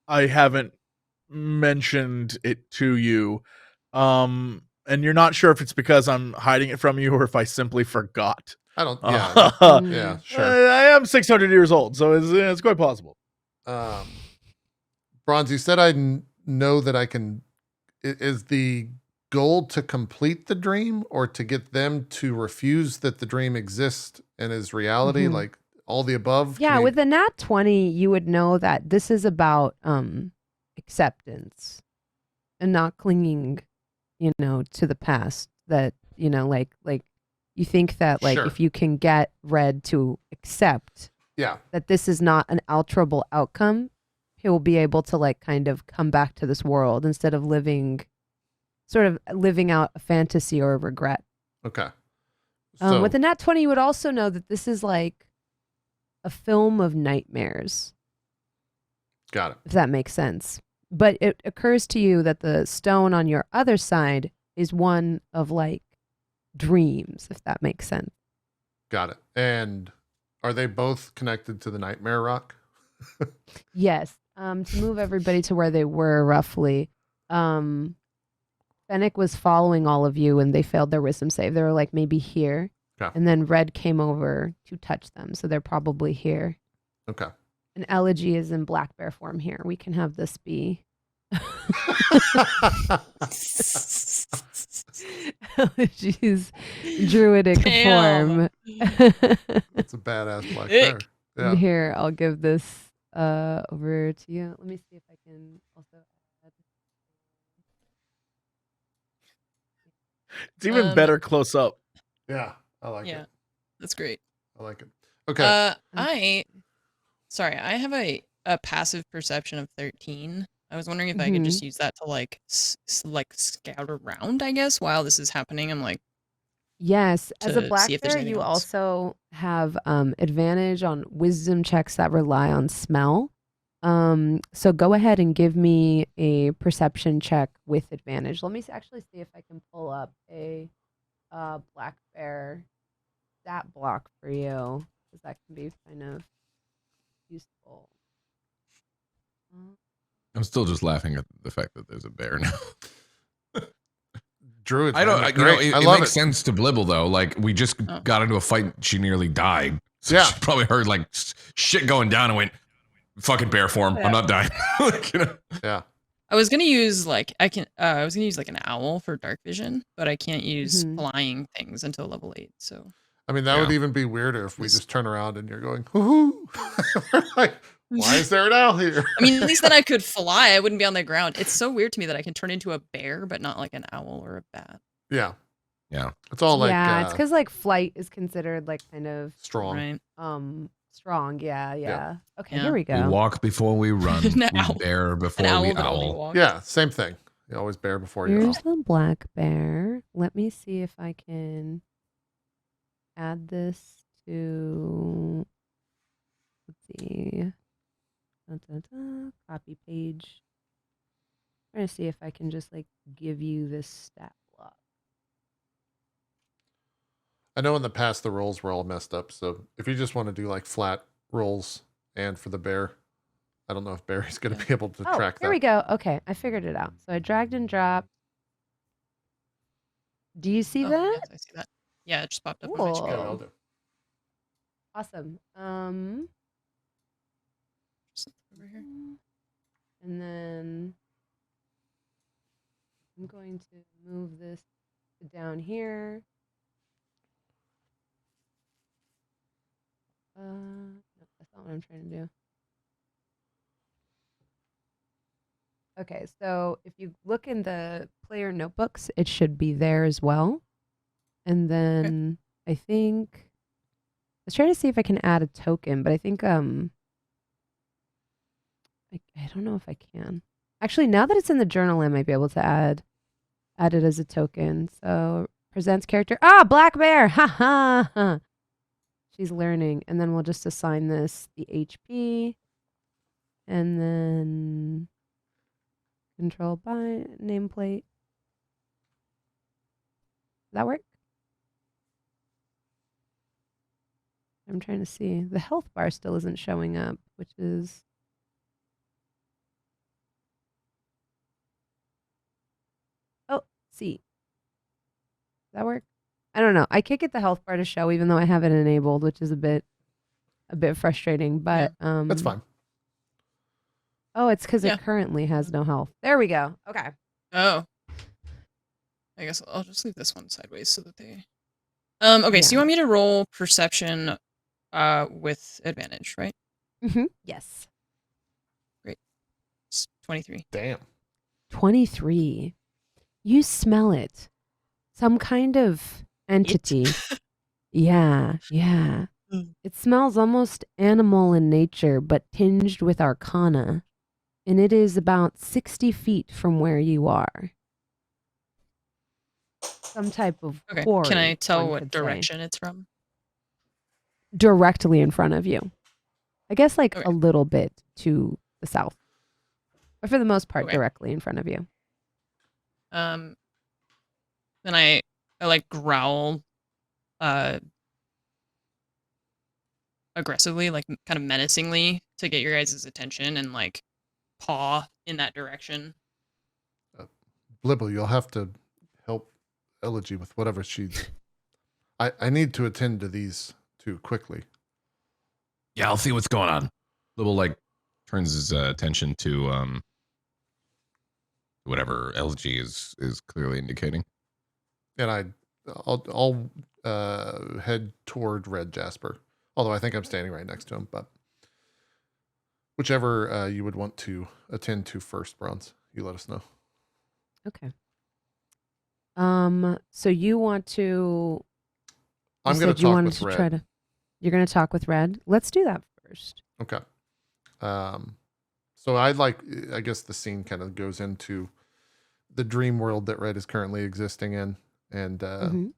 haven't mentioned it to you. And you're not sure if it's because I'm hiding it from you or if I simply forgot. I don't. Yeah. Yeah. Sure. I am 600 years old, so it's quite possible. Bronze, you said know that I can. Is the goal to complete the dream or to get them to refuse that the dream exists and is reality? Mhm. Like all the above? Yeah, Can you- with the nat 20, you would know that this is about acceptance and not clinging, to the past. That, like you think that like Sure. if you can get Red to accept Yeah. that this is not an alterable outcome, he will be able to like kind of come back to this world instead of living out a fantasy or a regret. Okay. With the nat 20, you would also know that this is like a film of nightmares, Got it. if that makes sense. but it occurs to you that the stone on your other side is one of like dreams, if that makes sense. Got it. And are they both connected to the Nightmare Rock? Yes. To move everybody to where they were roughly. Fennec was following all of you and they failed their wisdom save. They were like maybe here. Okay. And then Red came over to touch them. So they're probably here. Okay. And Elegy is in black bear form here. We can have this be. Elegy's druidic Damn. form. It's a badass black Ick. bear. Yeah. Here, I'll give this over to you. Let me see if I can also add. It's even better close up. Yeah. I like Yeah, it. that's great. I like it. Okay. I have a passive perception of 13. I was wondering if I could Mhm. just use that to like like scout around, I guess, while this is happening. I'm like, Yes, as a to black see if there's bear, anything you else. also have advantage on wisdom checks that rely on smell. So go ahead and give me a perception check with advantage. Let me actually see if I can pull up a black bear stat block for you, because that can be kind of useful. I'm still just laughing at the fact that there's a bear now. Druids. I don't. man, You know, great. I it love makes it. sense to Blibble though. Like we just Oh. got into a fight. She nearly died. So Yeah. she probably heard like shit going down and went, "Fucking bear form. Yeah. I'm not dying." Like, you know? Yeah. I was gonna use like I was gonna use like an owl for dark vision, but I can't use Mhm. flying things until level 8. So I mean, that Yeah. would even be weirder if we Yes. just turn around and you're going, whoo. We're like, why is there an owl here? I mean, at least then I could fly. I wouldn't be on the ground. It's so weird to me that I can turn into a bear, but not like an owl or a bat. Yeah. Yeah. It's all like yeah, it's because like flight is considered like kind of strong. Right? strong. Yeah. Okay, Yeah. here we We go. walk before we run. An We owl. bear An before owl we that only owl. walks. Yeah, same thing. You always bear before you Here's owl. the black bear. Let me see if I can add this to. Let's see. Copy page. Trying to see if I can just like give you this stat block. I know in the past the rolls were all messed up, so if you just want to do like flat rolls and for the bear, I don't know if Barry's going to be able to track Here that. we go. Okay, I figured it out. So I dragged and dropped. Do you see Oh, that? yes, I see that. Yeah, it just popped up on my Cool. screen. Yeah, I'll do. Awesome. Just over here. And then I'm going to move this to down here. No, that's not what I'm trying to do. Okay, so if you look in the player notebooks, it should be there as well. And then I think I was trying to see if I can add a token, but I think I don't know if I can. Actually, now that it's in the journal, I might be able to add it as a token. So presents character. Black bear. Ha ha ha. She's learning, and then we'll just assign this the HP, and then control by nameplate. Does that work? I'm trying to see. The health bar still isn't showing up, which is see. Does that work? I don't know. I can't get the health bar to show even though I have it enabled, which is a bit frustrating, but That's fine. Oh, it's because Yeah. it currently has no health. There we go. Okay. Oh. I guess I'll just leave this one sideways so that they. Okay, so you Yeah. want me to roll perception, with advantage, right? Yes. It's 23. Damn. 23. You smell it. Some kind of entity. Yeah. Mm. It smells almost animal in nature, but tinged with arcana. And it is about 60 feet from where you are. Some type of Okay. quarry, Can I tell one what could say. direction it's from? Directly in front of you. I guess like Okay. a little bit to the south. but for the most part, Okay. directly in front of you. Then I like growl, aggressively, like kind of menacingly, to get your guys' attention and like paw in that direction. Blibble, you'll have to help Elegy with whatever she's. I need to attend to these two quickly. Yeah, I'll see what's going on. Little like turns his attention to whatever Elegy is clearly indicating. And I'll head toward Red Jasper. Although I think I'm standing right next to him, but whichever you would want to attend to first, Bronze, you let us know. Okay. So you want to? I'm going to talk with Red. You're going to talk with Red. Let's do that first. Okay. So I guess the scene kind of goes into the dream world that Red is currently existing in. And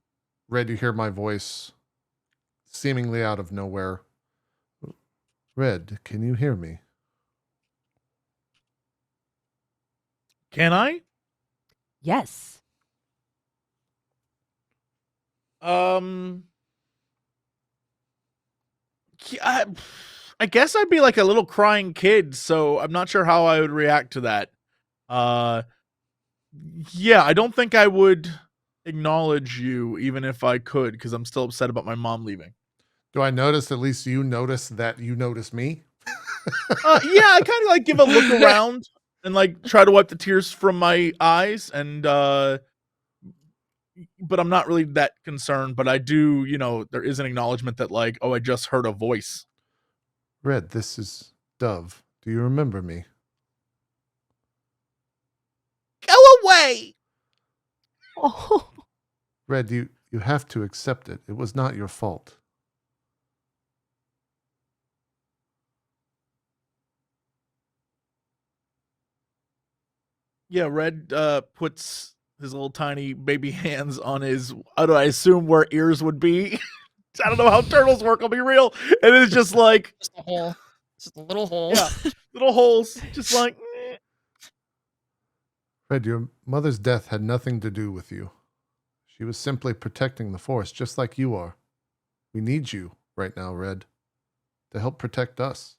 Red, you hear my voice seemingly out of nowhere. Red, can you hear me? Can I? Yes. I guess I'd be like a little crying kid, so I'm not sure how I would react to that. Yeah, I don't think I would acknowledge you even if I could, because I'm still upset about my mom leaving. Do I notice, at least you notice that you notice me? Yeah, I kind of like give a look around and like try to wipe the tears from my eyes, and but I'm not really that concerned. But I do, there is an acknowledgement that like, oh, I just heard a voice. Red, this is Dove. Do you remember me? Go away! Oh. Red, you have to accept it. It was not your fault. Yeah, Red puts his little tiny baby hands on his, I assume where ears would be. I don't know how turtles work, I'll be real. And it's just like... Just a hole. Just a little hole. Yeah, little holes. Just like... Red, your mother's death had nothing to do with you. She was simply protecting the forest, just like you are. We need you right now, Red, to help protect us.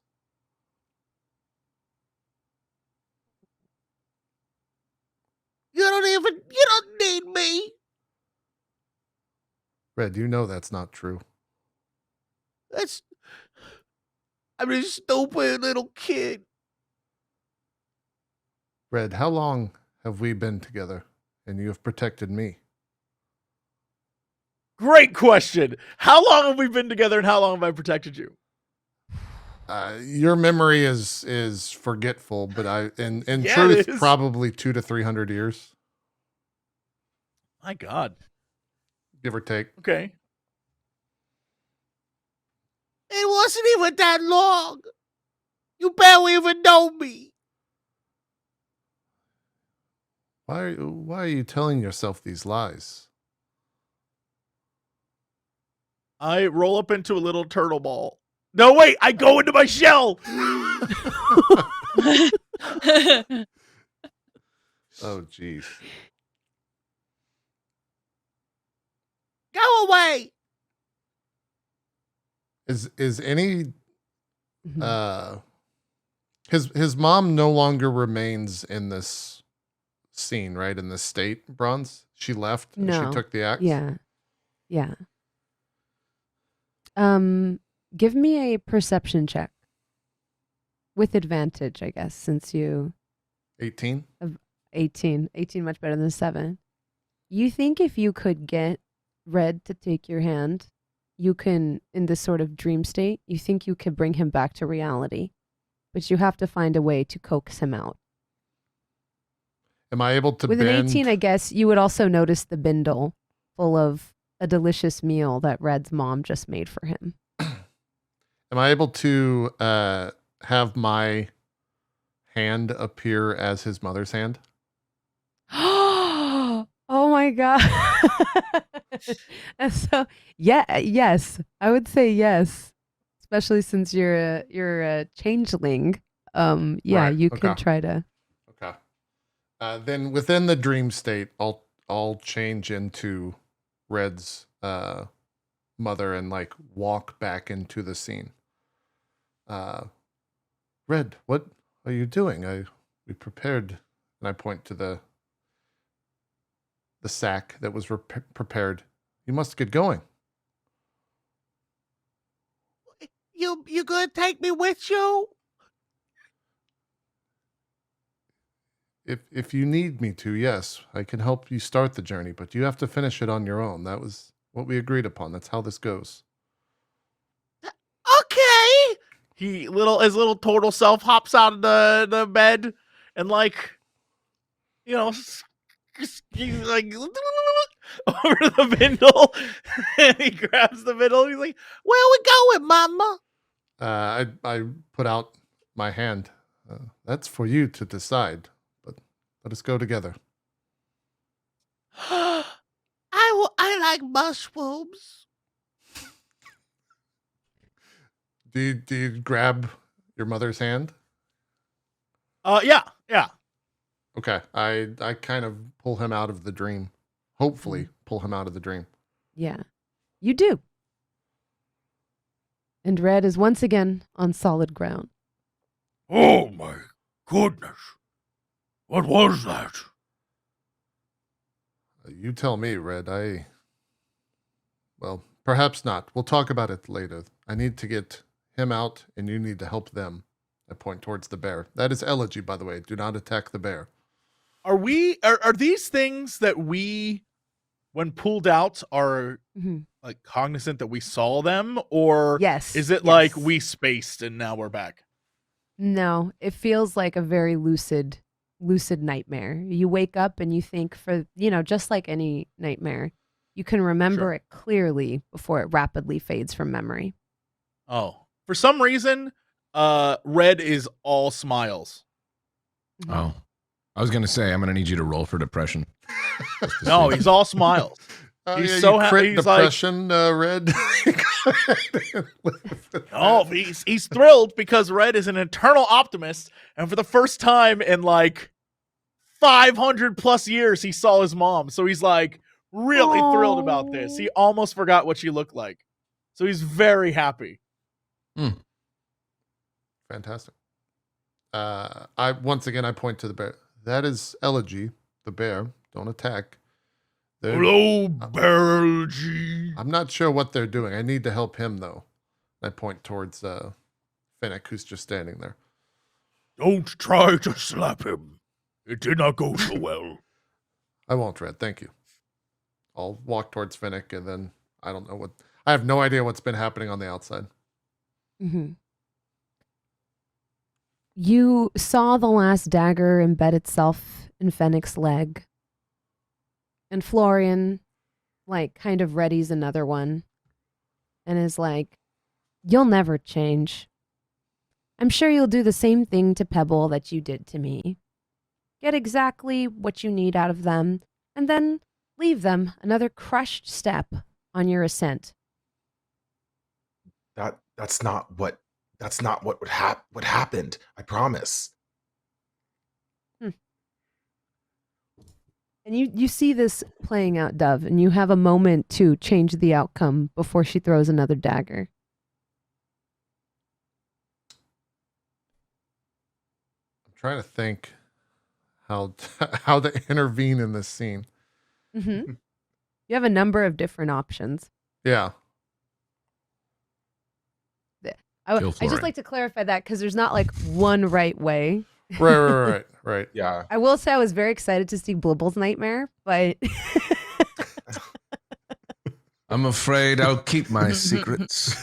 You don't need me. Red, you know that's not true. I'm a stupid little kid. Red, how long have we been together and you have protected me? Great question. How long have we been together and how long have I protected you? Your memory is forgetful, but in Yeah, truth, it is. probably 200 to 300 years, My God. give or take. Okay. It wasn't even that long. You barely even know me. Why are you telling yourself these lies? I roll up into a little turtle ball. No, wait, I go into my shell. Oh, jeez. Go away. Is any Mhm. his mom no longer remains in this scene, right? In this state, Bronze? She left and No. she took the axe? Yeah. Yeah. Give me a perception check. With advantage, I guess, since you 18? 18 much better than 7. You think if you could get Red to take your hand, you can, in this sort of dream state, you think you could bring him back to reality, but you have to find a way to coax him out. Am I able to With bend? an 18, I guess, you would also notice the bindle full of a delicious meal that Red's mom just made for him. Am I able to have my hand appear as his mother's hand? Oh my god. And so yes, I would say yes, especially since you're a changeling. Yeah, Right, you okay. could try to Then within the dream state, I'll change into Red's mother and like walk back into the scene. Red, what are you doing? We prepared, and I point to the sack that was prepared. You must get going. You gonna take me with you? If you need me to, yes, I can help you start the journey, but you have to finish it on your own. That was what we agreed upon. That's how this goes. Okay. His little turtle self hops out of the bed and like, he's like over the bindle, and he grabs the bindle. And he's like, "Where we going, Mama?" I put out my hand. That's for you to decide, but let us go together. I like mushrooms. Do you grab your mother's hand? Yeah. Okay, I kind of pull him out of the dream. Hopefully, pull him out of the dream. Yeah, you do. And Red is once again on solid ground. Oh my goodness. What was that? You tell me, Red. Well, perhaps not. We'll talk about it later. I need to get him out, and you need to help them. I point towards the bear. That is Elegy, by the way. Do not attack the bear. Are these things that we, when pulled out, are like cognizant that we saw them, or Yes. is it like we spaced and now we're back? No, it feels like a very lucid nightmare. You wake up and you think just like any nightmare, you can remember it clearly before it rapidly fades from memory. Oh, for some reason, Red is all smiles. Oh, I was gonna say I'm gonna need you to roll for depression. No, he's all smiles. He's yeah, so you happy. crit He's depression, Red. No, he's thrilled because Red is an eternal optimist, and for the first time in like 500 plus years, he saw his mom. So he's like really thrilled about this. He almost forgot what she looked like. So he's very happy. Fantastic. I point to the bear. That is Elegy, the bear. Don't attack. Hello, Elegy. I'm not sure what they're doing. I need to help him though. I point towards Fennec, who's just standing there. Don't try to slap him. It did not go so well. I won't, Red. Thank you. I'll walk towards Finnick, and then I have no idea what's been happening on the outside. Mm-hmm. You saw the last dagger embed itself in Fennec's leg. And Florian, kind of readies another one and is like, "You'll never change. I'm sure you'll do the same thing to Pebble that you did to me. Get exactly what you need out of them, and then leave them another crushed step on your ascent." That's not what happened. I promise. And you see this playing out, Dove, and you have a moment to change the outcome before she throws another dagger. I'm trying to think how to intervene in this scene. Mm-hmm. You have a number of different options. Yeah. I just like to clarify that because there's not one right way. Right. Yeah. I will say I was very excited to see Blibble's nightmare, but I'm afraid I'll keep my secrets.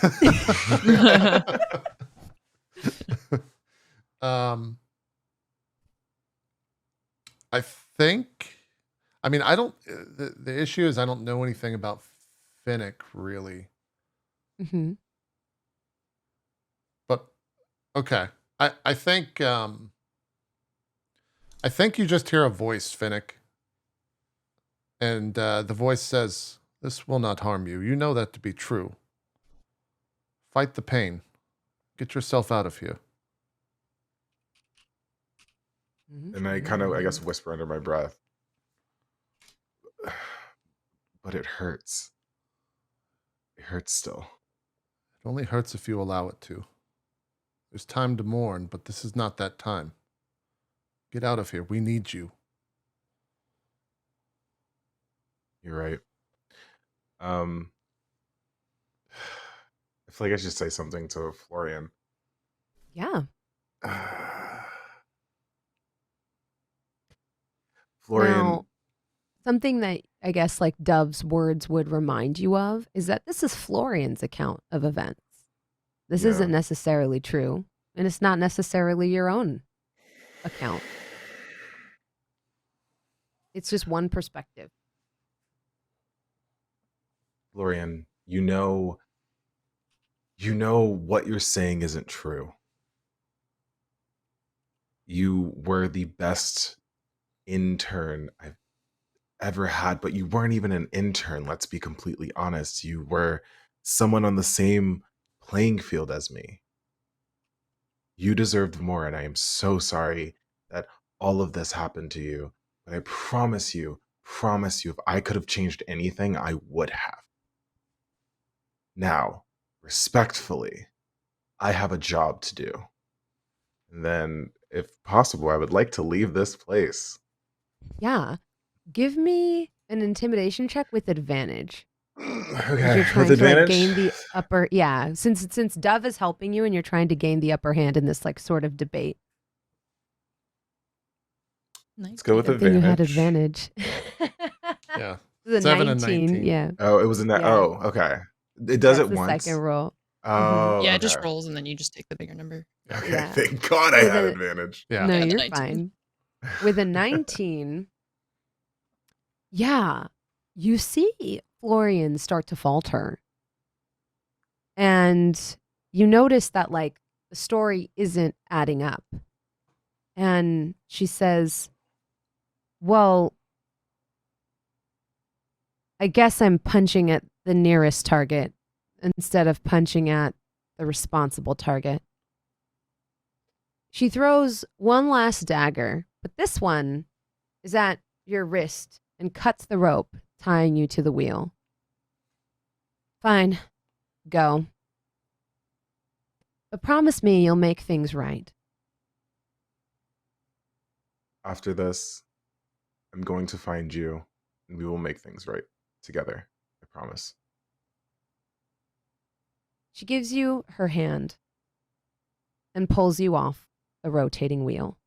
I think. I mean, I don't. The issue is I don't know anything about Finnick really. mm-hmm. But okay, I think you just hear a voice, Finnick, and the voice says, "This will not harm you. You know that to be true. Fight the pain. Get yourself out of here." And I kind of, I guess, whisper under my breath. But it hurts. It hurts still. It only hurts if you allow it to. There's time to mourn, but this is not that time. Get out of here. We need you. You're right. I feel like I should say something to Florian. Yeah. Florian. Now, something that I guess like Dove's words would remind you of is that this is Florian's account of events. This Yeah. isn't necessarily true, and it's not necessarily your own account. It's just one perspective. Florian, you know what you're saying isn't true. You were the best intern I've ever had, but you weren't even an intern, let's be completely honest. You were someone on the same playing field as me. You deserved more, and I am so sorry that all of this happened to you. But I promise you, if I could have changed anything, I would have. Now, respectfully, I have a job to do. And then, if possible, I would like to leave this place. Yeah. Give me an intimidation check with advantage. 'Cause Okay, you're trying with to like, advantage. gain the upper. Yeah, since Dove is helping you, and you're trying to gain the upper hand in this like sort of debate. Let's go with Good thing you had advantage. Yeah. The 7 and 19, 19. yeah. Oh, it was in that. Yeah. Oh, okay. It does That's it the once. second roll. Oh, Yeah, it just okay. rolls and then you just take the bigger number. Okay, Yeah. thank God I With had a- advantage. Yeah. No, Yeah, the you're 19. fine. With a 19, yeah, you see Florian start to falter. And you notice that like the story isn't adding up. And she says, well, I guess I'm punching at the nearest target instead of punching at the responsible target. She throws one last dagger, but this one is at your wrist and cuts the rope, tying you to the wheel. Fine, go. But promise me you'll make things right. After this, I'm going to find you, and we will make things right together. I promise. She gives you her hand and pulls you off a rotating wheel.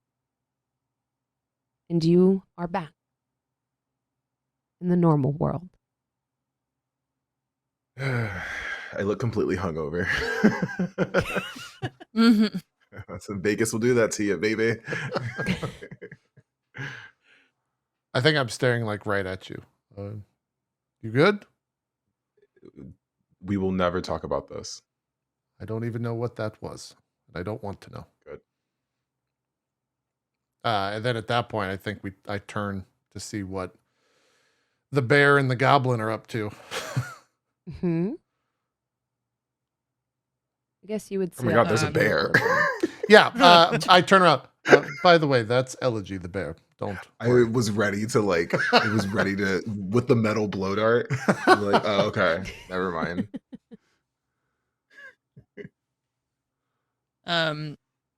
And you are back in the normal world. I look completely hungover. Mhm. So Vegas will do that to you, baby. I think I'm staring like right at you. You good? We will never talk about this. I don't even know what that was. And I don't want to know. Good. And then at that point, I think I turn to see what the bear and the goblin are up to. Hmm. I guess you would say. Oh my God, there's a bear. Yeah, I turn around. By the way, that's Elegy the bear. Don't. I worry. was ready to with the metal blow dart. I'm like, oh, okay, never mind.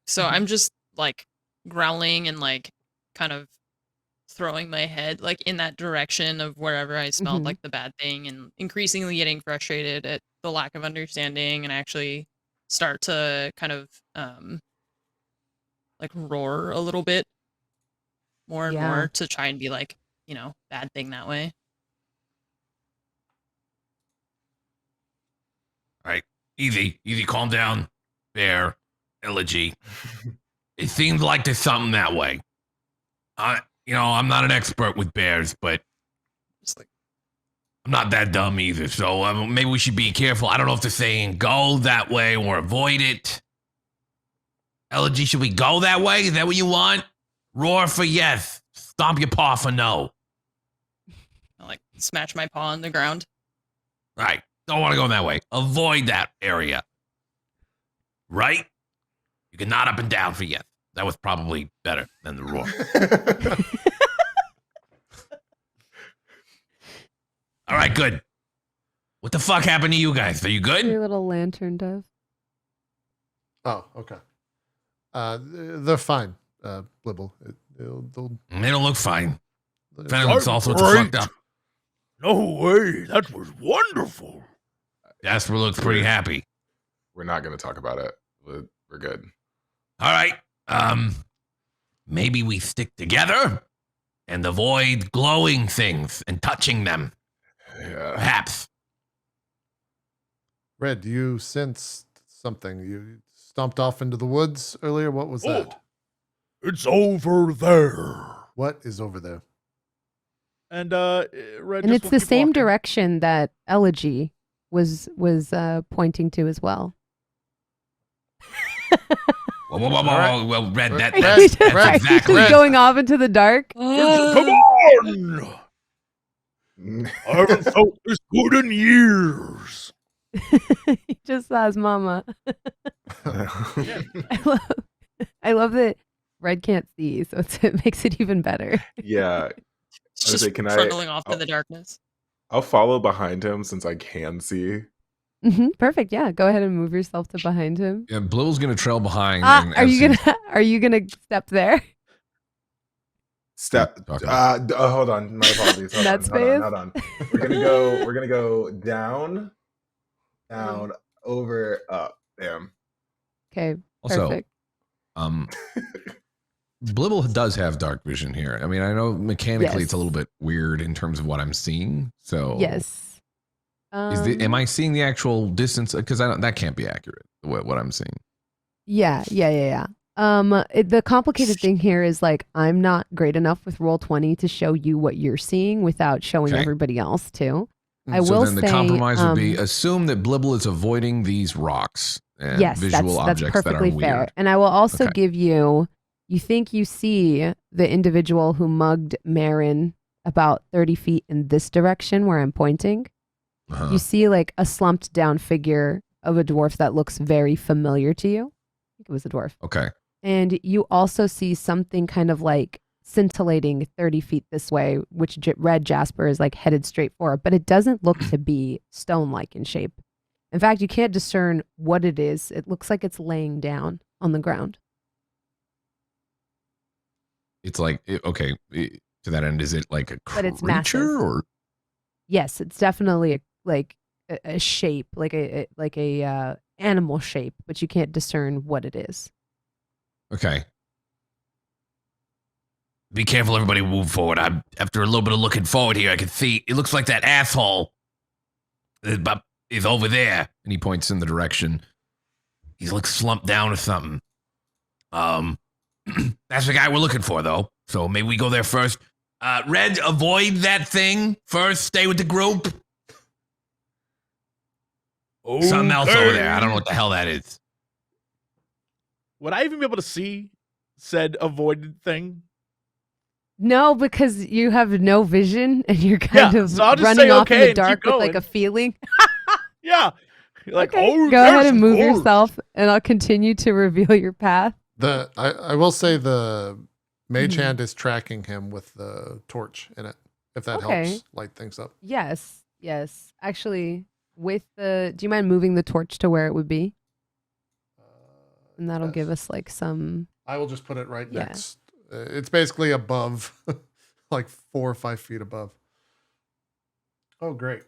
So I'm just like growling and like kind of throwing my head like in that direction of wherever I smelled Mhm. like the bad thing, and increasingly getting frustrated at the lack of understanding, and actually start to kind of like roar a little bit more and Yeah. more to try and be like, bad thing that way. All right, easy, calm down, bear, Elegy. It seems like there's something that way. I'm not an expert with bears, but Just like, I'm not that dumb either. So maybe we should be careful. I don't know if they're saying go that way or avoid it. Elegy, should we go that way? Is that what you want? Roar for yes. Stomp your paw for no. I like smash my paw on the ground. Right. Don't want to go that way. Avoid that area. Right? You can nod up and down for yes. That was probably better than the roar. All right, good. What the fuck happened to you guys? Are you good? Your little lantern dove. Oh, okay. They're fine. Blibble. They'll They don't look fine. they'll- Fennec looks all sorts of Great. fucked up. No way. That was wonderful. Jasper looks pretty happy. We're not going to talk about it. We're good. All right. Maybe we stick together and avoid glowing things and touching them. Yeah. Perhaps. Red, you sensed something. You stomped off into the woods earlier. What was that? It's over there. What is over there? And Red And just it's will the keep same walking. direction that Elegy was pointing to as well. Whoa, All right. well, Red, Red, that's Are you just, Red, exactly. just going off into the dark? Come on! I haven't felt this good in years. He just saw his mama. I love that Red can't see, so it makes it even better. Yeah. It's I was just like, can I- trundling off oh. to the darkness. I'll follow behind him since I can see. Perfect. Yeah, go ahead and move yourself to behind him. Yeah, Blibble's gonna trail behind. and Are as you he's- gonna step there? Step. Okay. Hold on. My apologies. Hold That hold on. We're gonna go down, over, up. Damn. Okay, Also, perfect. Blibble does have dark vision here. I mean, I know mechanically it's a Yes. little bit weird in terms of what I'm seeing. So Yes. am I seeing the actual distance? Because that can't be accurate. What I'm seeing. Yeah. The complicated thing here is like I'm not great enough with Roll20 to show you what you're seeing without showing Okay. everybody else too. I So will then the say, compromise would be assume that Blibble is avoiding these rocks and yes, visual that's objects perfectly that are fair. weird. And I will also Okay. give you. You think you see the individual who mugged Marin about 30 feet in this direction where I'm pointing. Uh-huh. You see like a slumped down figure of a dwarf that looks very familiar to you. I think it was a dwarf. Okay. And you also see something kind of like scintillating 30 feet this way, which Red Jasper is like headed straight for, but it doesn't look to be stone-like in shape. In fact, you can't discern what it is. It looks like it's laying down on the ground. It's like to that end, is it like a But it's massive. creature or Yes, it's definitely a shape, like a animal shape, but you can't discern what it is. Okay. Be careful, everybody. Move forward. After a little bit of looking forward here, I can see it looks like that asshole is over there. and he points in the direction. He looks slumped down or something. That's the guy we're looking for, though. So maybe we go there first. Red, avoid that thing first. Stay with the group. Something else over there. I don't know what the hell that is. Would I even be able to see said avoided thing? No, because you have no vision and you're kind Yeah, of so I'll just running say off okay in the and keep dark with like going. a feeling. Yeah. You're like, Okay, oh, go ahead yes, and of move course. yourself, and I'll continue to reveal your path. I will say the mage Mhm. hand is tracking him with the torch in it. If that Okay. helps light things up. Yes. Actually, do you mind moving the torch to where it would be? And that'll Yes. give us like some. I will just put it right Yeah. next. It's basically above, like 4 or 5 feet above. Oh, great.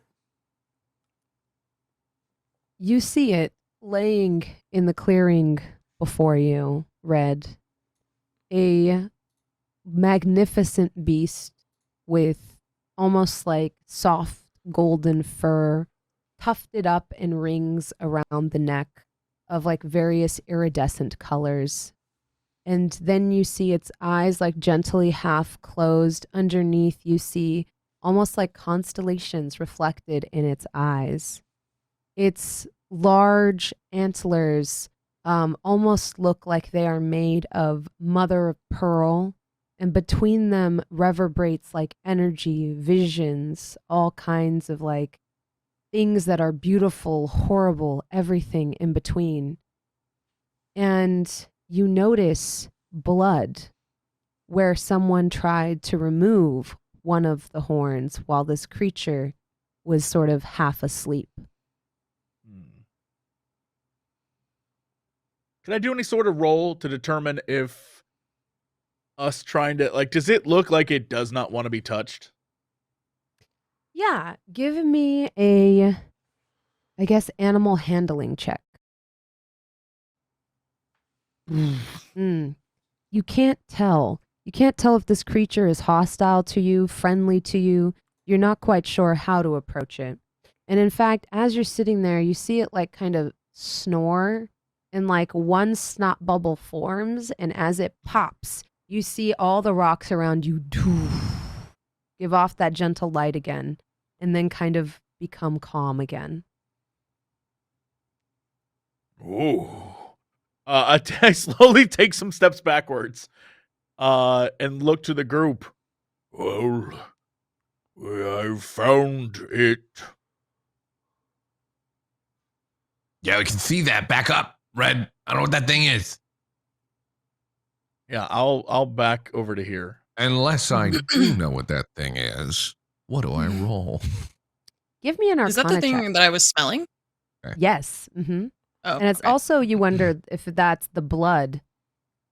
You see it laying in the clearing before you, Red. A magnificent beast with almost like soft golden fur, tufted up in rings around the neck of like various iridescent colors. And then you see its eyes like gently half closed. Underneath, you see almost like constellations reflected in its eyes. Its large antlers almost look like they are made of mother of pearl, and between them reverberates like energy, visions, all kinds of like things that are beautiful, horrible, everything in between. And you notice blood where someone tried to remove one of the horns while this creature was sort of half asleep. Can I do any sort of roll to determine if us trying to, like, does it look like it does not want to be touched? Yeah, give me a, I guess, animal handling check. You can't tell. You can't tell if this creature is hostile to you, friendly to you. You're not quite sure how to approach it. And in fact, as you're sitting there, you see it like kind of snore, and like one snot bubble forms, and as it pops, you see all the rocks around you give off that gentle light again, and then kind of become calm again. Oh. I slowly take some steps backwards and look to the group. Well, I've found it. Yeah, we can see that. Back up, Red. I don't know what that thing is. Yeah, I'll back over to here. Unless I do know what that thing is, what do I roll? Give me an arcana Is that the thing check. that I was smelling? Yes. Mm-hmm. Oh, And it's okay. also, you wonder if that's the blood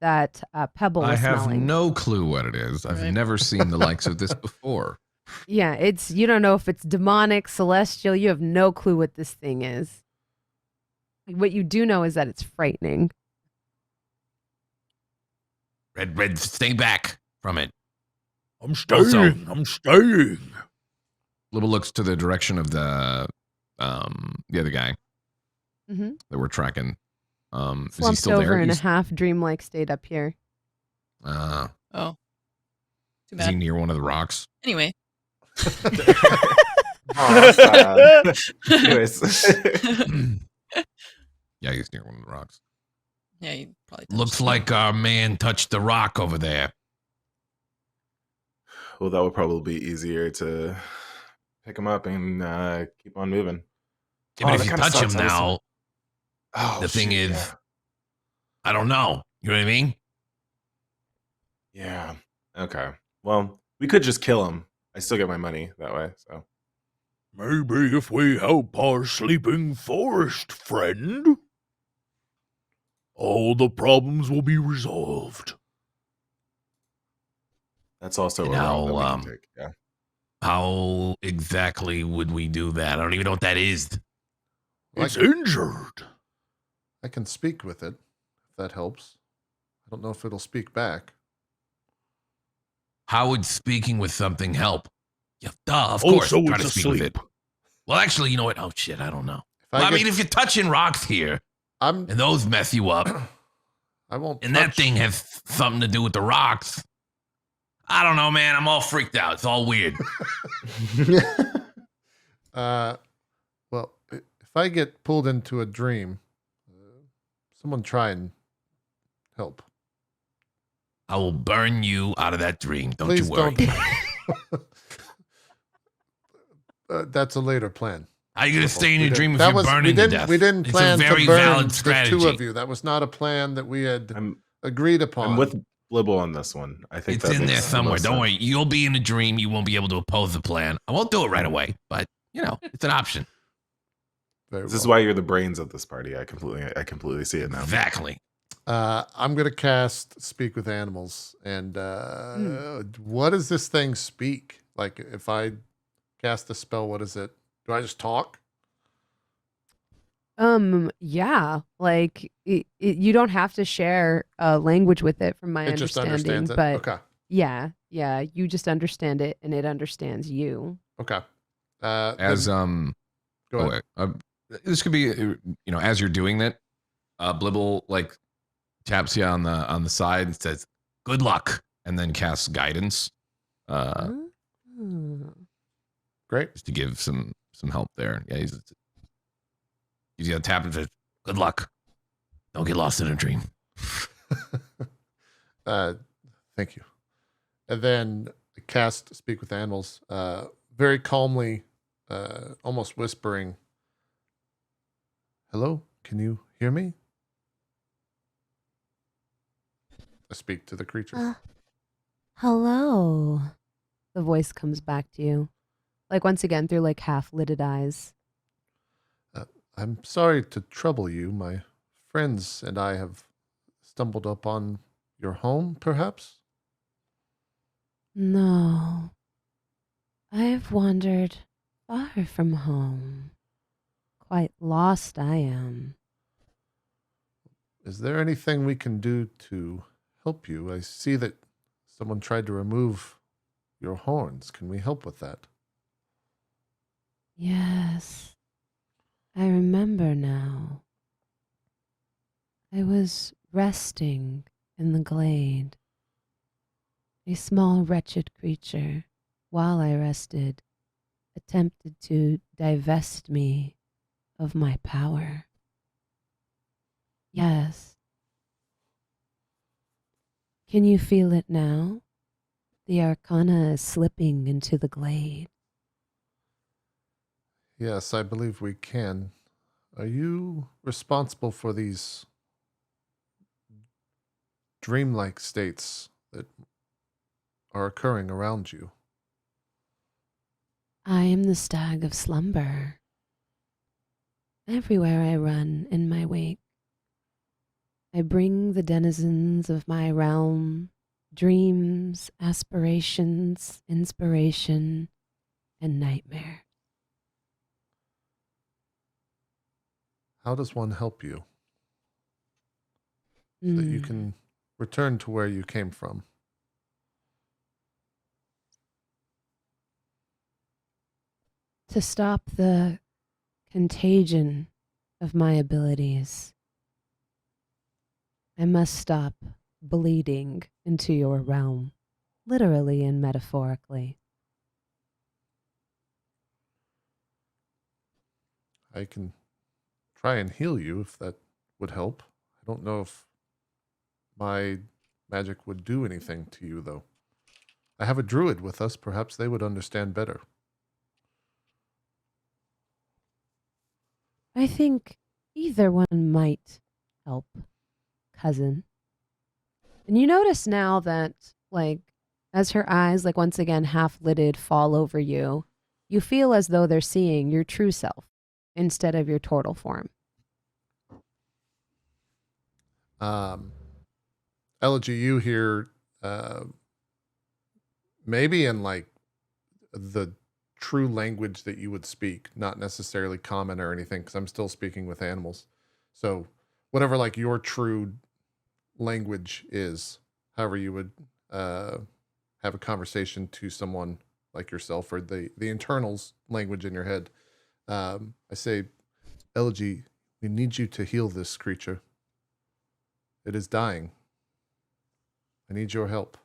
that Pebble was I have smelling. no clue what it is. I've Right. never seen the likes of this before. Yeah, you don't know if it's demonic, celestial. You have no clue what this thing is. What you do know is that it's frightening. Red, stay back from it. I'm staying. Also- I'm staying. Little looks to the direction of the other guy Mm-hmm. that we're tracking. Is he Slumped still over there? in a He's- half dreamlike state up here. Oh, too is he bad. near one of the rocks? Anyway. Aw, sad. Anyways. Yeah, he's near one of the rocks. Yeah, you probably Looks touched it. like our man touched the rock over there. Well, that would probably be easier to pick him up and keep on moving. Yeah, but Oh, if that you kinda touch him sucks. I was- now, Oh, the thing shit, is, I don't know. You know what I mean? yeah. Okay. Well, we could just kill him. I still get my money that way. So Maybe if we help our sleeping forest friend, all the problems will be resolved. that's also And a route that we how, can take. Yeah. How exactly would we do that? I don't even know what that is. It's injured. I can speak with it, if that helps. I don't know if it'll speak back. How would speaking with something help? Yeah, duh, of Oh, course. so Try it's to speak with it. asleep. Well, actually, you know what? Oh, shit, I don't know. If Well, I get- mean, if you're touching rocks here I'm, and those mess you up, I won't. and that touch- thing has something to do with the rocks, I don't know, man. I'm all freaked out. It's all weird. Well, if I get pulled into a dream, someone try and help. I will burn you out of that dream. Don't Please you worry. don't. That's a later plan. How are you going to stay in We your didn't- dream if that you're was- burning to death? We didn't It's plan a very to burn valid the strategy. two of you. That was not a plan that we had I'm agreed upon. I'm with Blibble on this one. I think It's that in there makes the somewhere. most Don't sense. worry. You'll be in a dream. You won't be able to oppose the plan. I won't do it right away, but you know, it's an option. Very This is well. why you're the brains of this party. I completely see it now. Exactly. I'm going to cast Speak with Animals. And what does this thing speak? Like, if I cast the spell, what is it? Do I just talk? Yeah, like you don't have to share a language with it, from my It just understanding. understands it? But Okay. yeah, you just understand it, and it understands you. Okay. As then- go oh, ahead. wait, this could be as you're doing that, Blibble like taps you on the side and says, "Good luck," and then casts guidance, Oh. Great. just to give some help there. Yeah, he's got a tap and says, Good luck. Don't get lost in a dream. Thank you. And then cast Speak with Animals, very calmly, almost whispering, "Hello, can you hear me?" speak to the creature. Hello. The voice comes back to you. Like once again through like half-lidded eyes. I'm sorry to trouble you. My friends and I have stumbled upon your home, perhaps? No. I've wandered far from home. Quite lost I am. Is there anything we can do to help you? I see that someone tried to remove your horns. Can we help with that? Yes. I remember now. I was resting in the glade. A small wretched creature, while I rested, attempted to divest me of my power. Yes. Can you feel it now? The arcana is slipping into the glade. Yes, I believe we can. Are you responsible for these dreamlike states that are occurring around you? I am the Stag of Slumber. Everywhere I run in my wake, I bring the denizens of my realm dreams, aspirations, inspiration, and nightmare. How does one help you so that you can return to where you came from? To stop the contagion of my abilities, I must stop bleeding into your realm, literally and metaphorically. I can try and heal you if that would help. I don't know if my magic would do anything to you, though. I have a druid with us. Perhaps they would understand better. I think either one might help, cousin. And you notice now that, like, as her eyes, like, once again half-lidded, fall over you, you feel as though they're seeing your true self instead of your turtle form. Elegy, you hear maybe in like the true language that you would speak, not necessarily common or anything, because I'm still speaking with animals. So whatever like your true language is, however you would have a conversation to someone like yourself, or the internals language in your head. I say, Elegy, we need you to heal this creature. It is dying. I need your help.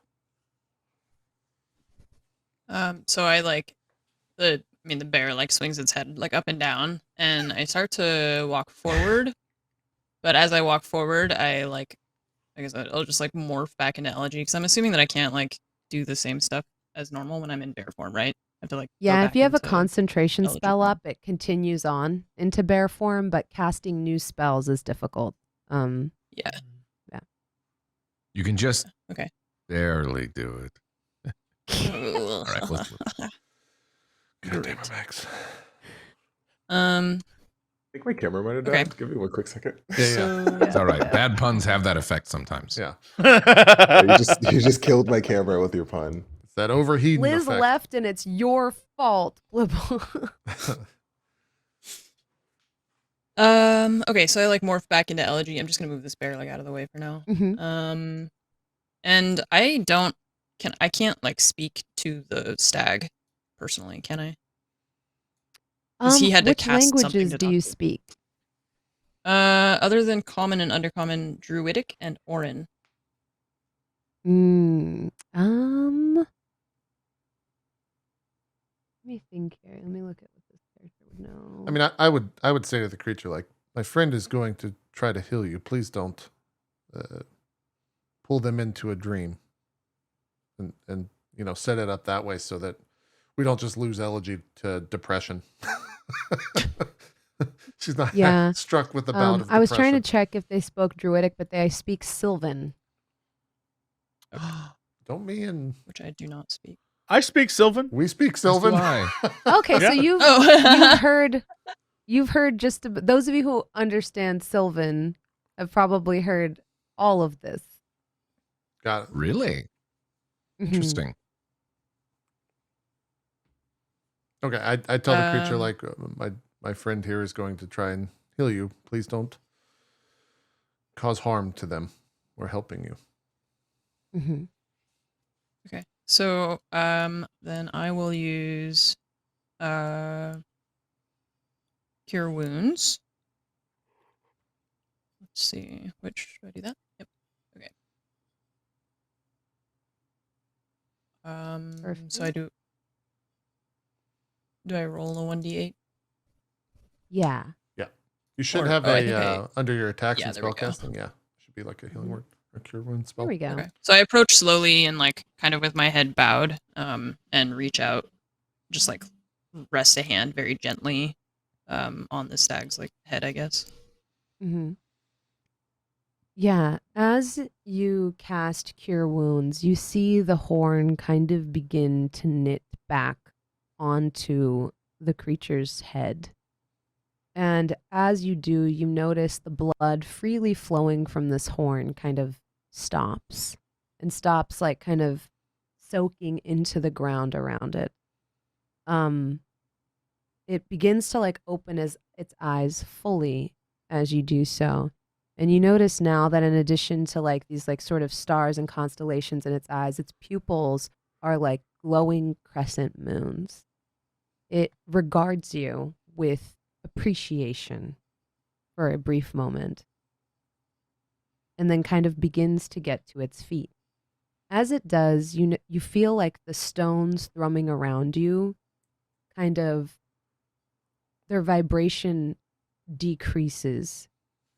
So I like the bear like swings its head like up and down, and I start to walk forward. But as I walk forward, I guess I'll just like morph back into Elegy, because I'm assuming that I can't like do the same stuff as normal when I'm in bear form, right? I have to like go Yeah, if back you have a into concentration Elegy spell form. up, it continues on into bear form, but casting new spells is difficult. Yeah. You can just Okay. barely do it. All right, let's move. God damn it, Max. I think my camera might have died. Okay. Give me one quick second. So It's all right. Bad puns have that effect sometimes. Yeah. You just killed my camera with your pun. It's that overheating Liz effect. left and it's your fault, Blibble. Okay, so I like morph back into Elegy. I'm just gonna move this bear like out of the way for now. Mhm. And I can't like speak to the stag personally, can I? 'Cause he had to Which cast something languages to do talk you to. speak? Other than common and undercommon, druidic and Orin. Let me think here. Let me look at what this character would know. I mean, I would say to the creature, like, my friend is going to try to heal you. Please don't pull them into a dream, and set it up that way so that we don't just lose Elegy to depression. She's not struck with the bout of I was trying to depression. check if they spoke Druidic, but they speak Sylvan. Don't me and which I do not speak. I speak Sylvan. we speak As do Sylvan. I. Okay, so Yeah. you've heard those of you who understand Sylvan have probably heard all of this. Got it. Really Mhm. interesting. Okay, I tell the creature Um, like my friend here is going to try and heal you. Please don't cause harm to them. We're helping you. Mhm. Okay. So then I will use cure wounds. Let's see. Which do I do that? Yep. Okay. So I Perfect. do I roll a 1d8? Yeah. You should Or- have oh, I a think I- under your attacks Yeah, and there we spell go. casting. Yeah, should be like a healing Mhm. word or cure wound spell. There we go. Okay. So I approach slowly and like kind of with my head bowed, and reach out, just like rest a hand very gently, on the stag's like head, I guess. Mm-hmm. Yeah, as you cast Cure Wounds, you see the horn kind of begin to knit back onto the creature's head. And as you do, you notice the blood freely flowing from this horn kind of stops and stops like kind of soaking into the ground around it. It begins to like open its eyes fully as you do so. And you notice now that in addition to like these like sort of stars and constellations in its eyes, its pupils are like glowing crescent moons. It regards you with appreciation for a brief moment and then kind of begins to get to its feet. As it does, you feel like the stones thrumming around you kind of their vibration decreases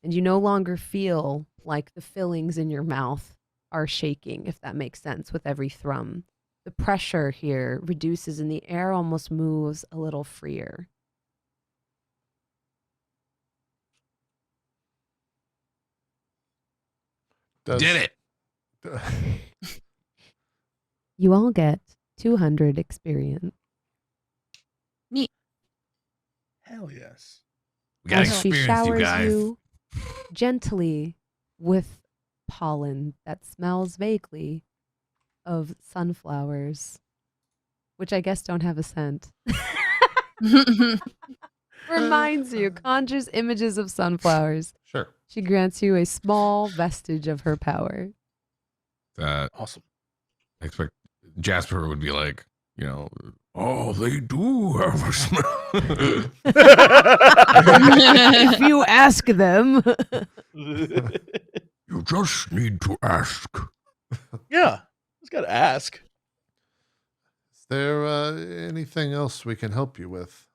and you no longer feel like the fillings in your mouth are shaking, if that makes sense, with every thrum. The pressure here reduces and the air almost moves a little freer. Did it. You all get 200 experience. Hell yes. We got as she experience, you showers guys. you gently with pollen that smells vaguely of sunflowers, which I guess don't have a scent. Reminds you, conjures images of sunflowers. Sure. She grants you a small vestige of her power. Awesome. I expect Jasper would be like, you know, oh, they do have a smell. If you ask them. You just need to ask. Yeah. Just gotta ask. Is there anything else we can help you with?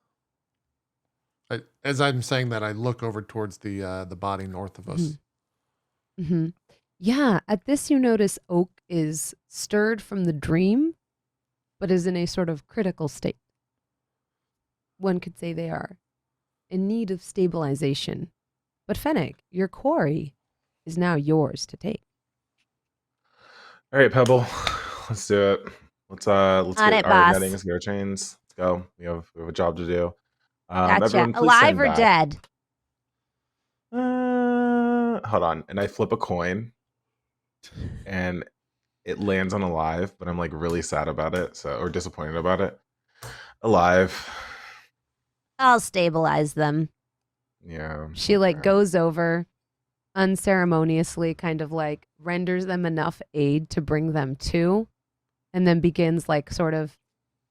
As I'm saying that, I look over towards the body north of us. Mm-hmm. Yeah, at this you notice Oak is stirred from the dream, but is in a sort of critical state. One could say they are in need of stabilization. But Fennec, your quarry is now yours to take. All right, Pebble, let's do it. Let's On get it, our boss. nettings, get our chains. Let's go. We have a job to do. Gotcha. Everyone, please Alive stand or back. dead? Hold on, and I flip a coin, and it lands on alive, but I'm like really sad about it, or disappointed about it. Alive. I'll stabilize them. Yeah. She like okay. goes over unceremoniously, kind of like renders them enough aid to bring them to, and then begins like sort of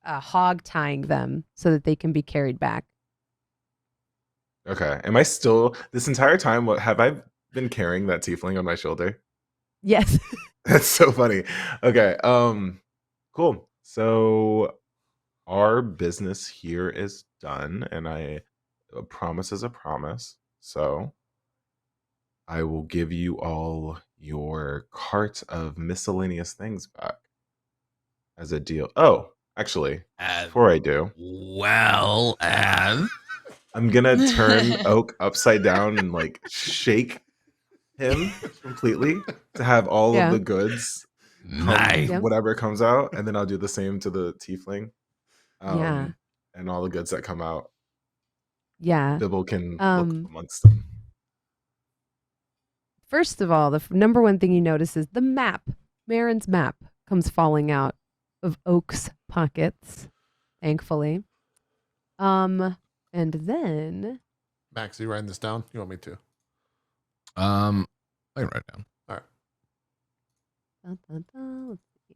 hog tying them so that they can be carried back. Okay. Am I still this entire time? What have I been carrying that tiefling on my shoulder? Yes. That's so funny. Okay. Cool. So our business here is done, and a promise is a promise. So I will give you all your cart of miscellaneous things back as a deal. Oh, actually, before I do, Well, and I'm gonna turn Oak upside down and like shake him completely to have all Yeah. of the goods Nice. Yep. whatever comes out, and then I'll do the same to the tiefling. Yeah. And all the goods that come out, Yeah. Bibble can look Um, amongst them. First of all, the number one thing you notice is the map. Marin's map comes falling out of Oak's pockets, thankfully. And then Max, you writing this down? You want me to? I can write it down. All right. dun, dun, dun, let's see.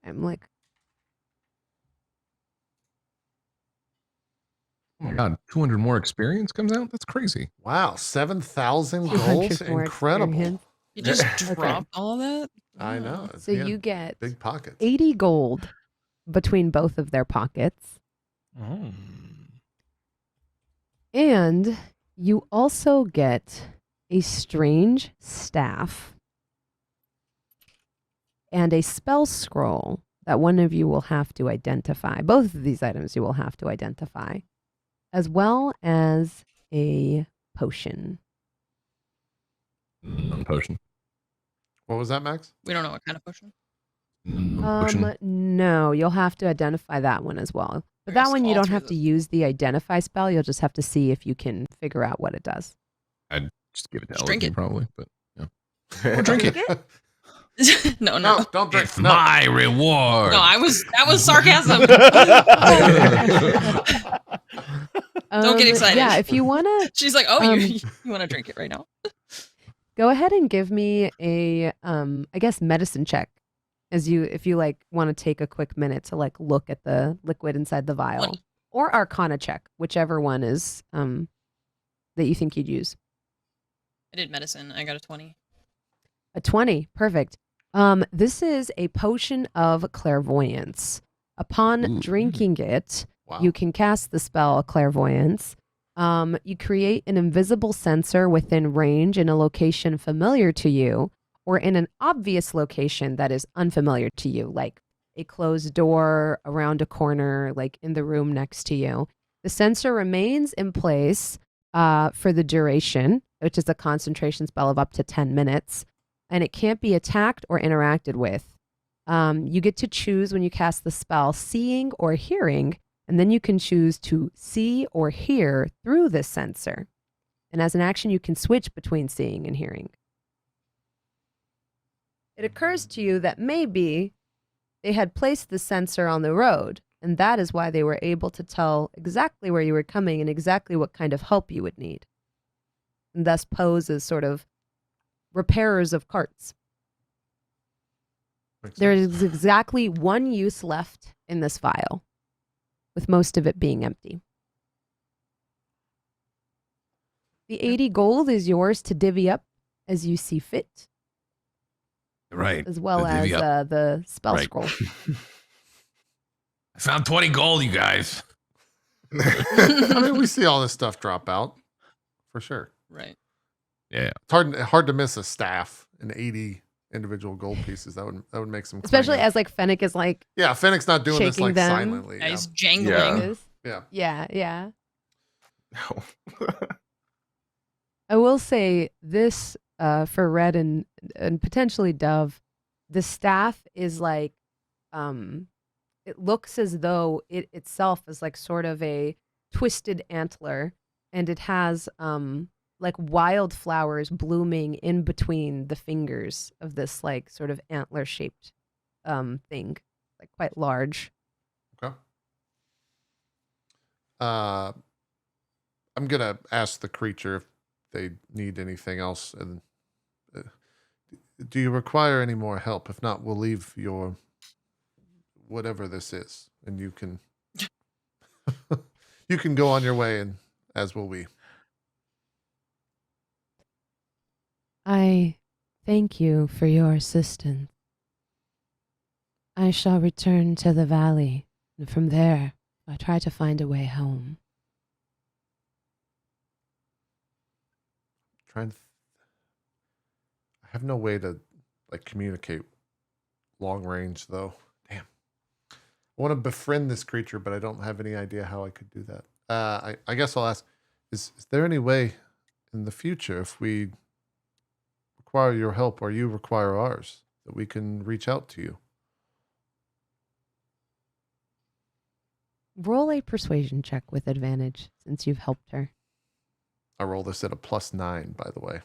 I'm like, Oh my god, 200 more experience comes out? That's crazy. Wow, 7,000 200 gold? more Incredible. experience. You just Okay. dropped all of that? I Wow. know. So He had you get big pockets. 80 gold between both of their pockets. And you also get a strange staff and a spell scroll that one of you will have to identify. Both of these items you will have to identify, as well as a potion. Potion. What was that, Max? We don't know what kind of potion. Potion. No, you'll have to identify that one as well. But Okay, that so one you all don't three have of to those. use the identify spell. You'll just have to see if you can figure out what it does. I'd just give it to Just drink Elegy it. probably, but yeah. Or drink it. No, No, no. don't drink. It's No. my reward. No, that was sarcasm. Don't get excited. Yeah, if you want to She's like, oh, Um, you want to drink it right now? go ahead and give me a I guess medicine check if you like want to take a quick minute to like look at the liquid inside the vial, 20. or arcana check, whichever one is that you think you'd use. I did medicine. I got a 20. A 20. Perfect. This is a potion of clairvoyance. Upon Ooh. drinking it, Wow. you can cast the spell clairvoyance. You create an invisible sensor within range in a location familiar to you, or in an obvious location that is unfamiliar to you, like a closed door, around a corner, like in the room next to you. The sensor remains in place for the duration, which is a concentration spell of up to 10 minutes, and it can't be attacked or interacted with. You get to choose when you cast the spell seeing or hearing, and then you can choose to see or hear through this sensor. And as an action, you can switch between seeing and hearing. It occurs to you that maybe they had placed the sensor on the road, and that is why they were able to tell exactly where you were coming and exactly what kind of help you would need, and thus pose as sort of repairers of carts. Makes There sense. is exactly one use left in this vial, with most of it being empty. The 80 gold is yours to divvy up as you see fit, Right. as well The as divvy up. the spell Right. scroll. I found 20 gold, you guys. I mean, we see all this stuff drop out for sure. Right. Yeah. It's hard to miss a staff and 80 individual gold pieces. That would make some. Especially clanging. as like Fennec is like, Yeah, Fennec's not doing this shaking like them. silently. Yeah, Yeah. he's jangling. Yeah. is. Yeah. Yeah. No. I will say this for Red and potentially Dove, the staff is like, it looks as though it itself is like sort of a twisted antler, and it has like wildflowers blooming in between the fingers of this like sort of antler shaped thing, like quite large. Okay. I'm gonna ask the creature if they need anything else, and do you require any more help? If not, we'll leave your whatever this is, and you can you can go on your way, and as will we. I thank you for your assistance. I shall return to the valley, and from there, I'll try to find a way home. I have no way to like communicate long range though. Damn. I want to befriend this creature, but I don't have any idea how I could do that. I guess I'll ask: is there any way in the future, if we require your help or you require ours, that we can reach out to you? Roll a persuasion check with advantage since you've helped her. I roll this at a +9, by the way.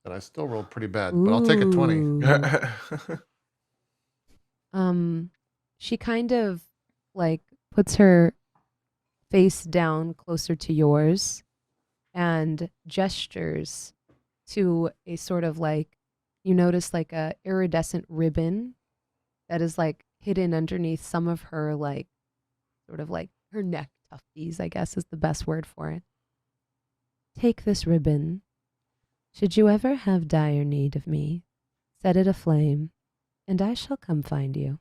And I still rolled pretty bad, but I'll take a 20. She kind of like puts her face down closer to yours and gestures to a sort of like, you notice like a iridescent ribbon that is like hidden underneath some of her like sort of like her neck tufties, I guess is the best word for it. Take this ribbon. Should you ever have dire need of me, set it aflame, and I shall come find you.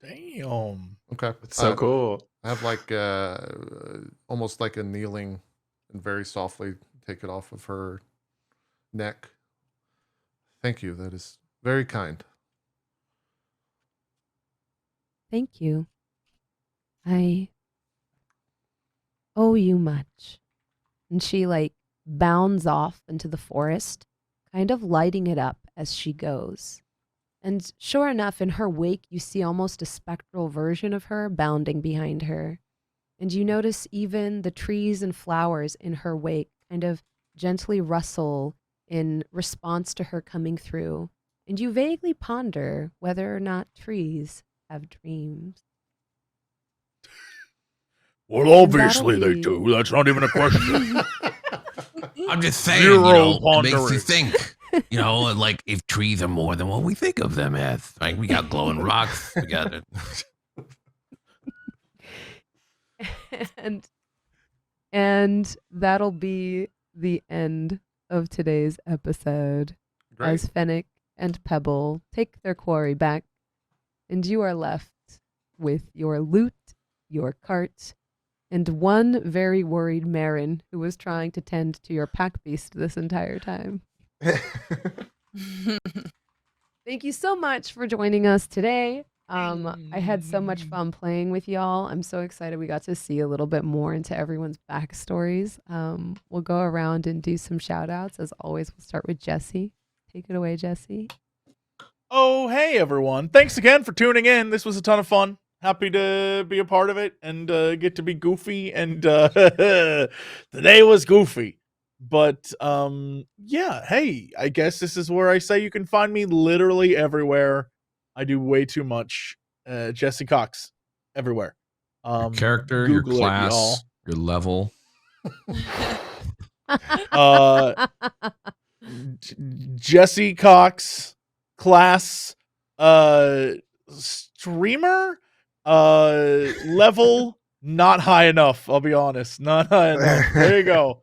Damn. Okay. It's so cool. I have like almost like a kneeling and very softly take it off of her neck. Thank you. That is very kind. Thank you. I owe you much. And she like bounds off into the forest, kind of lighting it up as she goes. And sure enough, in her wake, you see almost a spectral version of her bounding behind her. And you notice even the trees and flowers in her wake kind of gently rustle in response to her coming through. And you vaguely ponder whether or not trees have dreams. Well, obviously That'll they be- do. That's not even a question. I'm just saying, Zero it makes you pondering. think, like if trees are more than what we think of them as. Like we got glowing rocks, we got it. and that'll be the end of today's episode. Great. As Fennec and Pebble take their quarry back, and you are left with your loot, your cart, and one very worried Marin who was trying to tend to your pack beast this entire time. Thank you so much for joining us today. I had so much fun playing with y'all. I'm so excited we got to see a little bit more into everyone's backstories. We'll go around and do some shout outs. As always, we'll start with Jesse. Take it away, Jesse. Oh, hey, everyone. Thanks again for tuning in. This was a ton of fun. Happy to be a part of it and get to be goofy. And today was goofy. But yeah, hey, I guess this is where I say you can find me literally everywhere. I do way too much. Jesse Cox, everywhere. Your character, your Google it, class, y'all. your level. Jesse Cox, class, streamer, level, not high enough. I'll be honest, not high enough. There you go.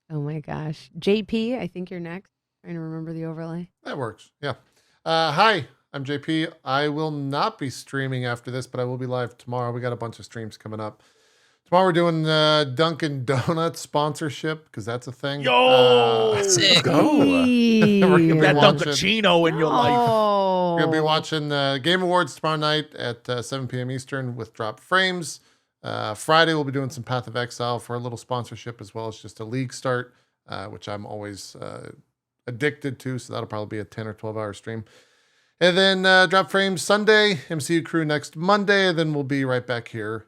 Oh my gosh. JP, I think you're next. Trying to remember the overlay. That works. Yeah. Hi, I'm JP. I will not be streaming after this, but I will be live tomorrow. We got a bunch of streams coming up. Tomorrow we're doing Dunkin' Donuts sponsorship because that's a thing. Yo, Sick. Go. We're gonna be that watching- Dunkaccino in your life. We're going to be watching Game Awards tomorrow night at 7 p.m. Eastern with Drop Frames. Friday, we'll be doing some Path of Exile for a little sponsorship as well as just a league start, which I'm always addicted to. So that'll probably be a 10 or 12 hour stream. And then Drop Frames Sunday, MCU Crew next Monday. And then we'll be right back here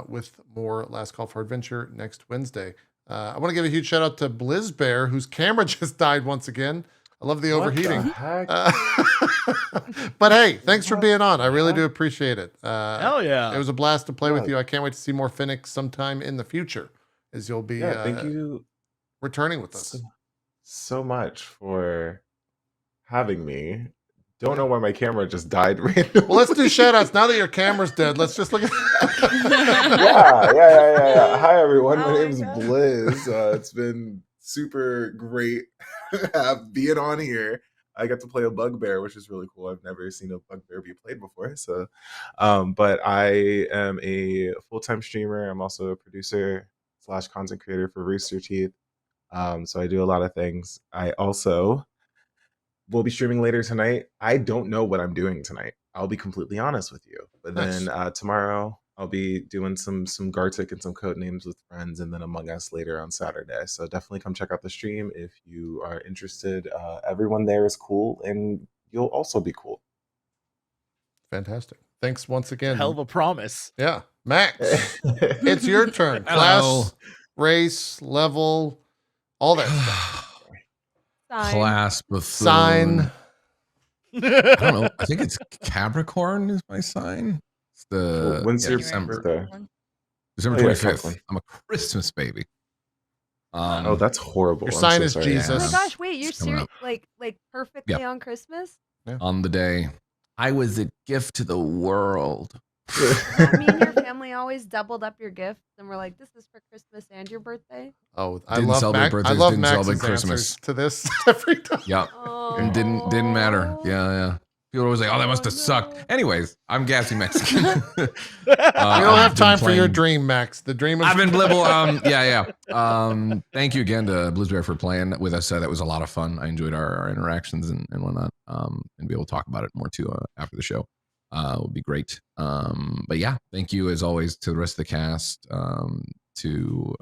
with more Last Call for Adventure next Wednesday. I want to give a huge shout out to Blizzbear, whose camera just died once again. I love the overheating. What the heck? But hey, thanks for being on. I really do appreciate it. Hell yeah. It was a blast to play with Yeah. you. I can't wait to see more Finnick sometime in the future, as you'll be Yeah, thank you returning with us. so much for having me. Don't know why my camera just died randomly. Well, let's do shout outs. Now that your camera's dead, let's just look at yeah. Hi, everyone. Oh My my name's God. Blizz. It's been super great being on here. I got to play a Bugbear, which is really cool. I've never seen a Bugbear be played before. So, but I am a full-time streamer. I'm also a producer / content creator for Rooster Teeth. So I do a lot of things. I also we'll be streaming later tonight. I don't know what I'm doing tonight. I'll be completely honest with you. But Nice. then tomorrow I'll be doing some Gartic and some code names with friends, and then Among Us later on Saturday. So definitely come check out the stream if you are interested. Everyone there is cool, and you'll also be cool. Fantastic. Thanks once again. Hell of a promise. Yeah. Max, it's your turn. Hello. Class, race, level, all that stuff. Sign. Class buffoon. Sign. I don't know. I think it's Capricorn is my sign. It's the When's your December. birthday? December Oh, yeah, 25th. Capricorn. I'm a Christmas baby. Oh, that's horrible. Your I'm sign so is sorry. Oh Jesus. my gosh, wait, you're It's coming serious? up. Like perfectly Yep. on Christmas? On the day I was a gift to the world. I mean, your family always doubled up your gifts and we're like, this is for Christmas and your birthday. Oh, I Didn't love celebrate Max. I birthdays, love didn't Max's celebrate Christmas. answers to this every time. Yep. Oh, And didn't matter. Yeah. People are always like, oh, that must have sucked. no. Anyways, I'm gassy Mexican. You don't have I've time been for your playing- dream, Max. The dream of I've been blibble. Yeah. Thank you again to Bluesberry for playing with us. That was a lot of fun. I enjoyed our interactions and whatnot. And be able to talk about it more too after the show. Would be great. But yeah, thank you as always to the rest of the cast, to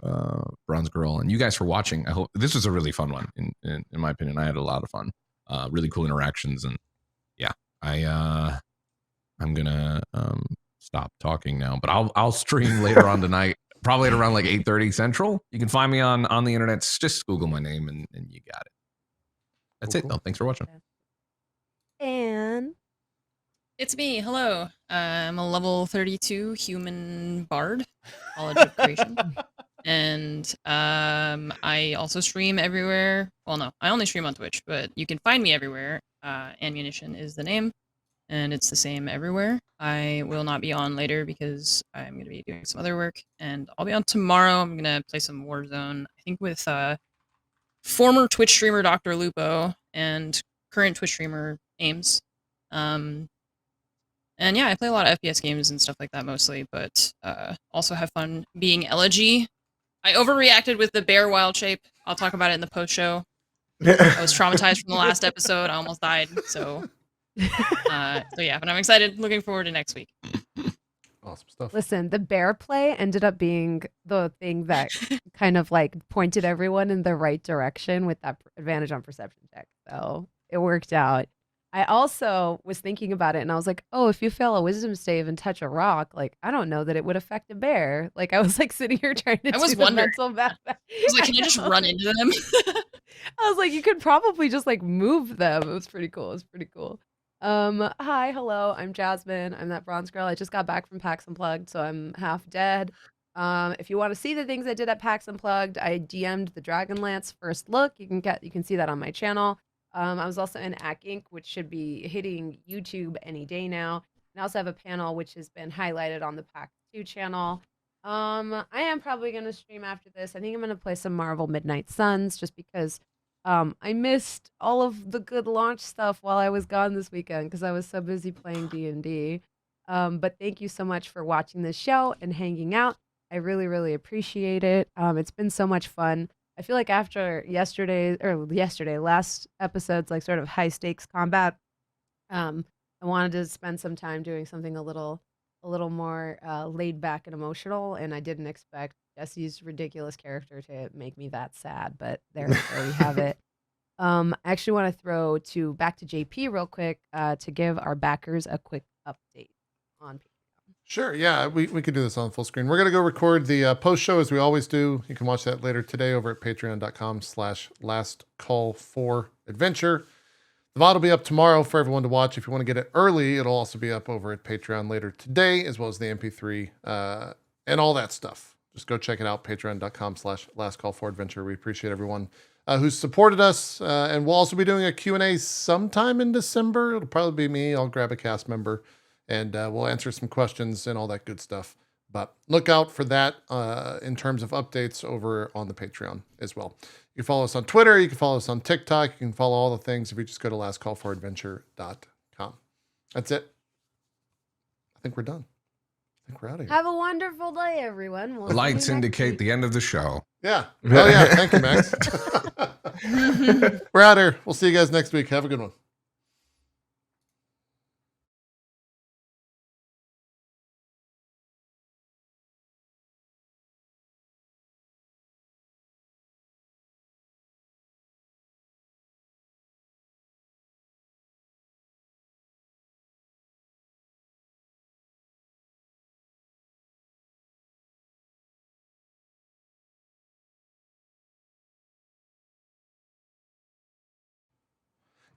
Bronze Girl, and you guys for watching. I hope this was a really fun one. In my opinion, I had a lot of fun. Really cool interactions, and yeah, I'm gonna stop talking now, but I'll stream later on tonight, probably at around like 8:30 Central. You can find me on the internet. Just Google my name and you got it. That's it. Cool. Though. Thanks for watching. And It's me. Hello. I'm a level 32 human bard, College of Creation. And I also stream everywhere. Well, no, I only stream on Twitch, but you can find me everywhere. Ammunition is the name, and it's the same everywhere. I will not be on later because I'm going to be doing some other work, and I'll be on tomorrow. I'm going to play some Warzone, I think with former Twitch streamer Dr. Lupo and current Twitch streamer Ames. And yeah, I play a lot of FPS games and stuff like that mostly, but also have fun being Elegy. I overreacted with the bear wild shape. I'll talk about it in the post show. I was traumatized from the last episode. I almost died. So yeah, but I'm excited. Looking forward to next week. Awesome stuff. Listen, the bear play ended up being the thing that kind of like pointed everyone in the right direction with that advantage on perception check. So it worked out. I also was thinking about it and I was like, oh, if you fail a wisdom save and touch a rock, like, I don't know that it would affect a bear. Like, I was like sitting here trying to I was do the wondering. mental math. I was like, can I just run into them? I was like, you could probably just like move them. It was pretty cool. It was pretty cool. Hi, hello. I'm Jasmine. I'm that bronze girl. I just got back from PAX Unplugged, so I'm half dead. If you want to see the things I did at PAX Unplugged, I DM'd the Dragonlance first look. You can see that on my channel. I was also in Ack Inc., which should be hitting YouTube any day now. And I also have a panel which has been highlighted on the PAX 2 channel. I am probably going to stream after this. I think I'm going to play some Marvel Midnight Suns just because I missed all of the good launch stuff while I was gone this weekend because I was so busy playing D&D. But thank you so much for watching this show and hanging out. I really, really appreciate it. It's been so much fun. I feel like after last episode's like sort of high stakes combat, I wanted to spend some time doing something a little more laid back and emotional, and I didn't expect Jesse's ridiculous character to make me that sad, but there we have it. I actually want to throw back to JP real quick to give our backers a quick update on Patreon. Sure, yeah, we could do this on full screen. We're going to go record the post show as we always do. You can watch that later today over at patreon.com/lastcall4adventure. The VOD will be up tomorrow for everyone to watch. If you want to get it early, it'll also be up over at Patreon later today, as well as the MP3 and all that stuff. Just go check it out, patreon.com/lastcall4adventure. We appreciate everyone who's supported us. And we'll also be doing a Q&A sometime in December. It'll probably be me. I'll grab a cast member. And we'll answer some questions and all that good stuff. But look out for that in terms of updates over on the Patreon as well. You can follow us on Twitter. You can follow us on TikTok. You can follow all the things if you just go to lastcallforadventure.com. That's it. I think we're done. I think we're out of here. have a wonderful day, everyone. We'll The see you lights next indicate week. the end of the show. Yeah. Oh, yeah. Thank you, Max. We're out here. We'll see you guys next week. Have a good one.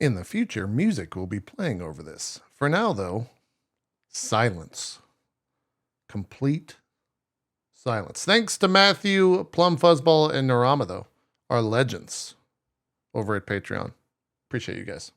In the future, music will be playing over this. For now, though, silence. Complete silence. Thanks to Matthew, Plum Fuzzball, and Narama, though, our legends over at Patreon. Appreciate you guys.